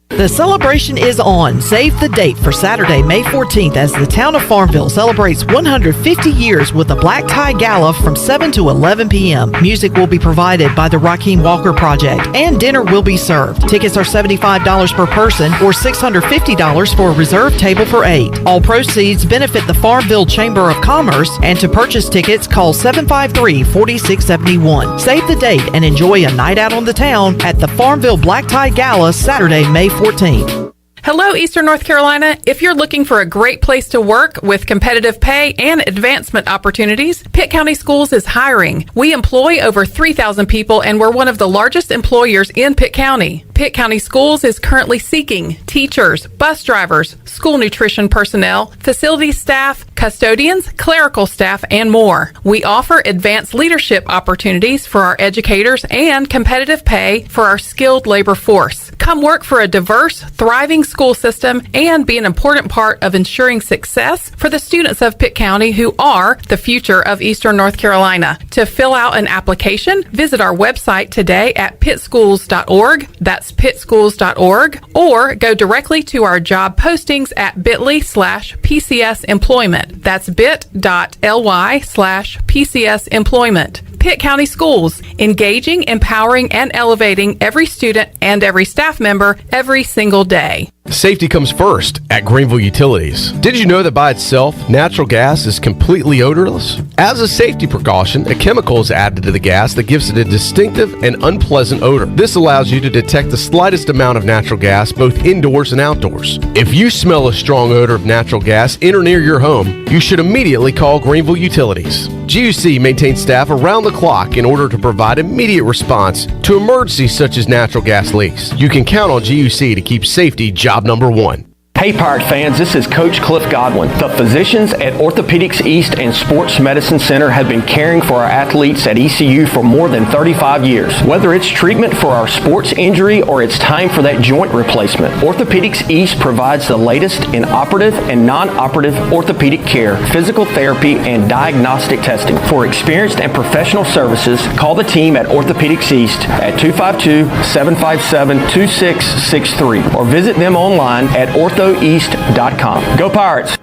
The celebration is on. Save the date for Saturday, May 14th as the town of Farmville celebrates 150 years with a black tie gala from 7 to 11 p.m. Music will be provided by the Raheem Walker Project and dinner will be served. Tickets are $75 per person or $650 for a reserved table for 8. All proceeds benefit the Farmville Chamber of Commerce, and to purchase tickets, call 753-4671. Save the date and enjoy a night out on the town at the Farmville Black Tie Gala Saturday, May 14th. Hello, Eastern North Carolina. If you're looking for a great place to work with competitive pay and advancement opportunities, Pitt County Schools is hiring. We employ over 3,000 people, and we're one of the largest employers in Pitt County. Pitt County Schools is currently seeking teachers, bus drivers, school nutrition personnel, facility staff, custodians, clerical staff, and more. We offer advanced leadership opportunities for our educators and competitive pay for our skilled labor force. Come work for a diverse, thriving school system and be an important part of ensuring success for the students of Pitt County who are the future of Eastern North Carolina. To fill out an application, visit our website today at pittschools.org. That's pittschools.org, or go directly to our job postings at bit.ly/PCS employment. That's bit.ly/PCS employment. Pitt County Schools, engaging, empowering, and elevating every student and every staff member every single day. Safety comes first at Greenville Utilities. Did you know that by itself, natural gas is completely odorless? As a safety precaution, a chemical is added to the gas that gives it a distinctive and unpleasant odor. This allows you to detect the slightest amount of natural gas both indoors and outdoors. If you smell a strong odor of natural gas in or near your home, you should immediately call Greenville Utilities. GUC maintains staff around the clock in order to provide immediate response to emergencies such as natural gas leaks. You can count on GUC to keep safety job number one. Hey Pirate fans, this is Coach Cliff Godwin. The physicians at Orthopedics East and Sports Medicine Center have been caring for our athletes at ECU for more than 35 years. Whether it's treatment for our sports injury or it's time for that joint replacement, Orthopedics East provides the latest in operative and non-operative orthopedic care, physical therapy, and diagnostic testing. For experienced and professional services, call the team at Orthopedics East at 252-757-2663 or visit them online at orthoeast.com. Go Pirates!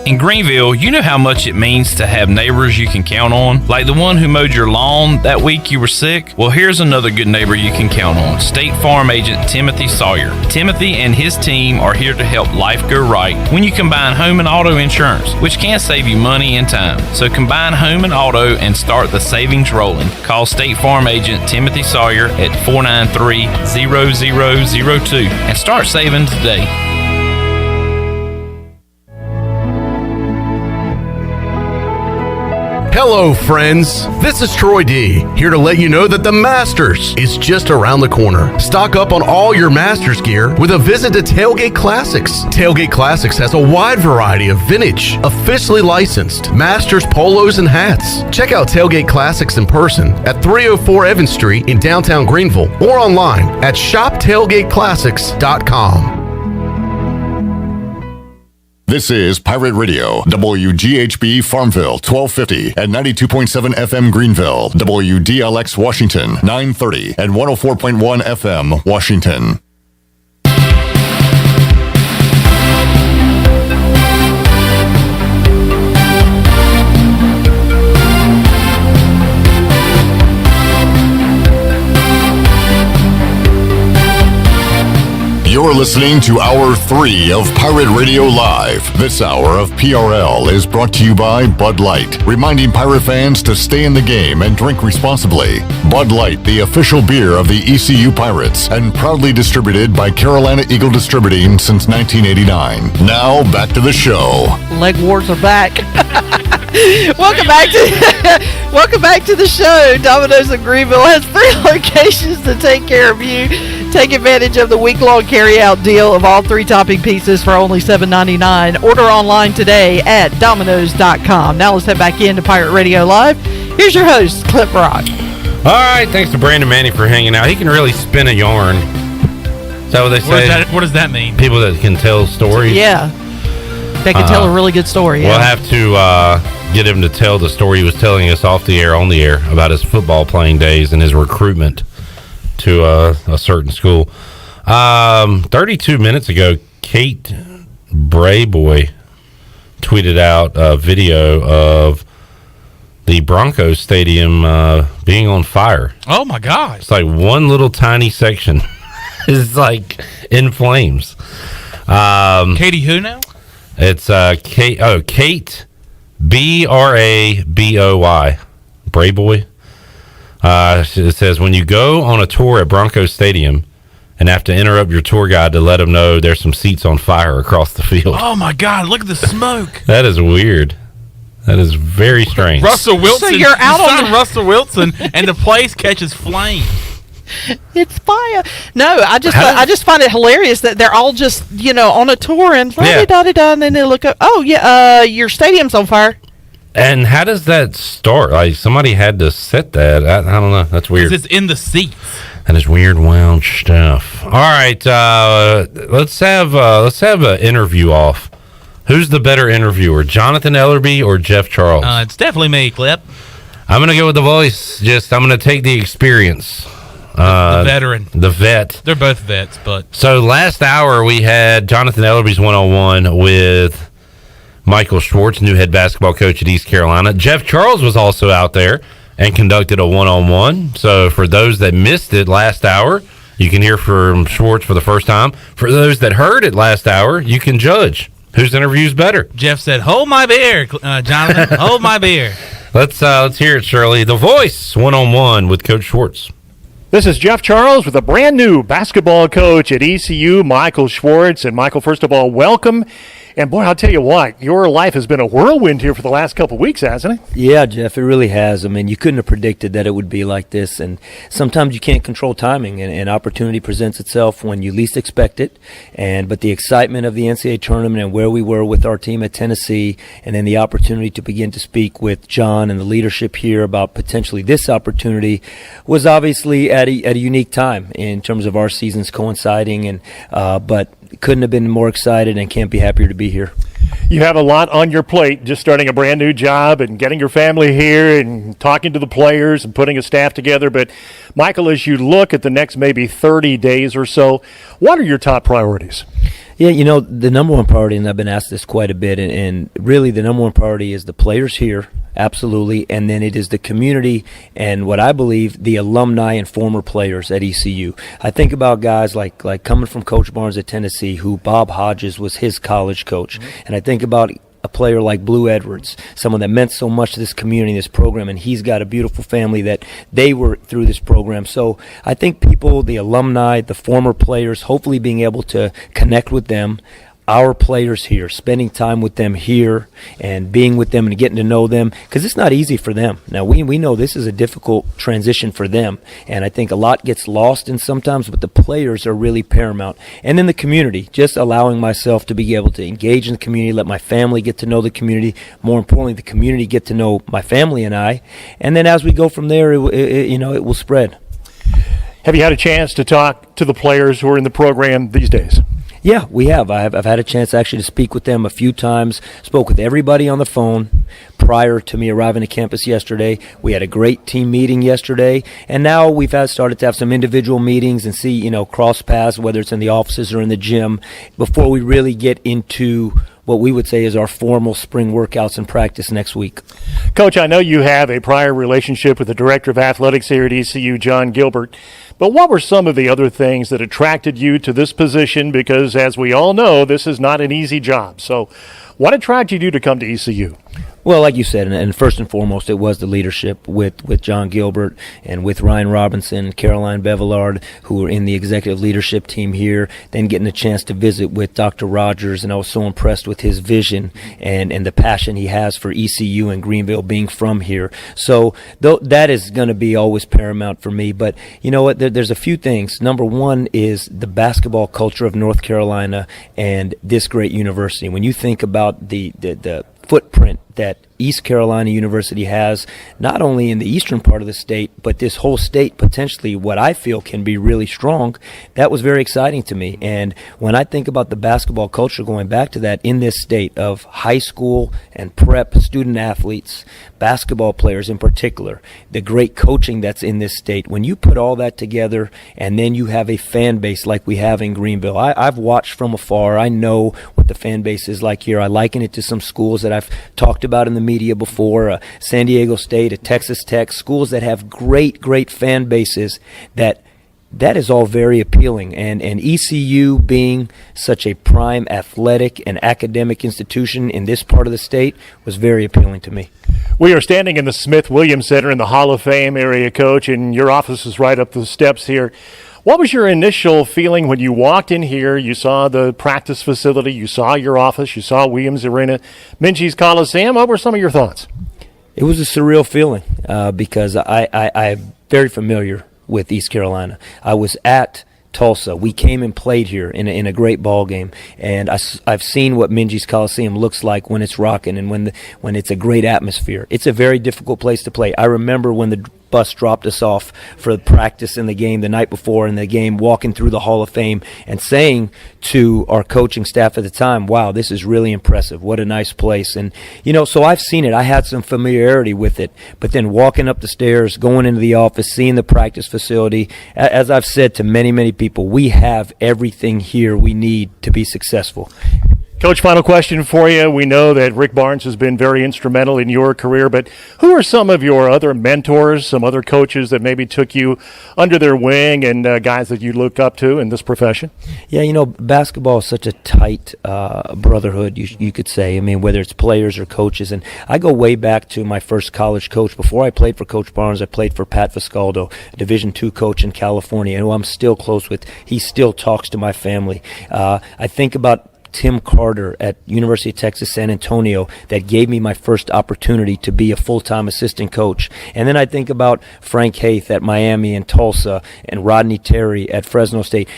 In Greenville, you know how much it means to have neighbors you can count on, like the one who mowed your lawn that week you were sick. Well, here's another good neighbor you can count on, State Farm agent Timothy Sawyer. Timothy and his team are here to help life go right when you combine home and auto insurance, which can save you money and time. So combine home and auto and start the savings rolling. Call State Farm agent Timothy Sawyer at 493-0002 and start saving today. Hello, friends. This is Troy D, here to let you know that the Masters is just around the corner. Stock up on all your Masters gear with a visit to Tailgate Classics. Tailgate Classics has a wide variety of vintage, officially licensed Masters polos and hats. Check out Tailgate Classics in person at 304 Evans Street in downtown Greenville or online at shoptailgateclassics.com. This is Pirate Radio, WGHB Farmville, 1250 and 92.7 FM Greenville, WDLX Washington, 930 and 104.1 FM Washington. You're listening to Hour 3 of Pirate Radio Live. This hour of PRL is brought to you by Bud Light, reminding pirate fans to stay in the game and drink responsibly. Bud Light, the official beer of the ECU Pirates, and proudly distributed by Carolina Eagle Distributing since 1989. Now, back to the show. Leg wars are back. Welcome back to the show. Domino's in Greenville has 3 locations to take care of you. Take advantage of the week-long carry-out deal of all 3 topping pieces for only $7.99. Order online today at Domino's.com. Now let's head back into Pirate Radio Live. Here's your host, Clip Rock. All right, thanks to Brandon Manning for hanging out. He can really spin a yarn. Is that what they say? What does that mean? People that can tell stories? Yeah. They can tell a really good story. We'll have to get him to tell the story he was telling us off the air, on the air, about his football playing days and his recruitment to a certain school. 32 minutes ago, Kate Brayboy tweeted out a video of the Broncos stadium being on fire. Oh my gosh! It's like one little tiny section is like in flames. Katie, who now? It's Kate Braboy. Brayboy. It says, when you go on a tour at Broncos Stadium and have to interrupt your tour guide to let them know there's some seats on fire across the field. Oh my God! Look at the smoke. That is weird. That is very strange. Russell Wilson. So you're out on Russell Wilson, and the place catches flame. It's fire. No, I just find it hilarious that they're all just on a tour and da-da-da-da, and then they look up. Oh yeah, your stadium's on fire. And how does that start? Like somebody had to set that. I don't know. That's weird. It's in the seats. That is weird, wild stuff. All right, let's have an interview off. Who's the better interviewer, Jonathan Ellerby or Jeff Charles? It's definitely me, Clip. I'm gonna go with the voice. I'm gonna take the experience. The veteran. The vet. They're both vets, but... So last hour we had Jonathan Ellerby's one-on-one with Michael Schwartz, new head basketball coach at East Carolina. Jeff Charles was also out there and conducted a one-on-one. So for those that missed it last hour, you can hear from Schwartz for the first time. For those that heard it last hour, you can judge whose interview is better. Jeff said, hold my beer, Jonathan. Hold my beer. Let's hear it, Shirley. The voice, one-on-one with Coach Schwartz. This is Jeff Charles with a brand new basketball coach at ECU, Michael Schwartz. And Michael, first of all, welcome. And boy, I'll tell you what, your life has been a whirlwind here for the last couple of weeks, hasn't it? Yeah, Jeff, it really has. I mean, you couldn't have predicted that it would be like this. And sometimes you can't control timing, and opportunity presents itself when you least expect it. But the excitement of the Ncaa tournament and where we were with our team at Tennessee, and then the opportunity to begin to speak with John and the leadership here about potentially this opportunity was obviously at a unique time in terms of our seasons coinciding. But couldn't have been more excited and can't be happier to be here. You have a lot on your plate, just starting a brand new job and getting your family here and talking to the players and putting a staff together. But, Michael, as you look at the next maybe 30 days or so, what are your top priorities? Yeah, the number one priority, and I've been asked this quite a bit, and really the number one priority is the players here, absolutely, and then it is the community and what I believe the alumni and former players at ECU. I think about guys like coming from Coach Barnes at Tennessee, who Bob Hodges was his college coach, and I think about a player like Blue Edwards, someone that meant so much to this community, this program, and he's got a beautiful family that they were through this program. So I think people, the alumni, the former players, hopefully being able to connect with them, our players here, spending time with them here and being with them and getting to know them, because it's not easy for them. Now, we know this is a difficult transition for them, and I think a lot gets lost in sometimes, but the players are really paramount. And then the community, just allowing myself to be able to engage in the community, let my family get to know the community, more importantly, the community get to know my family and I, and then as we go from there, it will spread. Have you had a chance to talk to the players who are in the program these days? Yeah, we have. I've had a chance actually to speak with them a few times, spoke with everybody on the phone prior to me arriving to campus yesterday. We had a great team meeting yesterday, and now we've started to have some individual meetings and see, cross paths, whether it's in the offices or in the gym, before we really get into what we would say is our formal spring workouts and practice next week. Coach, I know you have a prior relationship with the Director of Athletics here at ECU, John Gilbert, but what were some of the other things that attracted you to this position? Because as we all know, this is not an easy job. So what attracted you to come to ECU? Well, like you said, and first and foremost, it was the leadership with John Gilbert and with Ryan Robinson and Caroline Bevillard, who were in the executive leadership team here, then getting a chance to visit with Dr. Rogers, and I was so impressed with his vision and the passion he has for ECU and Greenville, being from here. So that is going to be always paramount for me. But you know what? There's a few things. Number one is the basketball culture of North Carolina and this great university. When you think about the footprint that East Carolina University has, not only in the eastern part of the state, but this whole state potentially, what I feel can be really strong, that was very exciting to me. And when I think about the basketball culture, going back to that, in this state of high school and prep student athletes, basketball players in particular, the great coaching that's in this state, when you put all that together and then you have a fan base like we have in Greenville, I've watched from afar. I know what the fan base is like here. I liken it to some schools that I've talked about in the media before, San Diego State, Texas Tech, schools that have great fan bases. That is all very appealing, and ECU being such a prime athletic and academic institution in this part of the state was very appealing to me. We are standing in the Smith-Williams Center in the Hall of Fame area, Coach, and your office is right up the steps here. What was your initial feeling when you walked in here, you saw the practice facility, you saw your office, you saw Williams Arena, Minges Coliseum? What were some of your thoughts? It was a surreal feeling because I'm very familiar with East Carolina. I was at Tulsa. We came and played here in a great ball game, and I've seen what Minges Coliseum looks like when it's rocking and when it's a great atmosphere. It's a very difficult place to play. I remember when the bus dropped us off for practice in the game the night before in the game, walking through the Hall of Fame and saying to our coaching staff at the time, wow, this is really impressive. What a nice place. And, so I've seen it. I had some familiarity with it. But then walking up the stairs, going into the office, seeing the practice facility, as I've said to many people, we have everything here we need to be successful. Coach, final question for you. We know that Rick Barnes has been very instrumental in your career, but who are some of your other mentors, some other coaches that maybe took you under their wing and guys that you look up to in this profession? Yeah, basketball is such a tight brotherhood, you could say. I mean, whether it's players or coaches. And I go way back to my first college coach. Before I played for Coach Barnes, I played for Pat Viscaldo, Division II coach in California, who I'm still close with. He still talks to my family. I think about Tim Carter at University of Texas San Antonio that gave me my first opportunity to be a full-time assistant coach. And then I think about Frank Haith at Miami and Tulsa and Rodney Terry at Fresno State.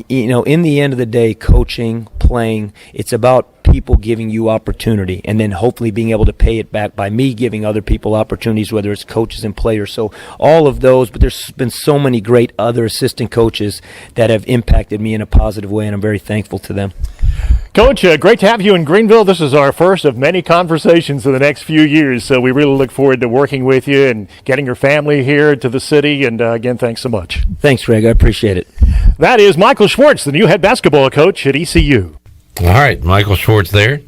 In the end of the day, coaching, playing, it's about people giving you opportunity and then hopefully being able to pay it back by me giving other people opportunities, whether it's coaches and players. So all of those, but there's been so many great other assistant coaches that have impacted me in a positive way, and I'm very thankful to them. Coach, great to have you in Greenville. This is our first of many conversations in the next few years, so we really look forward to working with you and getting your family here to the city. And again, thanks so much. Thanks, Greg. I appreciate it. That is Michael Schwartz, the new head basketball coach at ECU. All right, Michael Schwartz there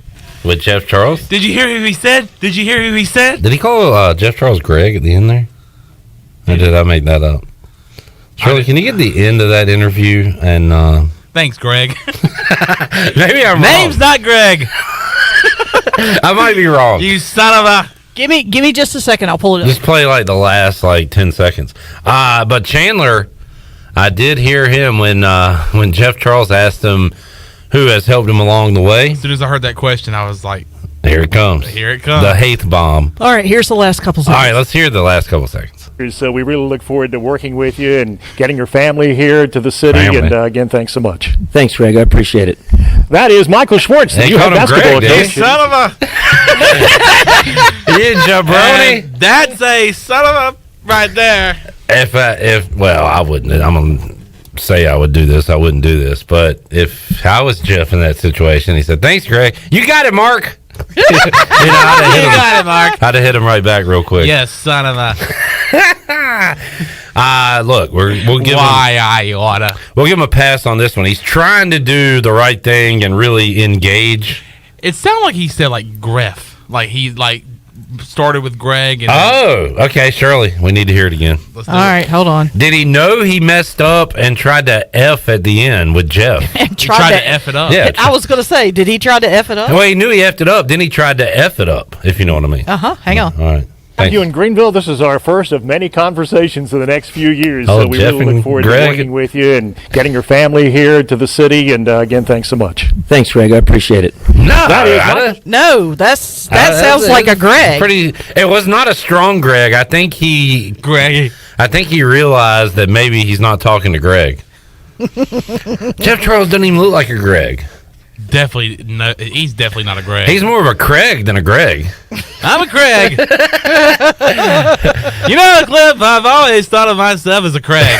with Jeff Charles. Did you hear who he said? Did he call Jeff Charles Greg at the end there? Or did I make that up? Shirley, can you get the end of that interview? And thanks, Greg. Maybe I'm wrong. Name's not Greg. I might be wrong. You son of a... Give me just a second. I'll pull it up. Just play like the last 10 seconds. But Chandler, I did hear him when Jeff Charles asked him who has helped him along the way. As soon as I heard that question, I was like, here it comes. Here it comes. The Haith bomb. All right, here's the last couple seconds. All right, let's hear the last couple seconds. So we really look forward to working with you and getting your family here to the city. And again, thanks so much. Thanks, Greg. I appreciate it. That is Michael Schwartz, the new head basketball coach. Son of a... You jabroni. And that's a son of a right there. I wouldn't. I'm gonna say I would do this. I wouldn't do this. But if I was Jeff in that situation, he said, "Thanks, Greg. You got it, Mark." Got it, Mark. I'd have hit him right back real quick. Yes, son of a. Look, we'll give we'll give him a pass on this one. He's trying to do the right thing and really engage. It sounded like he said Griff, he started with Greg. And okay, Shirley, we need to hear it again. All right, hold on. Did he know he messed up and tried to F at the end with Jeff? He tried to F it up. Yeah, I was going to say, did he try to F it up? Well, he knew he F'd it up. Then he tried to F it up, if you know what I mean. Hang on. All right. Thank you in Greenville. This is our first of many conversations in the next few years. So we Jeff really look forward to working with you and getting your family here to the city. And again, thanks so much. Thanks, Greg. I appreciate it. That sounds like a Greg. It was not a strong Greg. I think he realized that maybe he's not talking to Greg. Jeff Charles doesn't even look like a Greg. Definitely, no. He's definitely not a Greg. He's more of a Craig than a Greg. I'm a Craig. You know, Cliff, I've always thought of myself as a Craig.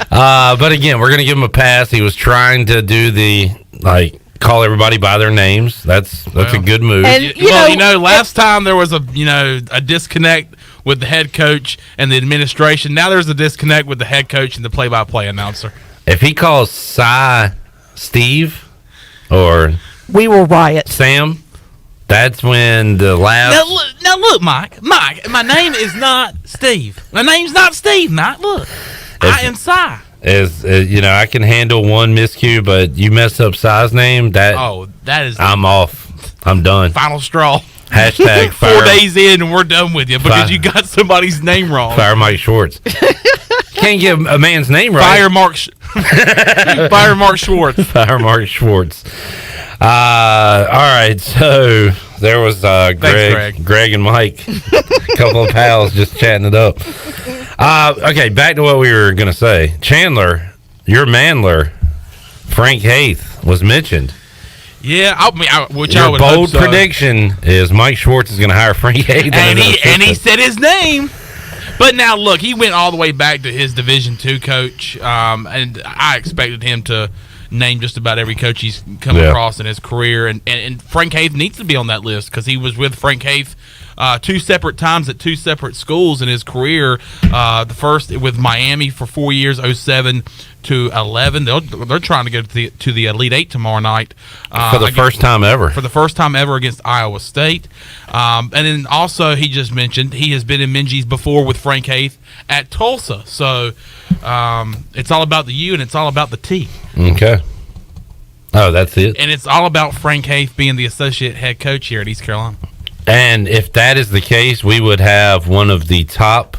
But again, we're going to give him a pass. He was trying to do the, call everybody by their names. That's a good move. And, last time there was a disconnect with the head coach and the administration. Now there's a disconnect with the head coach and the play-by-play announcer. If he calls Steve or we will riot. Sam, that's when the last. Now look, Mike, my name is not Steve. My name's not Steve, Mike. Look, I am Cy. I can handle one miscue, but you mess up Cy's name, that is. I'm off. I'm done. Final straw. Hashtag 4 days in and we're done with you because you got somebody's name wrong. Fire Mike Schwartz. Can't get a man's name right. Fire Mark Schwartz. Fire Mark Schwartz. All right, so there was Greg and Mike, a couple of pals just chatting it up. Okay, back to what we were going to say. Chandler, your Mandler, Frank Haith, was mentioned. Yeah, Your bold prediction is Mike Schwartz is going to hire Frank Haith. And he said his name. But now, look, he went all the way back to his Division II coach, and I expected him to name just about every coach he's come across in his career. And Frank Haith needs to be on that list because he was with Frank Haith 2 separate times at 2 separate schools in his career. The first with Miami for 4 years, 07 to 11. They're trying to get to the Elite Eight tomorrow night. For the first time ever. For the first time ever against Iowa State. And then also, he just mentioned he has been in Minji's before with Frank Haith at Tulsa. So it's all about the U and it's all about the T. Okay. Oh, that's it. And it's all about Frank Haith being the associate head coach here at East Carolina. And if that is the case, we would have one of the top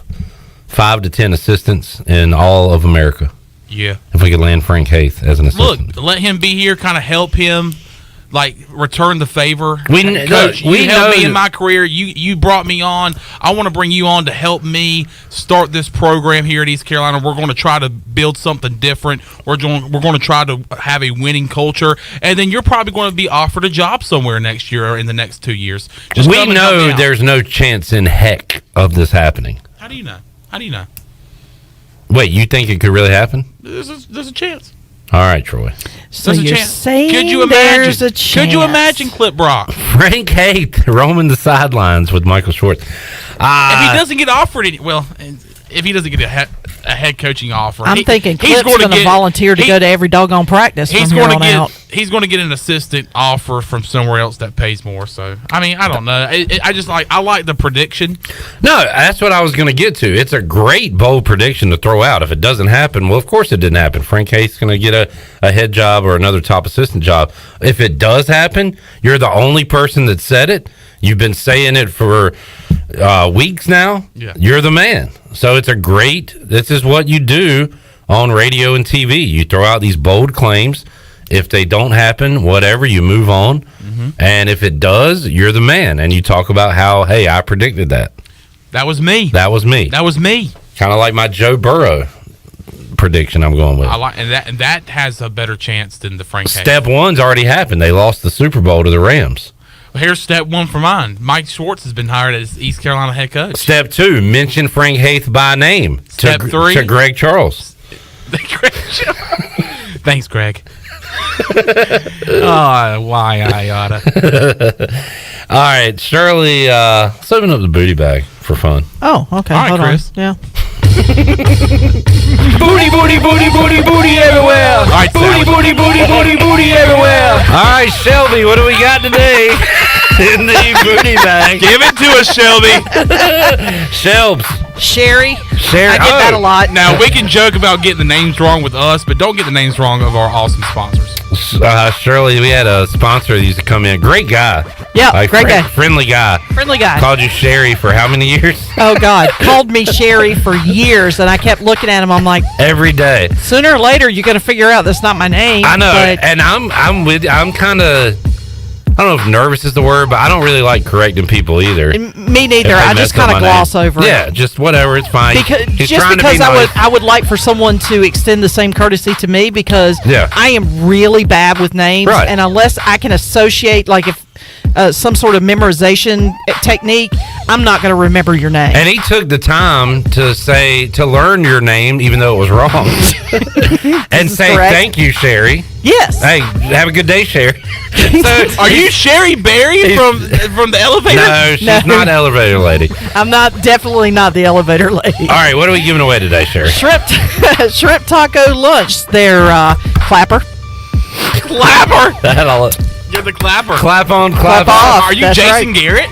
5 to 10 assistants in all of America. Yeah. If we could land Frank Haith as an assistant. Look, let him be here, kind of help him, return the favor. Coach, you helped me in my career. You brought me on. I want to bring you on to help me start this program here at East Carolina. We're going to try to build something different. We're going to try to have a winning culture. And then you're probably going to be offered a job somewhere next year or in the next 2 years. We know there's no chance in heck of this happening. How do you know? How do you know? Wait, you think it could really happen? There's a chance. All right, Troy. So there's you're a chance. saying Could you there's imagine? a chance? Could you imagine Clip Brock? Frank Haith roaming the sidelines with Michael Schwartz. If he doesn't get offered if he doesn't get a head coaching offer, I'm thinking Clip's going to volunteer to go to every doggone practice from here on out. He's going to get an assistant offer from somewhere else that pays more. So, I don't know. I like the prediction. No, that's what I was going to get to. It's a great, bold prediction to throw out. If it doesn't happen, well, of course it didn't happen. Frank Haith's going to get a head job or another top assistant job. If it does happen, you're the only person that said it. You've been saying it for weeks now. Yeah. You're the man. So it's this is what you do on radio and TV. You throw out these bold claims. If they don't happen, whatever, you move on. Mm-hmm. And if it does, you're the man. And you talk about how, hey, I predicted that. That was me. That was me. Kind of like my Joe Burrow prediction I'm going with. And that has a better chance than the Frank Haith. Step 1's already happened. They lost the Super Bowl to the Rams. Well, here's step 1 for mine. Mike Schwartz has been hired as East Carolina head coach. Step 2, mention Frank Haith by name. Step 3. To Greg Charles. Thanks, Greg. Why I oughta. All right, Shirley, let's open up the booty bag for fun. Oh, okay. All right, Hold Chris. on. Yeah. Booty, booty, booty, booty, booty everywhere. All right, booty, booty, booty, booty, booty everywhere. All right, Shelby, what do we got today in the booty bag? Give it to us, Shelby. Shelbs. Sherry. I get that a lot. Now, we can joke about getting the names wrong with us, but don't get the names wrong of our awesome sponsors. Shirley, we had a sponsor that used to come in. Great guy. Yeah, great guy. Friendly guy. Friendly guy. Called you Sherry for how many years? Oh, God. Called me Sherry for years, and I kept looking at him. I'm like, every day. Sooner or later, you're going to figure out that's not my name. I know, but and I'm kind of I don't know if nervous is the word, but I don't really like correcting people either. Me neither. I just kind of gloss over it. Yeah, just whatever. It's fine. He's Just trying because to be nice. I would like for someone to extend the same courtesy to me because I am really bad with names, Right. and unless I can associate, like if some sort of memorization technique, I'm not going to remember your name. And he took the time to learn your name, even though it was wrong, and say correct. thank you, Sherry. Yes. Hey, have a good day, Sherry. Are you Sherry Berry from the elevator? No, she's not elevator lady. I'm definitely not the elevator lady. All right, what are we giving away today, Sherry? Shrimp taco lunch. They're clapper. Clapper. You're the clapper. Clap on, Clap off. Are you That's Jason right. Garrett?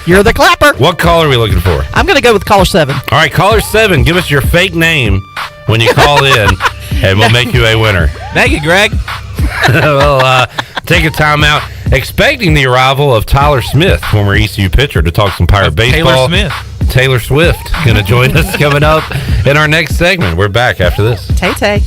You're the clapper. What caller are we looking for? I'm going to go with caller 7. All right, caller 7, give us your fake name when you call in, and we'll make you a winner. Thank you, Greg. We'll take a timeout, expecting the arrival of Tyler Smith, former ECU pitcher, to talk some Pirate baseball. Taylor Swift going to join us coming up in our next segment. We're back after this. Tay-Tay.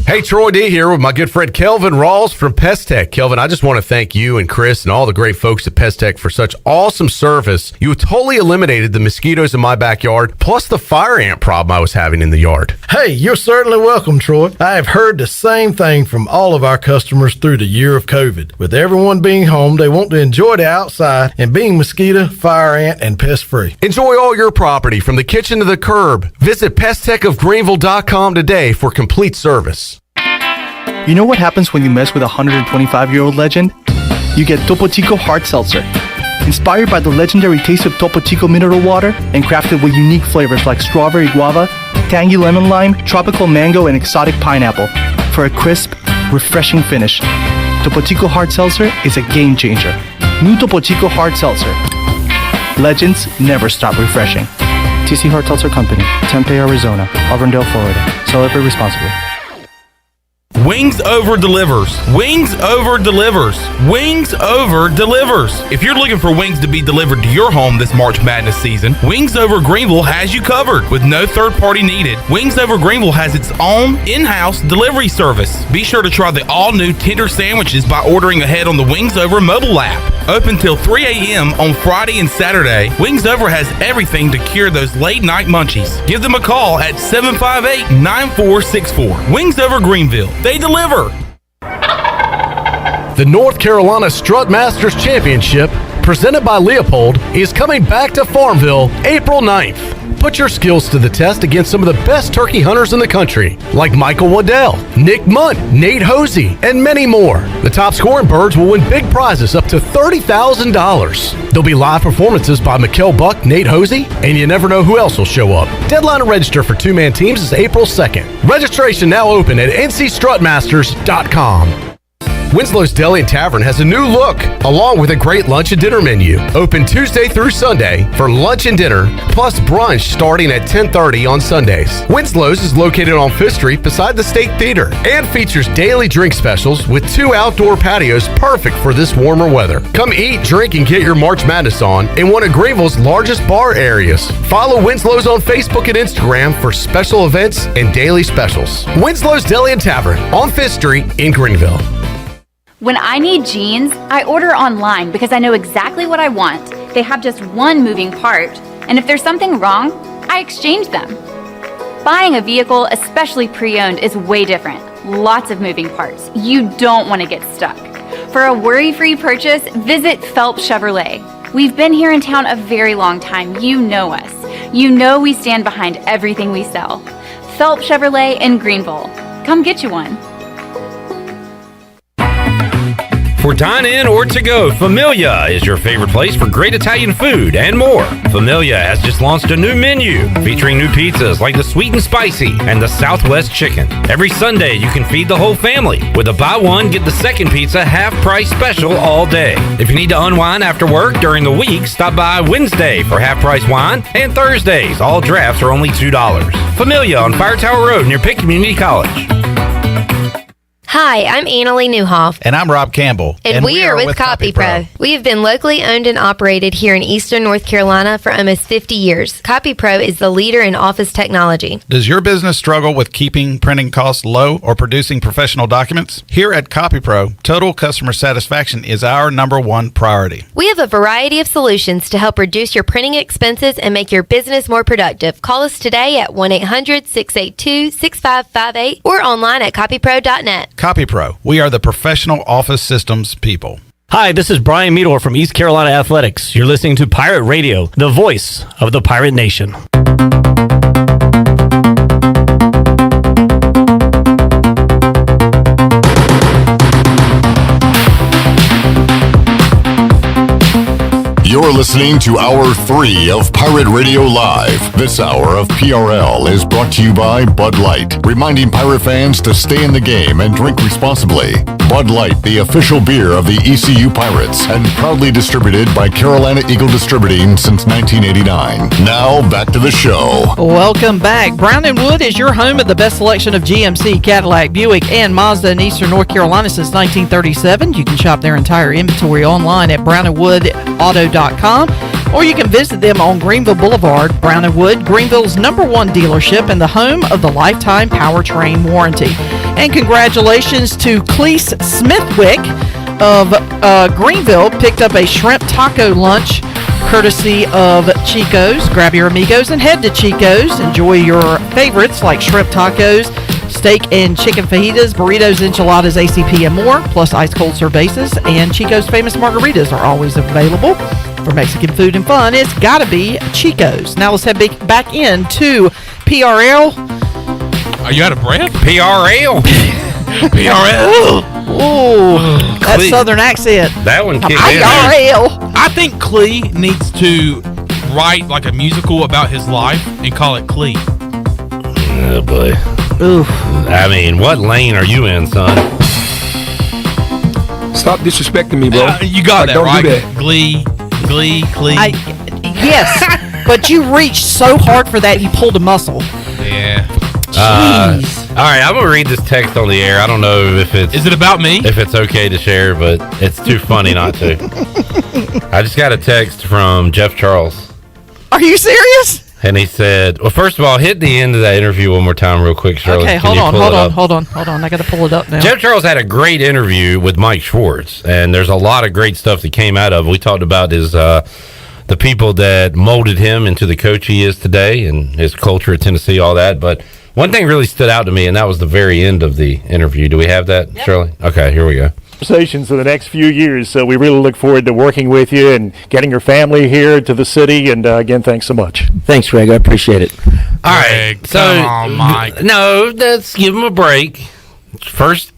Hey, Troy D here with my good friend Kelvin Rawls from Pest Tech. Kelvin, I just want to thank you and Chris and all the great folks at Pest Tech for such awesome service. You totally eliminated the mosquitoes in my backyard, plus the fire ant problem I was having in the yard. Hey, you're certainly welcome, Troy. I have heard the same thing from all of our customers through the year of COVID. With everyone being home, they want to enjoy the outside and being mosquito, fire ant, and pest free. Enjoy all your property from the kitchen to the curb. Visit pesttechofgreenville.com today for complete service. You know what happens when you mess with a 125-year-old legend? You get Topo Chico Hard Seltzer. Inspired by the legendary taste of Topo Chico mineral water and crafted with unique flavors like strawberry guava, tangy lemon lime, tropical mango, and exotic pineapple for a crisp, refreshing finish. Topo Chico Hard Seltzer is a game changer. New Topo Chico Hard Seltzer. Legends never stop refreshing. TC Hard Seltzer Company, Tempe, Arizona, Auburndale, Florida. Celebrate responsibly. Wings Over delivers. Wings Over delivers. Wings Over delivers. If you're looking for wings to be delivered to your home this March Madness season, Wings Over Greenville has you covered with no third party needed. Wings Over Greenville has its own in-house delivery service. Be sure to try the all-new tender sandwiches by ordering ahead on the Wings Over mobile app. Open till 3 a.m. on Friday and Saturday, Wings Over has everything to cure those late night munchies. Give them a call at 758-9464. Wings Over Greenville. They deliver. The North Carolina Strut Masters Championship, presented by Leopold, is coming back to Farmville April 9th. Put your skills to the test against some of the best turkey hunters in the country, like Michael Waddell, Nick Munt, Nate Hosey, and many more. The top scoring birds will win big prizes up to $30,000. There'll be live performances by Mikkel Buck, Nate Hosey, and you never know who else will show up. Deadline to register for two-man teams is April 2nd. Registration now open at ncstrutmasters.com. Winslow's Deli and Tavern has a new look, along with a great lunch and dinner menu. Open Tuesday through Sunday for lunch and dinner, plus brunch starting at 10:30 on Sundays. Winslow's is located on 5th Street beside the State Theater and features daily drink specials with 2 outdoor patios perfect for this warmer weather. Come eat, drink, and get your March Madness on in one of Greenville's largest bar areas. Follow Winslow's on Facebook and Instagram for special events and daily specials. Winslow's Deli and Tavern on 5th Street in Greenville. When I need jeans, I order online because I know exactly what I want. They have just one moving part, and if there's something wrong, I exchange them. Buying a vehicle, especially pre-owned, is way different. Lots of moving parts. You don't want to get stuck. For a worry-free purchase, visit Phelps Chevrolet. We've been here in town a very long time. You know us. You know we stand behind everything we sell. Phelps Chevrolet in Greenville. Come get you one. For dine-in or to-go, Familia is your favorite place for great Italian food and more. Familia has just launched a new menu featuring new pizzas like the Sweet and Spicy and the Southwest Chicken. Every Sunday, you can feed the whole family with a buy one, get the second pizza half-price special all day. If you need to unwind after work during the week, stop by Wednesday for half-price wine, and Thursdays, all drafts are only $2. Familia on Fire Tower Road near Pitt Community College. Hi, I'm Annalie Newhoff. And I'm Rob Campbell. And we are with CopyPro. We have been locally owned and operated here in Eastern North Carolina for almost 50 years. CopyPro is the leader in office technology. Does your business struggle with keeping printing costs low or producing professional documents? Here at CopyPro, total customer satisfaction is our #1 priority. We have a variety of solutions to help reduce your printing expenses and make your business more productive. Call us today at 1-800-682-6558 or online at copypro.net. CopyPro, we are the professional office systems people. Hi, this is Brian Meador from East Carolina Athletics. You're listening to Pirate Radio, the voice of the Pirate Nation. You're listening to Hour 3 of Pirate Radio Live. This hour of PRL is brought to you by Bud Light, reminding pirate fans to stay in the game and drink responsibly. Bud Light, the official beer of the ECU Pirates, and proudly distributed by Carolina Eagle Distributing since 1989. Now, back to the show. Welcome back. Brown & Wood is your home of the best selection of GMC, Cadillac, Buick, and Mazda in Eastern North Carolina since 1937. You can shop their entire inventory online at brownandwoodauto.com, or you can visit them on Greenville Boulevard. Brown & Wood, Greenville's #1 dealership and the home of the lifetime powertrain warranty. And congratulations to Cleese Smithwick of Greenville, picked up a shrimp taco lunch courtesy of Chico's. Grab your amigos and head to Chico's. Enjoy your favorites like shrimp tacos, steak and chicken fajitas, burritos, enchiladas, ACP, and more, plus ice cold cervezas. And Chico's famous margaritas are always available. For Mexican food and fun, it's gotta be Chico's. Now let's head back into PRL. Are you out of breath? PRL. PRL. Ooh, that southern accent. That one kicked in. PRL. I think Clee needs to write like a musical about his life and call it Clee. Oh, boy. Oof. I mean, what lane are you in, son? Stop disrespecting me, bro. You got that, don't right? Do that. Glee. Yes, but you reached so hard for that, you pulled a muscle. Yeah. Jeez. All right, I'm going to read this text on the air. I don't know if it's... Is it about me? If it's okay to share, but it's too funny not to. I just got a text from Jeff Charles. Are you serious? And he said, well, first of all, hit the end of that interview one more time real quick, Shirley. Okay, hold on. I got to pull it up now. Jeff Charles had a great interview with Mike Schwartz, and there's a lot of great stuff that came out of it. We talked about his the people that molded him into the coach he is today and his culture at Tennessee, all that. But one thing really stood out to me, and that was the very end of the interview. Do we have that, yep. Shirley? Okay, here we go. Conversations for the next few years, so we really look forward to working with you and getting your family here to the city. And again, thanks so much. Thanks, Greg. I appreciate it. All right, so come on, Mike. No, let's give him a break. First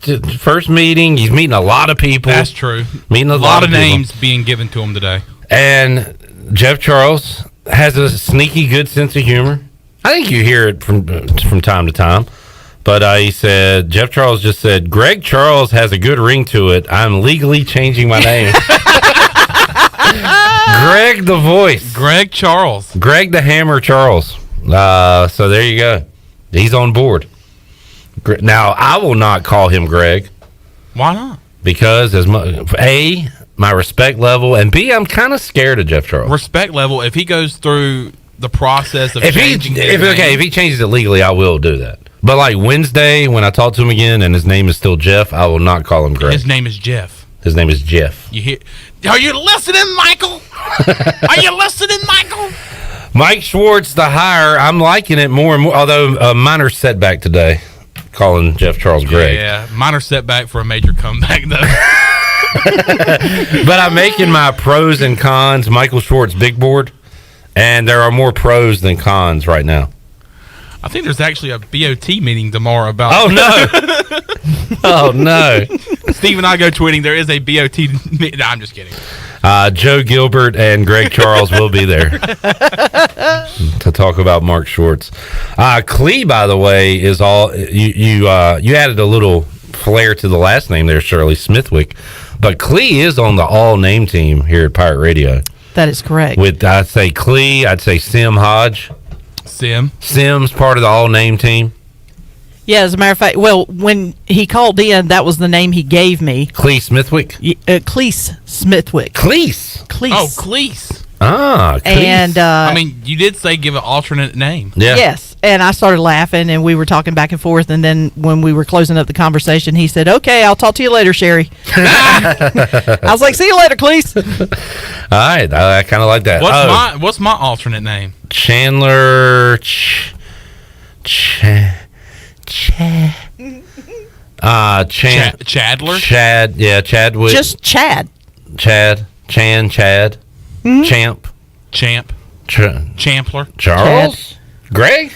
meeting, he's meeting a lot of people. That's true. Meeting a lot of people. names being given to him today. And Jeff Charles has a sneaky good sense of humor. I think you hear it from time to time. But he said, Jeff Charles just said, Greg Charles has a good ring to it. I'm legally changing my name. Greg the voice. Greg Charles. Greg the Hammer Charles. So there you go. He's on board. Now, I will not call him Greg. Why not? Because A, my respect level, and B, I'm kind of scared of Jeff Charles. Respect level, if he goes through the process of changing his name. If he changes it legally, I will do that. But like Wednesday, when I talk to him again and his name is still Jeff, I will not call him Greg. His name is Jeff. His name is Jeff. You hear? Are you listening, Michael? Are you listening, Michael? Mike Schwartz, the hire, I'm liking it more and more, although a minor setback today, calling Jeff Charles Greg. Yeah, minor setback for a major comeback, though. But I'm making my pros and cons Michael Schwartz big board, and there are more pros than cons right now. I think there's actually a BOT meeting tomorrow about... Oh, no. Oh, no. Steve and I go tweeting, there is a BOT meeting. No, I'm just kidding. Joe Gilbert and Greg Charles will be there to talk about Mark Schwartz. Clee, by the way, is all... You added a little flair to the last name there, Shirley Smithwick. But Clee is on the all-name team here at Pirate Radio. That is correct. With, I'd say Clee, I'd say Sim Hodge. Sim's part of the all-name team. Yeah, as a matter of fact, well, when he called in, that was the name he gave me. Cleese Smithwick? Cleese Smithwick. Cleese? Cleese. Oh, Cleese. Ah, Cleese. And, I mean, you did say give an alternate name. Yeah. Yes, and I started laughing, and we were talking back and forth, and then when we were closing up the conversation, he said, "Okay, I'll talk to you later, Sherry." I was like, "See you later, Cleese." All right, I kind of like that. What's my alternate name? Chandler. Chadler? Chad, yeah, Chadwick. Just Chad. Chad. Mm-hmm. Champ. Champler. Charles? Greg?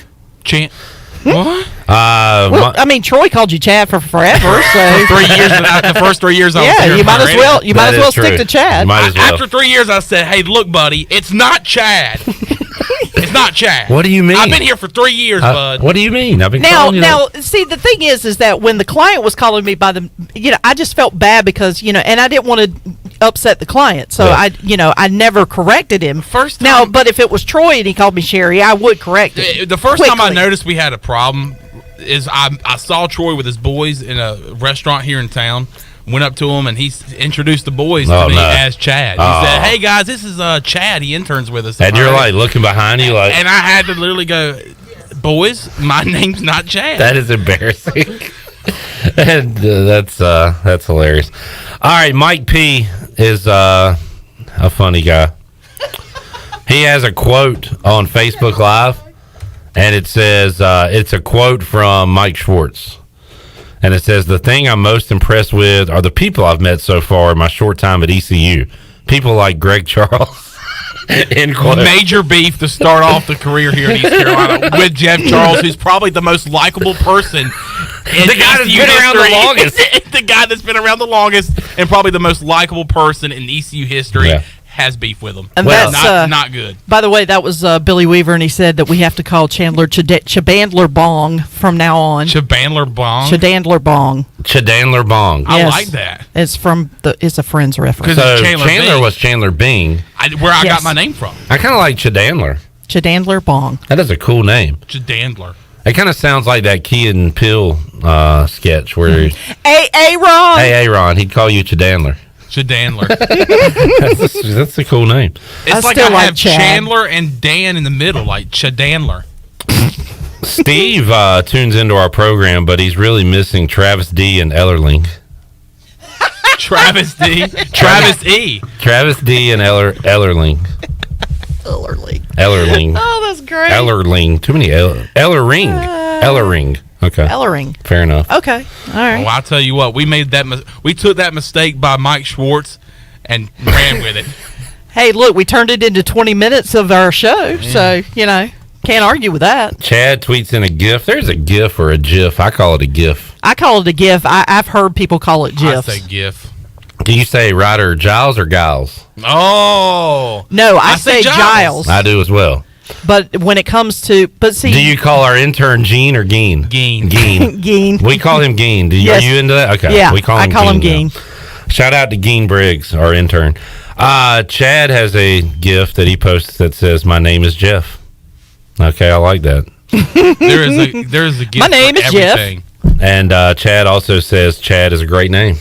What? Well, I mean, Troy called you Chad for forever, so 3 years. The first 3 years I was yeah, here. you might as well. You might as well stick to Chad. After 3 years, I said, "Hey, look, buddy, it's not Chad. It's not Chad." What do you mean? I've been here for 3 years, bud. What do you mean? I've been Now, calling you that. see, the thing is that when the client was calling me by the, I just felt bad because, and I didn't want to upset the client, so Yeah. I never corrected him. First now, but if it was Troy and he called me Sherry, I would correct him. The first time I quickly. noticed we had a problem is I saw Troy with his boys in a restaurant here in town. Went up to him and he introduced the boys to me as Chad. He said, "Hey guys, this is Chad. He interns with us." And you're like looking behind you, like, and I had to literally go, "Boys, my name's not Chad." that is embarrassing. And that's hilarious. All right, Mike P is a funny guy. He has a quote on Facebook Live, and it says it's a quote from Mike Schwartz. And it says, "The thing I'm most impressed with are the people I've met so far in my short time at ECU. People like Greg Charles." End quote. Major beef to start off the career here in East Carolina with Jeff Charles, who's probably the most likable person in The guy that's ECU been around the history. longest. The guy that's been around the longest and probably the most likable person in ECU history. Yeah. Has beef with him. And that's not good. By the way, that was Billy Weaver, and he said that we have to call Chandler Chabandler Bong from now on. Chabandler Bong? Chadandler Bong. Chadandler Bong. I like that. It's from it's a Friends reference. So Chandler was Chandler Bing. Where I got my name from. I kind of like Chadandler. Chadandler Bong. That is a cool name. Chadandler. It kind of sounds like that Key and Peele sketch where Hey, Ron. Hey, Ron, he'd call you Chadandler. Chadandler. That's a cool name. It's like I have Chandler and Dan in the middle, like Chadandler. Steve tunes into our program, but he's really missing Travis D and Ellerling. Travis D. Travis E. Travis D and Ellerling. Ellerling. Oh, that's great. Ellerling. Too many Ellering. Ellering. Okay. Ellering. Fair enough. Okay. All right. Well, I'll tell you what, we took that mistake by Mike Schwartz and ran with it. Hey, look, we turned it into 20 minutes of our show, so, can't argue with that. Chad tweets in a GIF. There's a GIF or a GIF. I call it a GIF. I call it a GIF. I've heard people call it GIFs. I say GIF. Do you say Ryder Giles or Giles? Oh. No, I say Giles. I do as well. But when it comes to, see. Do you call our intern Gene or Geen? Geen. Geen. We call him Geen. Yes. Are you into that? Okay. Yeah, we call him I call him Geen. Geen. Shout out to Geen Briggs, our intern. Chad has a gift that he posts that says, "My name is Jeff." Okay, I like that. There is a gift. My name for is Jeff. everything. And Chad also says Chad is a great name,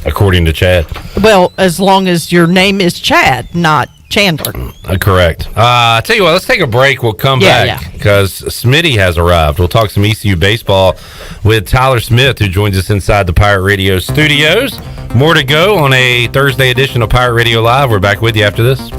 according to Chad. Well, as long as your name is Chad, not Chandler. Correct. I tell you what, let's take a break. We'll come back because Smitty has arrived. We'll talk some ECU baseball with Tyler Smith, who joins us inside the Pirate Radio studios. More to go on a Thursday edition of Pirate Radio Live. We're back with you after this.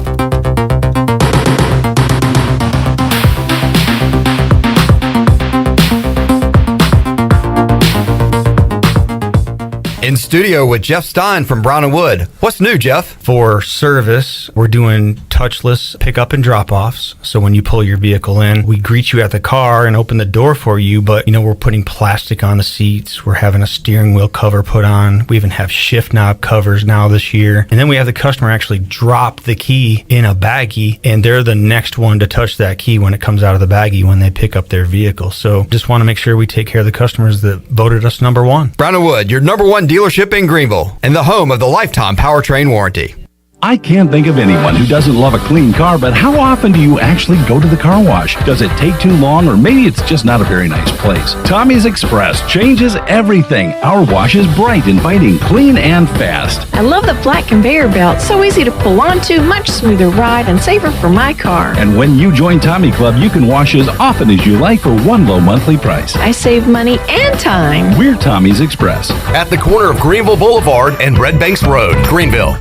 In studio with Jeff Stein from Brown & Wood. What's new, Jeff? For service, we're doing touchless pickup and drop-offs. So when you pull your vehicle in, we greet you at the car and open the door for you. But, we're putting plastic on the seats. We're having a steering wheel cover put on. We even have shift knob covers now this year. And then we have the customer actually drop the key in a baggie, and they're the next one to touch that key when it comes out of the baggie when they pick up their vehicle. So just want to make sure we take care of the customers that voted us number one. Brown & Wood, your number one dealership in Greenville and the home of the lifetime powertrain warranty. I can't think of anyone who doesn't love a clean car, but how often do you actually go to the car wash? Does it take too long, or maybe it's just not a very nice place? Tommy's Express changes everything. Our wash is bright, inviting, clean, and fast. I love the flat conveyor belt. So easy to pull onto, much smoother ride, and safer for my car. And when you join Tommy Club, you can wash as often as you like for one low monthly price. I save money and time. We're Tommy's Express. At the corner of Greenville Boulevard and Red Banks Road, Greenville.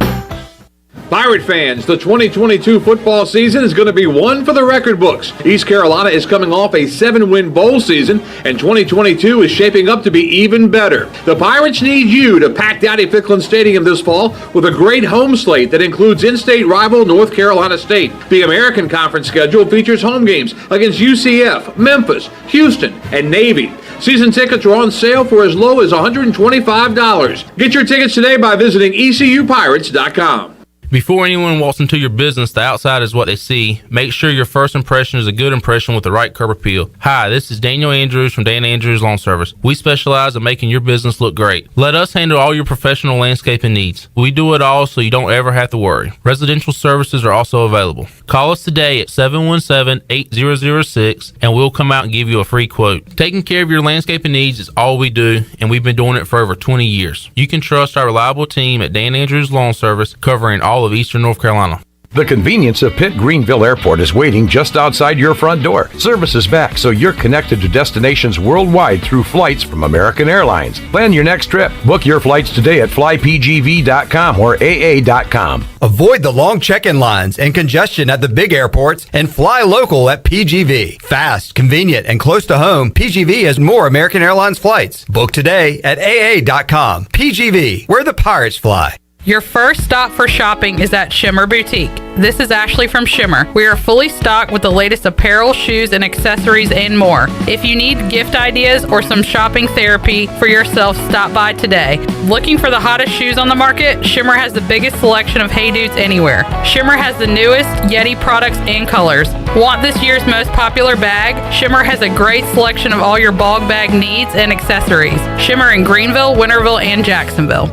Pirate fans, the 2022 football season is going to be one for the record books. East Carolina is coming off a 7-win bowl season, and 2022 is shaping up to be even better. The Pirates need you to pack Dowdy-Ficklin Stadium this fall with a great home slate that includes in-state rival North Carolina State. The American Conference schedule features home games against UCF, Memphis, Houston, and Navy. Season tickets are on sale for as low as $125. Get your tickets today by visiting ECUPirates.com. Before anyone walks into your business, the outside is what they see. Make sure your first impression is a good impression with the right curb appeal. Hi, this is Daniel Andrews from Dan Andrews Lawn Service. We specialize in making your business look great. Let us handle all your professional landscaping needs. We do it all so you don't ever have to worry. Residential services are also available. Call us today at 717-8006 and we'll come out and give you a free quote. Taking care of your landscaping needs is all we do, and we've been doing it for over 20 years. You can trust our reliable team at Dan Andrews Lawn Service, covering all of Eastern North Carolina. The convenience of Pitt Greenville Airport is waiting just outside your front door. Service is back, so you're connected to destinations worldwide through flights from American Airlines. Plan your next trip. Book your flights today at flypgv.com or aa.com. Avoid the long check-in lines and congestion at the big airports and fly local at PGV. Fast, convenient, and close to home, PGV has more American Airlines flights. Book today at aa.com. PGV, where the pirates fly. Your first stop for shopping is at Shimmer Boutique. This is Ashley from Shimmer. We are fully stocked with the latest apparel, shoes, and accessories and more. If you need gift ideas or some shopping therapy for yourself, stop by today. Looking for the hottest shoes on the market? Shimmer has the biggest selection of Hey Dudes anywhere. Shimmer has the newest Yeti products and colors. Want this year's most popular bag? Shimmer has a great selection of all your bog bag needs and accessories. Shimmer in Greenville, Winterville, and Jacksonville.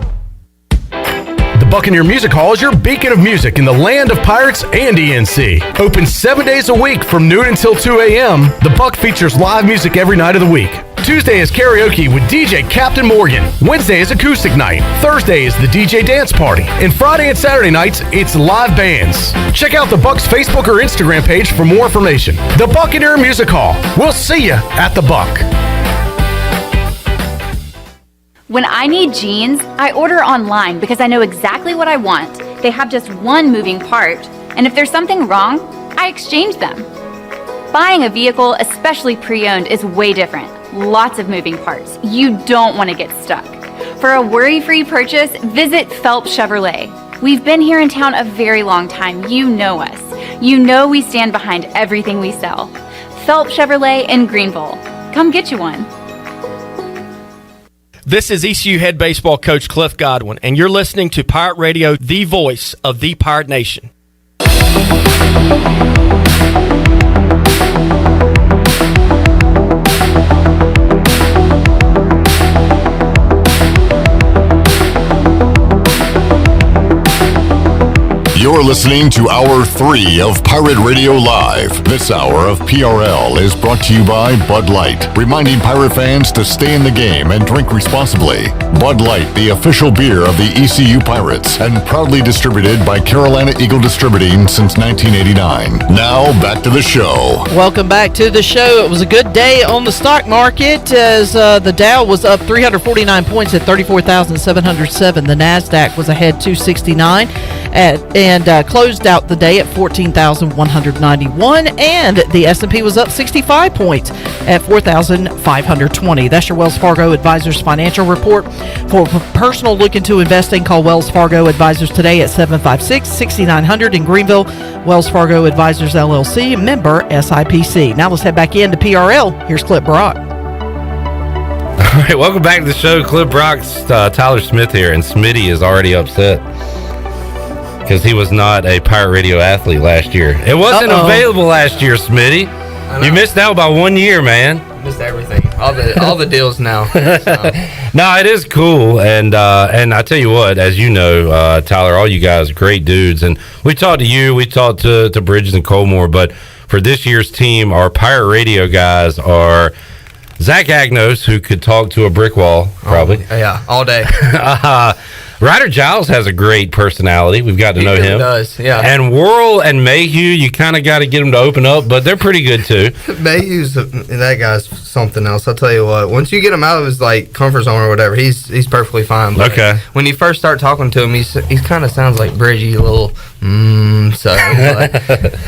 The Buccaneer Music Hall is your beacon of music in the land of Pirates and ENC. Open 7 days a week from noon until 2 a.m., the Buck features live music every night of the week. Tuesday is karaoke with DJ Captain Morgan. Wednesday is acoustic night. Thursday is the DJ dance party. And Friday and Saturday nights, it's live bands. Check out the Buck's Facebook or Instagram page for more information. The Buccaneer Music Hall. We'll see you at the Buck. When I need jeans, I order online because I know exactly what I want. They have just one moving part, and if there's something wrong, I exchange them. Buying a vehicle, especially pre-owned, is way different. Lots of moving parts. You don't want to get stuck. For a worry-free purchase, visit Phelps Chevrolet. We've been here in town a very long time. You know us. You know we stand behind everything we sell. Phelps Chevrolet in Greenville. Come get you one. This is ECU head baseball coach Cliff Godwin, and you're listening to Pirate Radio, the voice of the Pirate Nation. You're listening to Hour 3 of Pirate Radio Live. This hour of PRL is brought to you by Bud Light, reminding Pirate fans to stay in the game and drink responsibly. Bud Light, the official beer of the ECU Pirates, and proudly distributed by Carolina Eagle Distributing since 1989. Now, back to the show. Welcome back to the show. It was a good day on the stock market as the Dow was up 349 points at 34,707. The NASDAQ was ahead 269 and closed out the day at 14,191, and the S&P was up 65 points at 4,520. That's your Wells Fargo Advisors financial report. For personal look into investing, call Wells Fargo Advisors today at 756-6900 in Greenville. Wells Fargo Advisors LLC, member SIPC. Now let's head back into PRL. Here's Clip Brock. All right, welcome back to the show. Clip Brock's Tyler Smith here, and Smitty is already upset because he was not a Pirate Radio athlete last year. It wasn't available last year, Smitty. You missed out by 1 year, man. Missed everything. All the deals now. So. No, it is cool, and I tell you what, as you know, Tyler, all you guys are great dudes, and we talked to you, we talked to Bridges and Colmore, but for this year's team, our Pirate Radio guys are Zach Agnos, who could talk to a brick wall, probably. Yeah, all day. Ryder Giles has a great personality. We've got to know him. He does, yeah. And Worrell and Mayhew, you kind of got to get them to open up, but they're pretty good too. Mayhew's that guy's something else. I'll tell you what. Once you get him out of his comfort zone or whatever, he's perfectly fine. But okay. When you first start talking to him, he kind of sounds like Bridgie, a little. So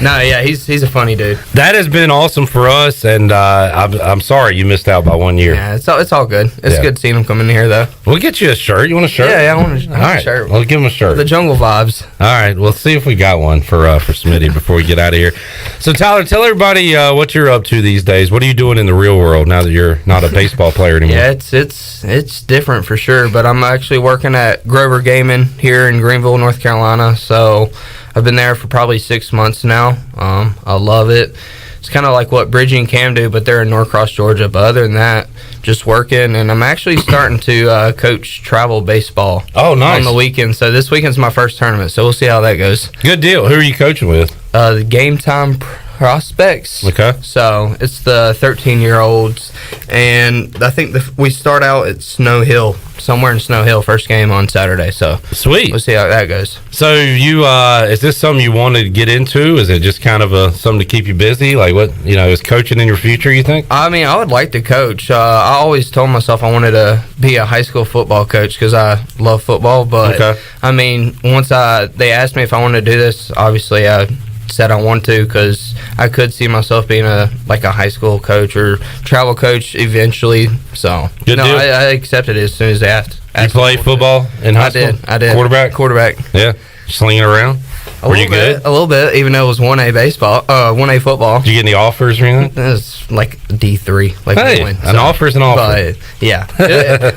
no, yeah, he's a funny dude. That has been awesome for us, and I'm sorry you missed out by 1 year. Yeah, it's all good. It's good seeing him come in here though. We'll get you a shirt. You want a shirt? Yeah, I want a all right. shirt. We'll give him a shirt. The jungle vibes. All right, we'll see if we got one for Smitty before we get out of here. So Tyler, tell everybody what you're up to these days. What are you doing in the real world now that you're not a baseball player anymore? Yeah, it's different for sure. But I'm actually working at Grover Gaming here in Greenville, North Carolina. So I've been there for probably 6 months now. I love it. It's kind of like what Bridgie and Cam do, but they're in Norcross, Georgia. But other than that, just working, and I'm actually starting to coach travel baseball. Oh, nice. On the weekend. So this weekend's my first tournament, so we'll see how that goes. Good deal. Who are you coaching with? The Game Time Prospects. Okay. So it's the 13-year-olds, and I think we start out at Snow Hill, somewhere in Snow Hill, first game on Saturday. So sweet. We'll see how that goes. So you is this something you wanted to get into? Is it just kind of something to keep you busy? Like what, is coaching in your future, you think? I mean, I would like to coach. I always told myself I wanted to be a high school football coach because I love football. But okay. I mean, once they asked me if I wanted to do this, obviously I said I want to because I could see myself being a high school coach or travel coach eventually. So good deal. I accepted it as soon as they asked. You play football in high school? I did. Quarterback. Yeah. Slinging around. Were you good? A little bit, even though it was 1A baseball, 1A football. Did you get any offers or anything? It was like D3. An offer is an offer. But, yeah.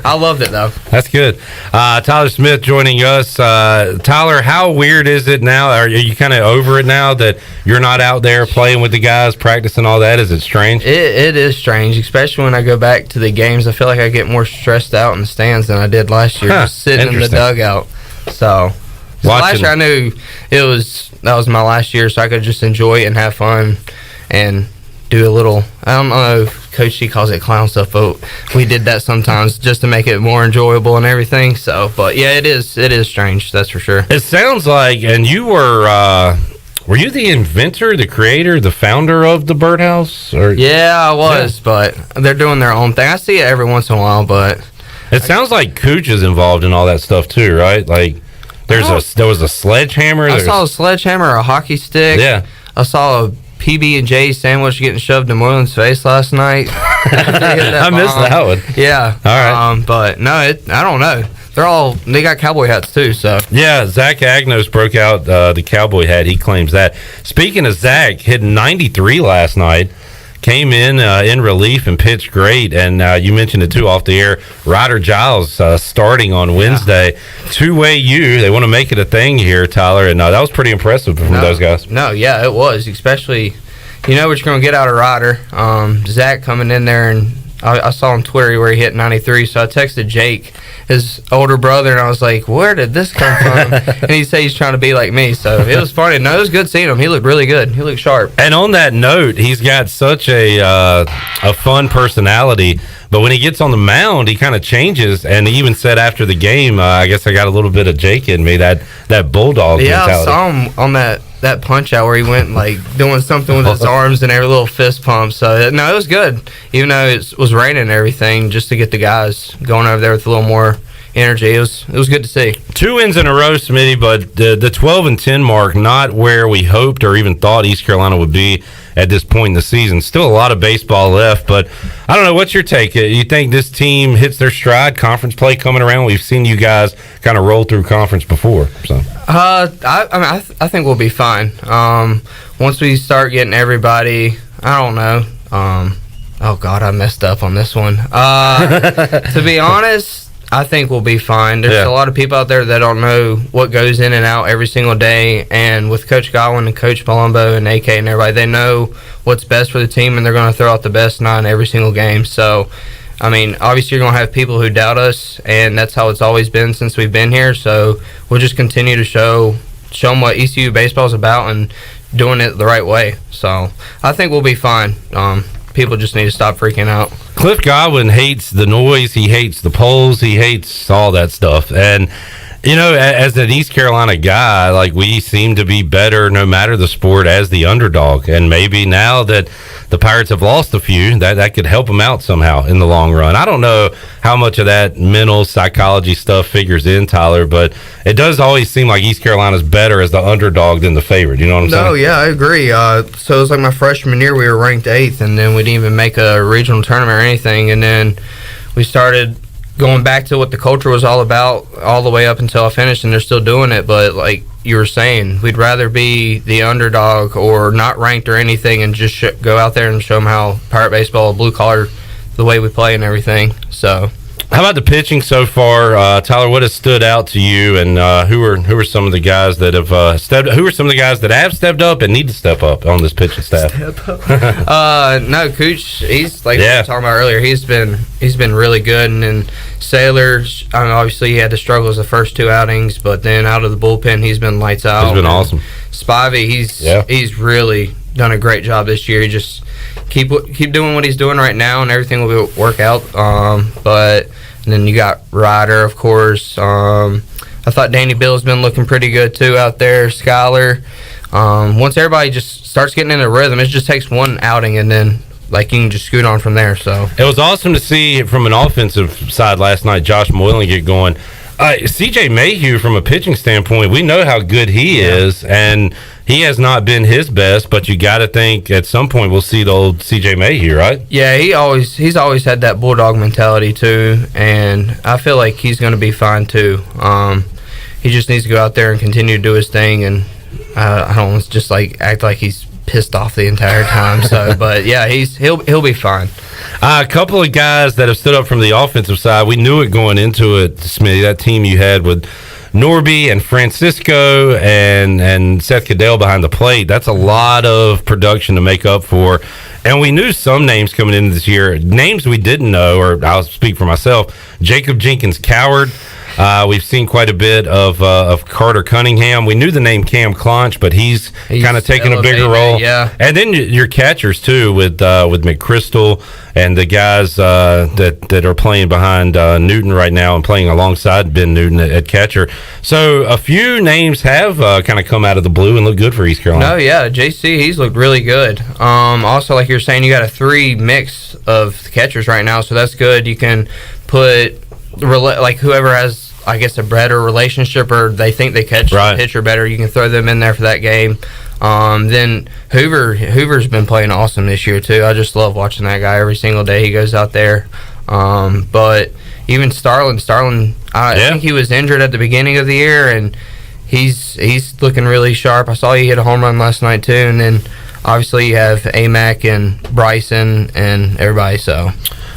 I loved it, though. That's good. Tyler Smith joining us. Tyler, how weird is it now? Are you kind of over it now that you're not out there playing with the guys, practicing all that? Is it strange? It is strange, especially when I go back to the games. I feel like I get more stressed out in the stands than I did last year, just sitting in the dugout. So last year I knew that was my last year, so I could just enjoy it and have fun and do a little, I don't know if Coach C calls it clown stuff, but we did that sometimes just to make it more enjoyable and everything. So, but yeah, it is strange, that's for sure. It sounds like, and you were you the inventor, the creator, the founder of the birdhouse? Or? Yeah, I was, but they're doing their own thing. I see it every once in a while, but it sounds like Cooch is involved in all that stuff too, right? Like there was a sledgehammer. I saw a sledgehammer, a hockey stick. Yeah. I saw a PB&J sandwich getting shoved in Moylan's face last night. I missed that one. Yeah. All right. But no, I don't know. They got cowboy hats too, so. Yeah, Zach Agnos broke out the cowboy hat. He claims that. Speaking of Zach, hit 93 last night. Came in relief and pitched great. And you mentioned it too off the air. Ryder Giles starting on Wednesday. Two-way U. They want to make it a thing here, Tyler. And that was pretty impressive from those guys. No, yeah, it was. Especially, what you're going to get out of Ryder. Zach coming in there, and I saw on Twitter where he hit 93. So I texted Jake, his older brother, and I was like, where did this come from? And he said he's trying to be like me. So it was funny. No, it was good seeing him. He looked really good. He looked sharp. And on that note, he's got such a fun personality. But when he gets on the mound, he kind of changes. And he even said after the game, I guess I got a little bit of Jake in me, that bulldog mentality. I saw him on that punch out where he went doing something with his arms and every little fist pump. So no, it was good, even though it was raining and everything, just to get the guys going over there with a little more energy. It was good to see. 2 wins in a row, Smitty, but the 12-10 mark, not where we hoped or even thought East Carolina would be at this point in the season. Still a lot of baseball left, but I don't know. What's your take? You think this team hits their stride? Conference play coming around? We've seen you guys kind of roll through conference before. So I think we'll be fine. Once we start getting everybody, I don't know. Oh God, I messed up on this one. To be honest, I think we'll be fine. There's a lot of people out there that don't know what goes in and out every single day. And with Coach Godwin and Coach Palumbo and Ncaa and everybody, they know what's best for the team, and they're going to throw out the best 9 every single game. So I mean, obviously you're going to have people who doubt us, and that's how it's always been since we've been here. So we'll just continue to show them what ECU baseball is about and doing it the right way. So I think we'll be fine. People just need to stop freaking out. Cliff Godwin hates the noise. He hates the polls. He hates all that stuff. And, you know, as an East Carolina guy, like, we seem to be better no matter the sport as the underdog. And maybe now that the Pirates have lost a few, that could help them out somehow in the long run. I don't know how much of that mental psychology stuff figures in, Tyler, but it does always seem like East Carolina's better as the underdog than the favorite. You know what I'm saying? No, yeah, I agree. So it was like my freshman year, we were ranked 8th, and then we didn't even make a regional tournament or anything. And then we started going back to what the culture was all about all the way up until I finished, and they're still doing it. But like you were saying, we'd rather be the underdog or not ranked or anything and just go out there and show them how Pirate baseball, blue collar, the way we play and everything. So how about the pitching so far, Tyler? What has stood out to you, and who are some of the guys that have Who are some of the guys that have stepped up and need to step up on this pitching staff? No, Cooch. He's like we were talking about earlier. He's been really good, and then Sailors. I mean, obviously he had the struggles the first 2 outings, but then out of the bullpen, he's been lights out. He's been awesome. Spivey, he's really done a great job this year. He just keep doing what he's doing right now, and everything will work out. And then you got Ryder, of course. I thought Danny Bill's been looking pretty good too out there. Skyler. Once everybody just starts getting in a rhythm, it just takes one outing, and then like you can just scoot on from there. So it was awesome to see from an offensive side last night, Josh Moylan get going. CJ Mayhew, from a pitching standpoint, we know how good he is, and he has not been his best, but you got to think at some point we'll see the old CJ Mayhew, right? Yeah, he's always had that bulldog mentality too, and I feel like he's going to be fine too. He just needs to go out there and continue to do his thing, and I don't want to just like act like he's pissed off the entire time. So, but yeah, he'll be fine. A couple of guys that have stood up from the offensive side. We knew it going into it, Smitty. That team you had with Norby and Francisco and Seth Cadell behind the plate. That's a lot of production to make up for. And we knew some names coming into this year. Names we didn't know, or I'll speak for myself. Jacob Jenkins Coward. We've seen quite a bit of Carter Cunningham. We knew the name Cam Clonch, but he's kind of taking a bigger role. Yeah. And then your catchers too, with McChrystal and the guys that are playing behind Newton right now and playing alongside Ben Newton at catcher. So a few names have kind of come out of the blue and look good for East Carolina. No, yeah, JC, he's looked really good. Also, like you're saying, you got a 3 mix of catchers right now, so that's good. You can put like whoever has, I guess, a better relationship, or they think they catch the pitcher better, you can throw them in there for that game. Then Hoover's been playing awesome this year too. I just love watching that guy every single day he goes out there. But even Starlin, I think he was injured at the beginning of the year, and he's looking really sharp. I saw he hit a home run last night too, and then obviously you have Amac and Bryson and everybody. So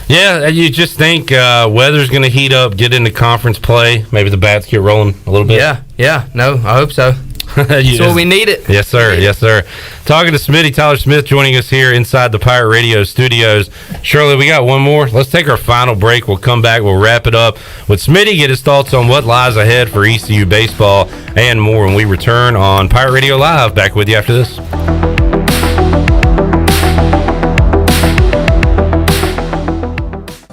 yeah, you just think weather's going to heat up, get into conference play. Maybe the bats get rolling a little bit. Yeah. No, I hope so. That's what we need it. Yes, sir. Yes, sir. Talking to Smitty, Tyler Smith joining us here inside the Pirate Radio studios. Shirley, we got one more. Let's take our final break. We'll come back. We'll wrap it up with Smitty, get his thoughts on what lies ahead for ECU baseball and more when we return on Pirate Radio Live. Back with you after this.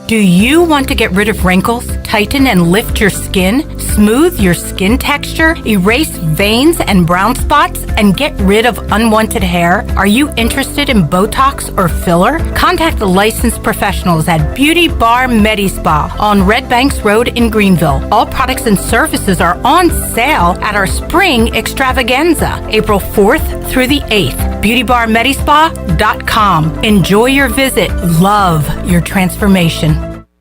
Do you want to get rid of wrinkles, tighten and lift your skin, smooth your skin texture, erase veins and brown spots, and get rid of unwanted hair? Are you interested in Botox or filler? Contact the licensed professionals at Beauty Bar Medi-Spa on Red Banks Road in Greenville. All products and services are on sale at our spring extravaganza, April 4th through the 8th. BeautyBarMedispa.com. Enjoy your visit. Love your transformation.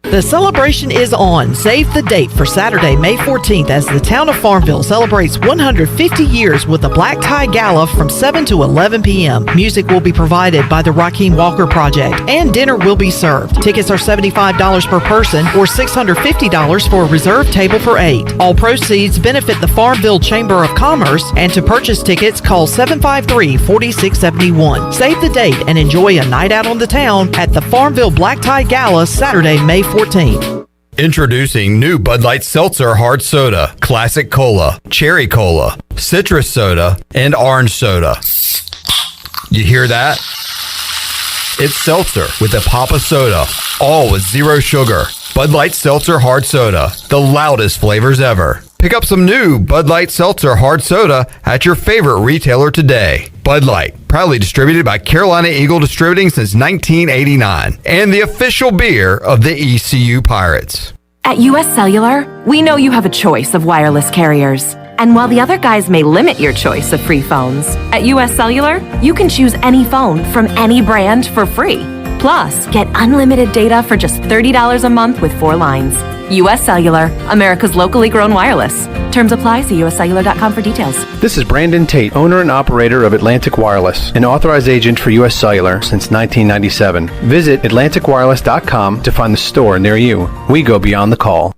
The celebration is on. Save the date for Saturday, May 14th, as the town of Farmville celebrates 150 years with a black tie gala from 7 to 11 p.m. Music will be provided by the Raheem Walker Project, and dinner will be served. Tickets are $75 per person or $650 for a reserved table for 8. All proceeds benefit the Farmville Chamber of Commerce, and to purchase tickets, call 753-4671. Save the date and enjoy a night out on the town at the Farmville Black Tie Gala, Saturday, May 14th. Introducing new Bud Light Seltzer Hard Soda, Classic Cola, Cherry Cola, Citrus Soda, and Orange Soda. You hear that? It's seltzer with a pop of soda, all with zero sugar. Bud Light Seltzer Hard Soda, the loudest flavors ever. Pick up some new Bud Light Seltzer Hard Soda at your favorite retailer today. Bud Light, proudly distributed by Carolina Eagle Distributing since 1989, and the official beer of the ECU Pirates. At US Cellular, we know you have a choice of wireless carriers. And while the other guys may limit your choice of free phones, at US Cellular, you can choose any phone from any brand for free. Plus, get unlimited data for just $30 a month with 4 lines. US Cellular, America's locally grown wireless. Terms apply. See uscellular.com for details. This is Brandon Tate, owner and operator of Atlantic Wireless, an authorized agent for US Cellular since 1997. Visit atlanticwireless.com to find the store near you. We go beyond the call.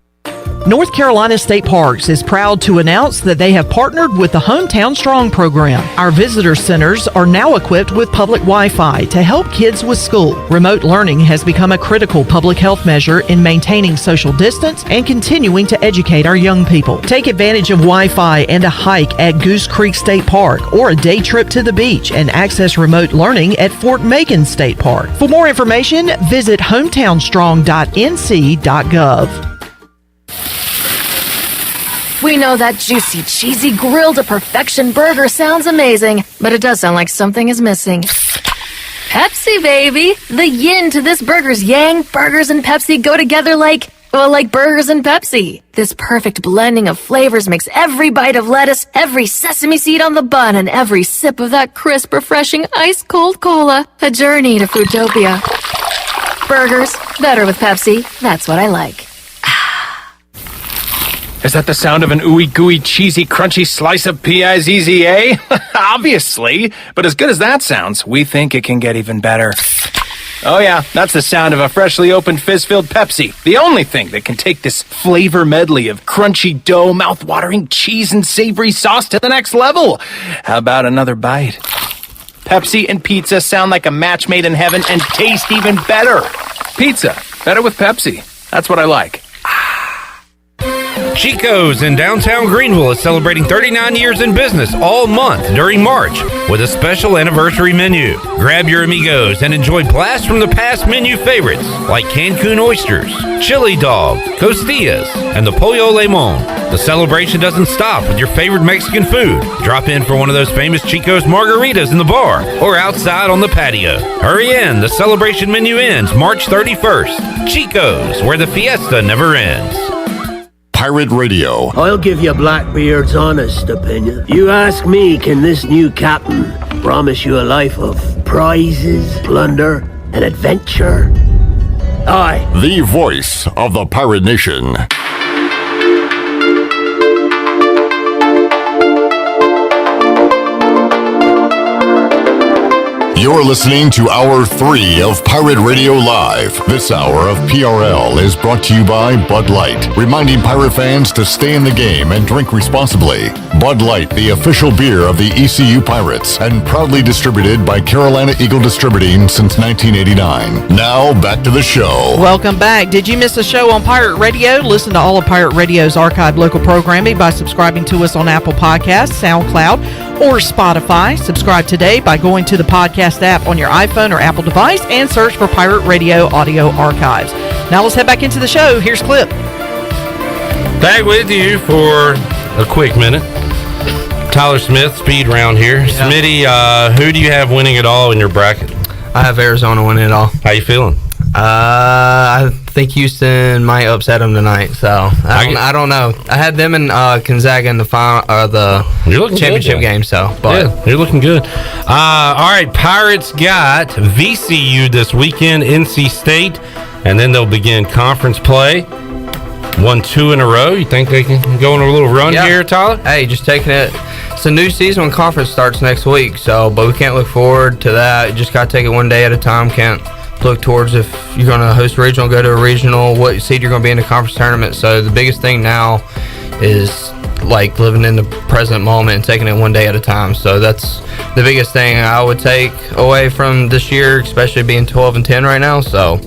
North Carolina State Parks is proud to announce that they have partnered with the Hometown Strong program. Our visitor centers are now equipped with public Wi-Fi to help kids with school. Remote learning has become a critical public health measure in maintaining social distance and continuing to educate our young people. Take advantage of Wi-Fi and a hike at Goose Creek State Park, or a day trip to the beach and access remote learning at Fort Megan State Park. For more information, visit hometownstrong.nc.gov. We know that juicy, cheesy, grilled to perfection burger sounds amazing, but it does sound like something is missing. Pepsi, baby! The yin to this burger's yang. Burgers and Pepsi go together like burgers and Pepsi. This perfect blending of flavors makes every bite of lettuce, every sesame seed on the bun, and every sip of that crisp, refreshing, ice-cold cola a journey to Foodtopia. Burgers, better with Pepsi. That's what I like. Is that the sound of an ooey gooey cheesy crunchy slice of P-I-Z-Z-A? Obviously, but as good as that sounds, we think it can get even better. Oh yeah, that's the sound of a freshly opened fizz-filled Pepsi. The only thing that can take this flavor medley of crunchy dough, mouth-watering cheese, and savory sauce to the next level. How about another bite? Pepsi and pizza sound like a match made in heaven and taste even better. Pizza, better with Pepsi. That's what I like. Chico's in downtown Greenville is celebrating 39 years in business all month during March with a special anniversary menu. Grab your amigos and enjoy blasts from the past menu favorites like Cancun oysters, chili dog, costillas, and the pollo limon. The celebration doesn't stop with your favorite Mexican food. Drop in for one of those famous Chico's margaritas in the bar or outside on the patio. Hurry in, the celebration menu ends March 31st. Chico's, where the fiesta never ends. Pirate Radio. I'll give you Blackbeard's honest opinion. You ask me, can this new captain promise you a life of prizes, plunder, and adventure? Aye. The voice of the Pirate Nation. You're listening to Hour 3 of Pirate Radio Live. This hour of PRL is brought to you by Bud Light, reminding pirate fans to stay in the game and drink responsibly. Bud Light, the official beer of the ECU Pirates, and proudly distributed by Carolina Eagle Distributing since 1989. Now, back to the show. Welcome back. Did you miss a show on Pirate Radio? Listen to all of Pirate Radio's archived local programming by subscribing to us on Apple Podcasts, SoundCloud, or Spotify. Subscribe today by going to the podcast app on your iPhone or Apple device and search for Pirate Radio Audio Archives. Now let's head back into the show. Here's Clip. Back with you for a quick minute. Tyler Smith, speed round here. Yeah. Smitty, who do you have winning it all in your bracket? I have Arizona winning it all. How you feeling? I think Houston might upset them tonight, so I don't know. I had them and Gonzaga in the final, the championship game. So, but yeah, you're looking good. All right, Pirates got VCU this weekend. NC State and then they'll begin conference play. 1-2 in a row. You think they can go on a little run here, Tyler? Hey, just taking it. It's a new season when conference starts next week, but we can't look forward to that. You just got to take it one day at a time. Can't look towards if you're going to host a regional, go to a regional, what seed you're going to be in the conference tournament. So the biggest thing now is like living in the present moment and taking it one day at a time. So that's the biggest thing I would take away from this year, especially being 12-10 right now. So,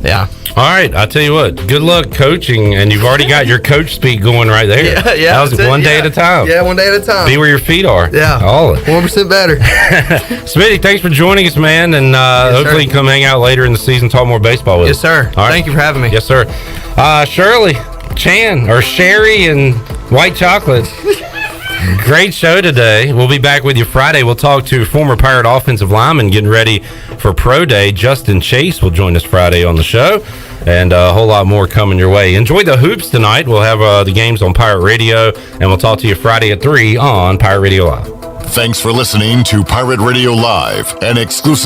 yeah. All right, I'll tell you what. Good luck coaching, and you've already got your coach speak going right there. Yeah, that was one day at a time. Yeah, one day at a time. Be where your feet are. Yeah, all 1% better. Smitty, thanks for joining us, man, and hopefully you can come hang out later in the season, talk more baseball with us. Yes, sir. All right. Thank you for having me. Yes, sir. Shirley, Sherry, and white chocolate. Great show today. We'll be back with you Friday. We'll talk to former Pirate offensive lineman getting ready for Pro Day. Justin Chase will join us Friday on the show, and a whole lot more coming your way. Enjoy the hoops tonight. We'll have the games on Pirate Radio, and we'll talk to you Friday at 3 on Pirate Radio Live. Thanks for listening to Pirate Radio Live, an exclusive